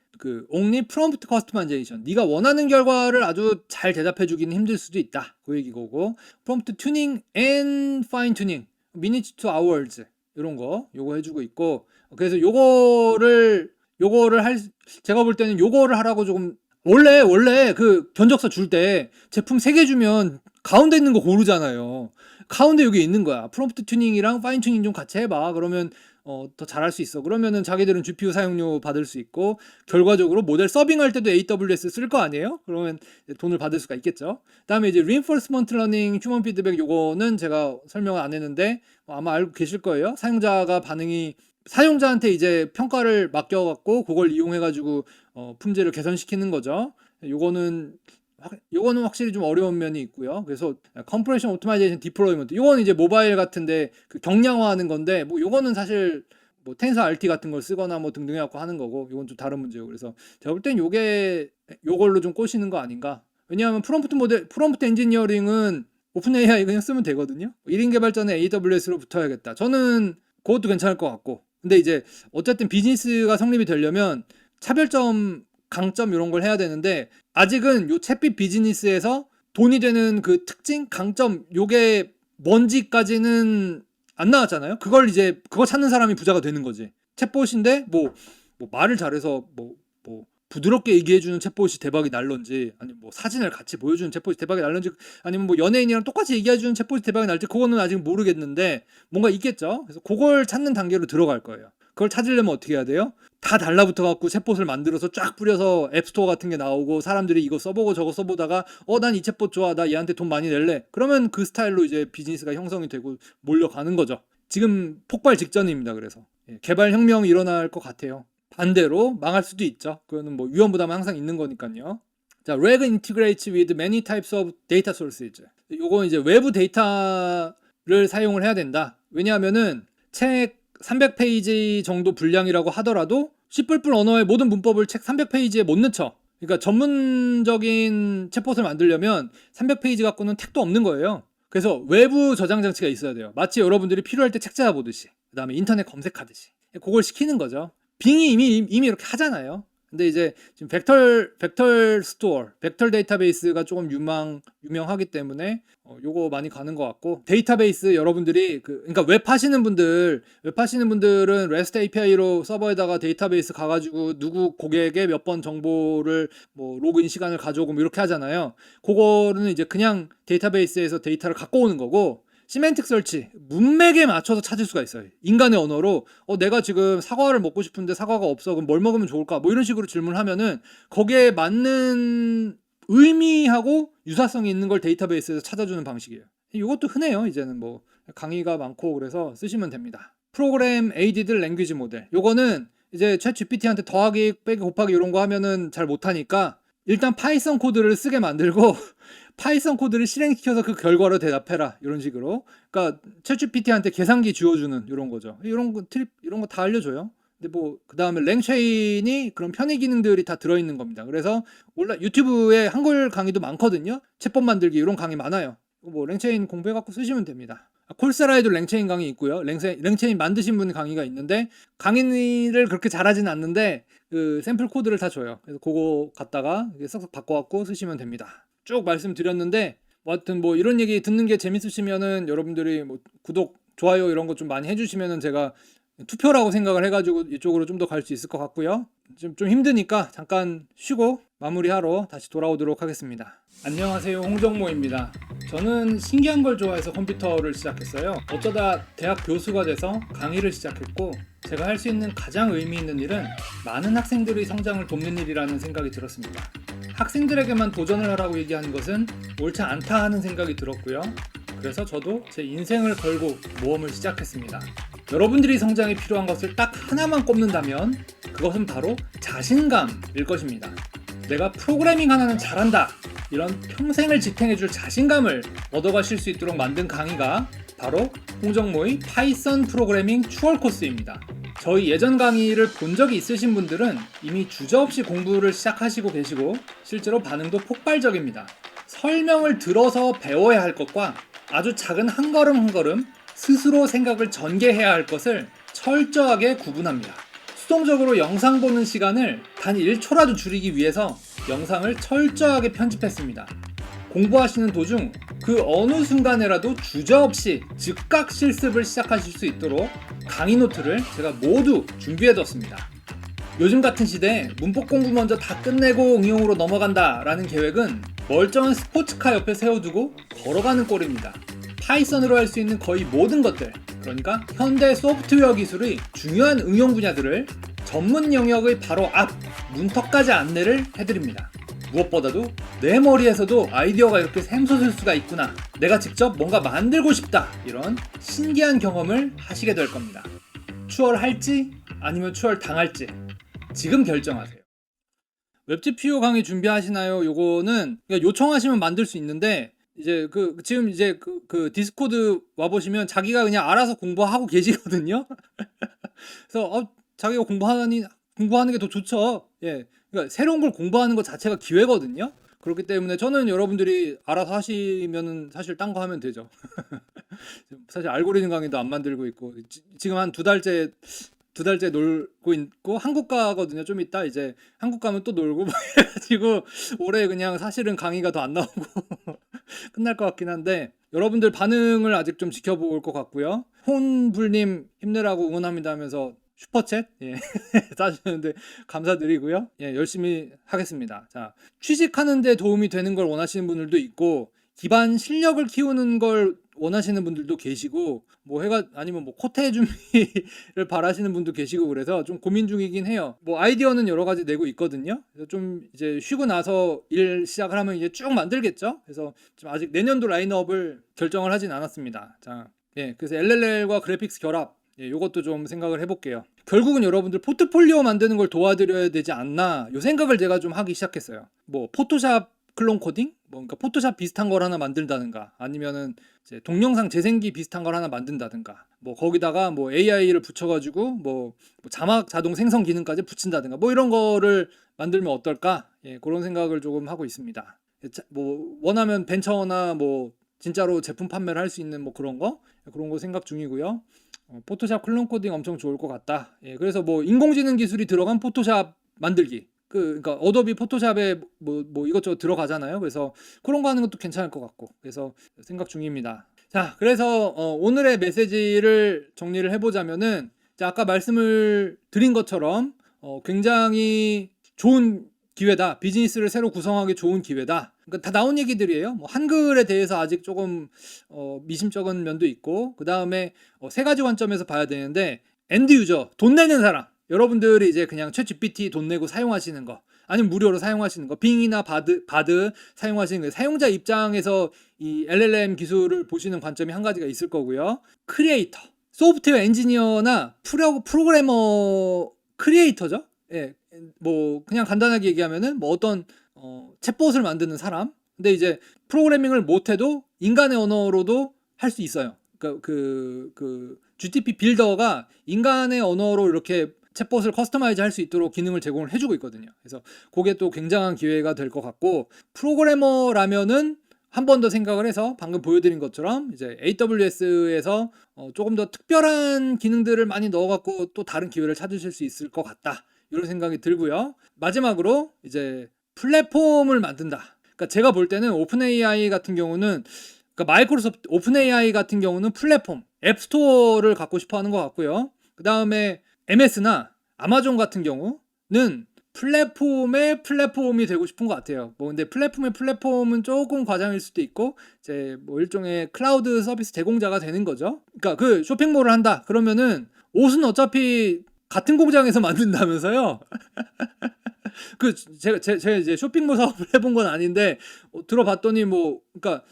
only prompt customization 네가 원하는 결과를 아주 잘 대답해 주기는 힘들 수도 있다. 그 얘기고 프롬프트 튜닝 and fine tuning minutes to hours 이런 거 요거 해주고 있고 그래서 요거를 제가 볼 때는 요거를 하라고 조금 원래 그 견적서 줄 때 제품 3개 주면 가운데 있는 거 고르잖아요. 가운데 여기 있는 거야. 프롬프트 튜닝이랑 파인 튜닝 좀 같이 해봐. 그러면 더 잘할 수 있어. 그러면은 자기들은 GPU 사용료 받을 수 있고 결과적으로 모델 서빙할 때도 AWS 쓸 거 아니에요? 그러면 돈을 받을 수가 있겠죠. 그다음에 이제 Reinforcement Learning, Human Feedback 요거는 제가 설명을 안 했는데 아마 알고 계실 거예요. 사용자한테 이제 평가를 맡겨갖고 그걸 이용해가지고 품질을 개선시키는 거죠. 요거는 요거는 확실히 좀 어려운 면이 있고요. 그래서 컴프레션 오토마이제이션 디플로이먼트 요거는 이제 모바일 같은데 그 경량화하는 건데 뭐 요거는 사실 뭐 텐서 RT 같은 걸 쓰거나 뭐 등등 해갖고 하는 거고 이건 좀 다른 문제고 그래서 제가 볼 땐 요게 요걸로 좀 꼬시는 거 아닌가. 왜냐하면 프롬프트 엔지니어링은 오픈 AI 그냥 쓰면 되거든요. 1인 개발자는 AWS로 붙어야겠다. 저는 그것도 괜찮을 것 같고. 근데 이제 어쨌든 비즈니스가 성립이 되려면 차별점, 강점 이런 걸 해야 되는데 아직은 요 챗빗 비즈니스에서 돈이 되는 그 특징, 강점 요게 뭔지까지는 안 나왔잖아요. 그거 찾는 사람이 부자가 되는 거지. 챗봇인데 뭐 말을 잘해서 뭐 부드럽게 얘기해주는 챗봇이 대박이 날런지 아니면 뭐 사진을 같이 보여주는 챗봇이 대박이 날런지 아니면 뭐 연예인이랑 똑같이 얘기해주는 챗봇이 대박이 날지 그거는 아직 모르겠는데 뭔가 있겠죠. 그래서 그걸 찾는 단계로 들어갈 거예요. 그걸 찾으려면 어떻게 해야 돼요? 다 달라붙어 갖고 챗봇을 만들어서 쫙 뿌려서 앱스토어 같은 게 나오고 사람들이 이거 써보고 저거 써보다가 난 이 챗봇 좋아 나 얘한테 돈 많이 낼래 그러면 그 스타일로 이제 비즈니스가 형성이 되고 몰려가는 거죠. 지금 폭발 직전입니다. 그래서 개발 혁명이 일어날 것 같아요. 반대로 망할 수도 있죠. 그거는 뭐 위험 부담은 항상 있는 거니까요. 자, RAG integrates with many types of data sources. 요거 이제 외부 데이터를 사용을 해야 된다. 왜냐하면은 책 300페이지 정도 분량이라고 하더라도 C++ 언어의 모든 문법을 책 300페이지에 못 넣죠. 그러니까 전문적인 챗봇을 만들려면 300페이지 갖고는 택도 없는 거예요. 그래서 외부 저장 장치가 있어야 돼요. 마치 여러분들이 필요할 때 책 찾아보듯이 그 다음에 인터넷 검색하듯이 그걸 시키는 거죠. 빙이 이미 이렇게 하잖아요. 근데 이제 지금 벡터 스토어, 벡터 데이터베이스가 조금 유명하기 때문에 요거 많이 가는 것 같고 데이터베이스 여러분들이 그러니까 웹 하시는 분들은 REST API로 서버에다가 데이터베이스 가가지고 누구 고객의 몇 번 정보를 뭐 로그인 시간을 가져오고 뭐 이렇게 하잖아요. 그거는 이제 그냥 데이터베이스에서 데이터를 갖고 오는 거고 시멘틱 설치, 문맥에 맞춰서 찾을 수가 있어요. 인간의 언어로 내가 지금 사과를 먹고 싶은데 사과가 없어. 그럼 뭘 먹으면 좋을까? 뭐 이런 식으로 질문하면은 거기에 맞는 의미하고 유사성이 있는 걸 데이터베이스에서 찾아주는 방식이에요. 이것도 흔해요. 이제는 뭐 강의가 많고 그래서 쓰시면 됩니다. 프로그램 에이디드 랭귀지 모델. 요거는 이제 챗 GPT한테 더하기, 빼기, 곱하기 이런 거 하면은 잘 못하니까 일단 파이썬 코드를 쓰게 만들고 파이썬 코드를 실행시켜서 그 결과로 대답해라 이런 식으로. 그러니까 챗GPT한테 계산기 쥐어주는 이런 거죠. 이런 거 다 알려줘요. 근데 뭐 그 다음에 랭체인이 그런 편의 기능들이 다 들어있는 겁니다. 그래서 유튜브에 한글 강의도 많거든요. 챗봇 만들기 이런 강의 많아요. 뭐 랭체인 공부해갖고 쓰시면 됩니다. 콜세라에도 랭체인 강의 있고요. 랭체인 만드신 분 강의가 있는데 강의를 그렇게 잘하진 않는데 그 샘플 코드를 다 줘요. 그래서 그거 갖다가 싹싹 바꿔갖고 쓰시면 됩니다. 쭉 말씀드렸는데 하여튼 뭐 이런 얘기 듣는 게 재밌으시면은 여러분들이 뭐 구독, 좋아요 이런 거 좀 많이 해주시면은 제가 투표라고 생각을 해가지고 이쪽으로 좀 더 갈 수 있을 것 같고요. 좀 힘드니까 잠깐 쉬고 마무리하러 다시 돌아오도록 하겠습니다. 안녕하세요, 홍정모입니다. 저는 신기한 걸 좋아해서 컴퓨터를 시작했어요. 어쩌다 대학 교수가 돼서 강의를 시작했고 제가 할 수 있는 가장 의미 있는 일은 많은 학생들의 성장을 돕는 일이라는 생각이 들었습니다. 학생들에게만 도전을 하라고 얘기하는 것은 옳지 않다 하는 생각이 들었고요. 그래서 저도 제 인생을 걸고 모험을 시작했습니다. 여러분들이 성장이 필요한 것을 딱 하나만 꼽는다면 그것은 바로 자신감일 것입니다. 내가 프로그래밍 하나는 잘한다, 이런 평생을 지탱해줄 자신감을 얻어가실 수 있도록 만든 강의가 바로 홍정모의 파이썬 프로그래밍 추월 코스입니다. 저희 예전 강의를 본 적이 있으신 분들은 이미 주저없이 공부를 시작하시고 계시고 실제로 반응도 폭발적입니다. 설명을 들어서 배워야 할 것과 아주 작은 한 걸음 한 걸음 스스로 생각을 전개해야 할 것을 철저하게 구분합니다. 수동적으로 영상 보는 시간을 단 1초라도 줄이기 위해서 영상을 철저하게 편집했습니다. 공부하시는 도중 그 어느 순간에라도 주저없이 즉각 실습을 시작하실 수 있도록 강의 노트를 제가 모두 준비해뒀습니다. 요즘 같은 시대에 문법 공부 먼저 다 끝내고 응용으로 넘어간다 라는 계획은 멀쩡한 스포츠카 옆에 세워두고 걸어가는 꼴입니다. 파이썬으로 할 수 있는 거의 모든 것들, 그러니까 현대 소프트웨어 기술의 중요한 응용 분야들을 전문 영역의 바로 앞 문턱까지 안내를 해드립니다. 무엇보다도 내 머리에서도 아이디어가 이렇게 샘솟을 수가 있구나, 내가 직접 뭔가 만들고 싶다, 이런 신기한 경험을 하시게 될 겁니다. 추월할지 아니면 추월당할지 지금 결정하세요. 웹 GPU 강의 준비하시나요? 요거는 그냥 요청하시면 만들 수 있는데 이제 지금 이제 디스코드 와 보시면 자기가 그냥 알아서 공부하고 계시거든요. 그래서 자기가 공부하는 게 더 좋죠. 예. 그러니까 새로운 걸 공부하는 것 자체가 기회거든요. 그렇기 때문에 저는 여러분들이 알아서 하시면은 사실 딴 거 하면 되죠. 사실 알고리즘 강의도 안 만들고 있고 지금 한 두 달째 놀고 있고 한국 가거든요. 좀 이따 이제 한국 가면 또 놀고 막 해가지고 올해 그냥 사실은 강의가 더 안 나오고 끝날 것 같긴 한데 여러분들 반응을 아직 좀 지켜볼 것 같고요. 혼불님 힘내라고 응원합니다 하면서 슈퍼챗 예. 따주는데 감사드리고요. 예, 열심히 하겠습니다. 자, 취직하는 데 도움이 되는 걸 원하시는 분들도 있고 기반 실력을 키우는 걸 원하시는 분들도 계시고 아니면 코테 준비를 바라시는 분도 계시고 그래서 좀 고민 중이긴 해요. 아이디어는 여러 가지 내고 있거든요. 그래서 좀 이제 쉬고 나서 일 시작을 하면 이제 쭉 만들겠죠. 그래서 지금 아직 내년도 라인업을 결정을 하진 않았습니다. 자, 예, 그래서 LLL과 그래픽스 결합 요것도 좀 생각을 해볼게요. 결국은 여러분들 포트폴리오 만드는 걸 도와드려야 되지 않나 요 생각을 제가 좀 하기 시작했어요. 포토샵 클론 코딩? 그러니까 포토샵 비슷한 걸 하나 만든다든가 아니면은 이제 동영상 재생기 비슷한 걸 하나 만든다든가 거기다가 AI를 붙여가지고 자막 자동 생성 기능까지 붙인다든가 이런 거를 만들면 어떨까? 예, 그런 생각을 조금 하고 있습니다. 원하면 벤처나 진짜로 제품 판매를 할 수 있는 그런 거 생각 중이고요. 포토샵 클론 코딩 엄청 좋을 것 같다. 예, 그래서 인공지능 기술이 들어간 포토샵 만들기. 그러니까 어도비 포토샵에 이것저것 들어가잖아요. 그래서 그런 거 하는 것도 괜찮을 것 같고. 그래서 생각 중입니다. 자, 그래서 오늘의 메시지를 정리를 해보자면은 아까 말씀을 드린 것처럼 굉장히 좋은 기회다. 비즈니스를 새로 구성하기 좋은 기회다. 그러니까 다 나온 얘기들이에요. 한글에 대해서 아직 조금 미심쩍은 면도 있고 그 다음에 세 가지 관점에서 봐야 되는데 엔드 유저, 돈 내는 사람. 여러분들이 이제 그냥 챗GPT 돈 내고 사용하시는 거 아니면 무료로 사용하시는 거 빙이나 바드 사용하시는 거 사용자 입장에서 이 LLM 기술을 보시는 관점이 한 가지가 있을 거고요. 크리에이터, 소프트웨어 엔지니어나 프로그래머 크리에이터죠. 예, 그냥 간단하게 얘기하면은 어떤 챗봇을 만드는 사람. 근데 이제 프로그래밍을 못해도 인간의 언어로도 할 수 있어요. 그러니까 GTP 빌더가 인간의 언어로 이렇게 챗봇을 커스터마이즈 할 수 있도록 기능을 제공을 해주고 있거든요. 그래서 그게 또 굉장한 기회가 될 것 같고 프로그래머라면은 한 번 더 생각을 해서 방금 보여드린 것처럼 이제 AWS에서 조금 더 특별한 기능들을 많이 넣어갖고 또 다른 기회를 찾으실 수 있을 것 같다. 이런 생각이 들고요. 마지막으로 이제 플랫폼을 만든다. 그러니까 제가 볼 때는 오픈 AI 같은 경우는 마이크로소프트 오픈 AI 같은 경우는 플랫폼 앱스토어를 갖고 싶어 하는 것 같고요. 그 다음에 MS나 아마존 같은 경우는 플랫폼이 되고 싶은 것 같아요. 근데 플랫폼은 조금 과장일 수도 있고 이제 일종의 클라우드 서비스 제공자가 되는 거죠. 그러니까 쇼핑몰을 한다 그러면은 옷은 어차피 같은 공장에서 만든다면서요. 제가 이제 쇼핑몰 사업을 해본 건 아닌데 들어봤더니 그러니까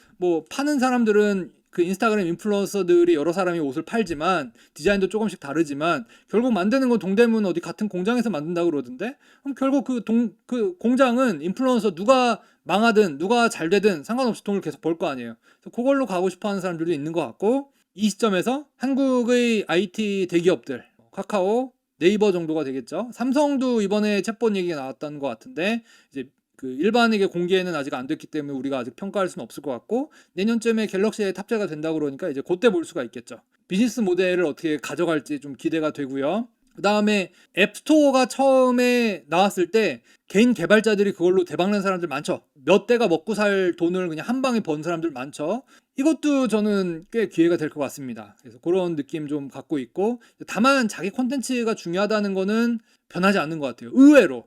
파는 사람들은 인스타그램 인플루언서들이 여러 사람이 옷을 팔지만 디자인도 조금씩 다르지만 결국 만드는 건 동대문 어디 같은 공장에서 만든다고 그러던데 그럼 결국 그 공장은 인플루언서 누가 망하든 누가 잘 되든 상관없이 돈을 계속 벌 거 아니에요. 그래서 그걸로 가고 싶어하는 사람들도 있는 것 같고 이 시점에서 한국의 IT 대기업들 카카오 네이버 정도가 되겠죠. 삼성도 이번에 챗봇 얘기가 나왔다는 것 같은데 이제 일반에게 공개는 아직 안 됐기 때문에 우리가 아직 평가할 수는 없을 것 같고 내년쯤에 갤럭시에 탑재가 된다고 그러니까 이제 그때 볼 수가 있겠죠. 비즈니스 모델을 어떻게 가져갈지 좀 기대가 되고요. 그 다음에 앱스토어가 처음에 나왔을 때 개인 개발자들이 그걸로 대박낸 사람들 많죠. 몇 대가 먹고 살 돈을 그냥 한 방에 번 사람들 많죠. 이것도 저는 꽤 기회가 될 것 같습니다. 그래서 그런 느낌 좀 갖고 있고 다만 자기 콘텐츠가 중요하다는 거는 변하지 않는 것 같아요. 의외로.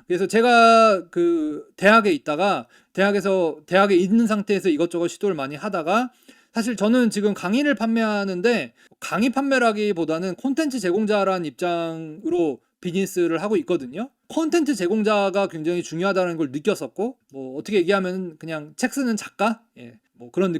그래서 제가 대학에 있다가 대학에 있는 상태에서 이것저것 시도를 많이 하다가 사실 저는 지금 강의를 판매하는데 강의 판매라기보다는 콘텐츠 제공자라는 입장으로 비즈니스를 하고 있거든요. 콘텐츠 제공자가 굉장히 중요하다는 걸 느꼈었고 어떻게 얘기하면 그냥 책 쓰는 작가? 예. 뭐 그런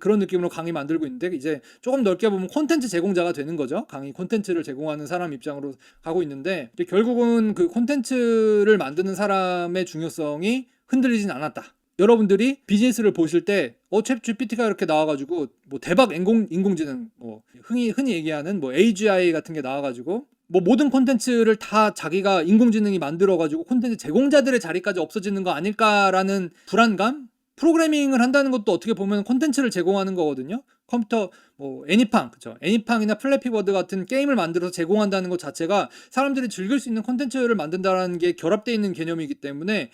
그런 느낌으로 강의 만들고 있는데 이제 조금 넓게 보면 콘텐츠 제공자가 되는 거죠. 강의 콘텐츠를 제공하는 사람 입장으로 가고 있는데 이제 결국은 그 콘텐츠를 만드는 사람의 중요성이 흔들리진 않았다. 여러분들이 비즈니스를 보실 때 챗 GPT가 이렇게 나와가지고 뭐 대박 인공지능 뭐 흔히 얘기하는 뭐 AGI 같은 게 나와가지고 뭐 모든 콘텐츠를 다 자기가 인공지능이 만들어가지고 콘텐츠 제공자들의 자리까지 없어지는 거 아닐까라는 불안감? 프로그래밍을 한다는 것도 어떻게 보면 콘텐츠를 제공하는 거거든요. 컴퓨터 뭐 애니팡, 그죠? 애니팡이나 플래피버드 같은 게임을 만들어서 제공한다는 것 자체가 사람들이 즐길 수 있는 콘텐츠를 만든다는 게 결합되어 있는 개념이기 때문에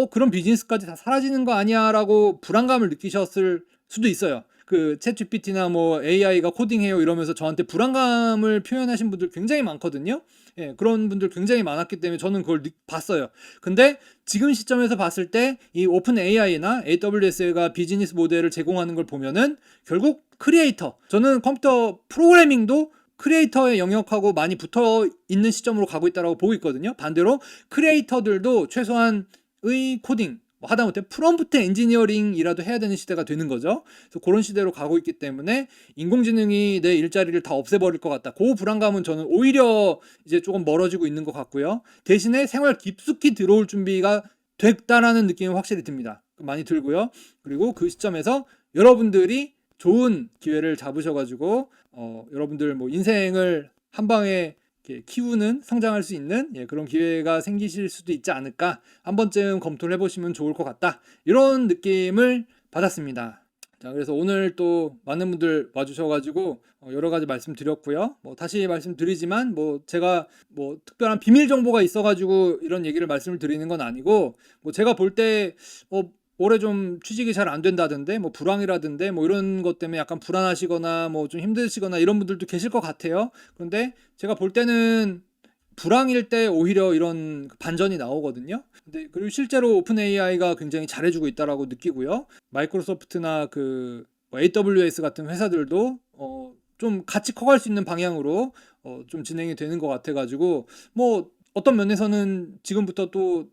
그런 비즈니스까지 다 사라지는 거 아니야라고 불안감을 느끼셨을 수도 있어요. 그 챗GPT나 뭐 AI가 코딩해요 이러면서 저한테 불안감을 표현하신 분들 굉장히 많거든요. 예, 그런 분들 굉장히 많았기 때문에 저는 그걸 봤어요. 근데 지금 시점에서 봤을 때 이 오픈 AI나 AWS가 비즈니스 모델을 제공하는 걸 보면은 결국 크리에이터, 저는 컴퓨터 프로그래밍도 크리에이터의 영역하고 많이 붙어 있는 시점으로 가고 있다고 보고 있거든요. 반대로 크리에이터들도 최소한의 코딩, 하다못해 프롬프트 엔지니어링이라도 해야 되는 시대가 되는 거죠. 그래서 그런 시대로 가고 있기 때문에 인공지능이 내 일자리를 다 없애버릴 것 같다. 그 불안감은 저는 오히려 이제 조금 멀어지고 있는 것 같고요. 대신에 생활 깊숙이 들어올 준비가 됐다라는 느낌이 확실히 듭니다. 많이 들고요. 그리고 그 시점에서 여러분들이 좋은 기회를 잡으셔가지고 여러분들 뭐 인생을 한 방에 키우는 성장할 수 있는 그런 기회가 생기실 수도 있지 않을까, 한 번쯤 검토를 해보시면 좋을 것 같다, 이런 느낌을 받았습니다. 자, 그래서 오늘 또 많은 분들 와주셔가지고 여러 가지 말씀드렸고요. 뭐 다시 말씀드리지만 뭐 제가 뭐 특별한 비밀 정보가 있어가지고 이런 얘기를 말씀을 드리는 건 아니고, 뭐 제가 볼 때 올해 좀 취직이 잘 안 된다던데, 뭐 불황이라던데, 뭐 이런 것 때문에 약간 불안하시거나 뭐 좀 힘드시거나 이런 분들도 계실 것 같아요. 그런데 제가 볼 때는 불황일 때 오히려 이런 반전이 나오거든요. 근데 그리고 실제로 오픈 AI가 굉장히 잘해주고 있다라고 느끼고요. 마이크로소프트나 그 AWS 같은 회사들도 좀 같이 커갈 수 있는 방향으로 좀 진행이 되는 것 같아가지고, 뭐 어떤 면에서는 지금부터 또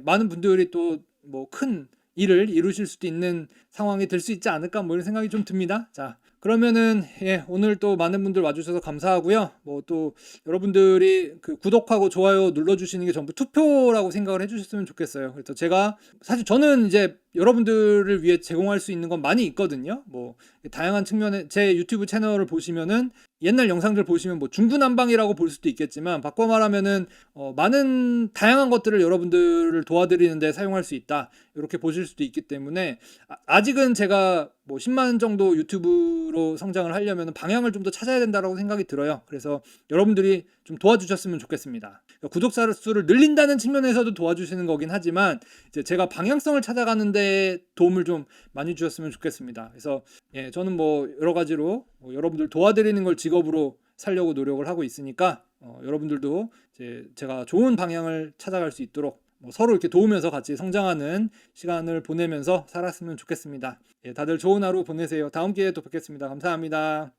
많은 분들이 또 뭐 큰 일을 이루실 수도 있는 상황이 될 수 있지 않을까, 뭐 이런 생각이 좀 듭니다. 자, 그러면은 오늘 또 많은 분들 와주셔서 감사하고요. 뭐 또 여러분들이 그 구독하고 좋아요 눌러주시는 게 전부 투표라고 생각을 해주셨으면 좋겠어요. 그래서 제가 사실 저는 이제 여러분들을 위해 제공할 수 있는 건 많이 있거든요. 뭐 다양한 측면에 제 유튜브 채널을 보시면은 옛날 영상들 보시면 뭐 중구난방이라고 볼 수도 있겠지만, 바꿔 말하면은 많은 다양한 것들을 여러분들을 도와드리는데 사용할 수 있다, 이렇게 보실 수도 있기 때문에 아직은 제가 뭐 10만 정도 유튜브로 성장을 하려면 방향을 좀 더 찾아야 된다고 생각이 들어요. 그래서 여러분들이 좀 도와주셨으면 좋겠습니다. 그러니까 구독자 수를 늘린다는 측면에서도 도와주시는 거긴 하지만 이제 제가 방향성을 찾아가는데 도움을 좀 많이 주셨으면 좋겠습니다. 그래서 저는 뭐 여러 가지로 여러분들 도와드리는 걸 직업으로 살려고 노력을 하고 있으니까 여러분들도 제가 좋은 방향을 찾아갈 수 있도록 서로 이렇게 도우면서 같이 성장하는 시간을 보내면서 살았으면 좋겠습니다. 다들 좋은 하루 보내세요. 다음 기회에 또 뵙겠습니다. 감사합니다.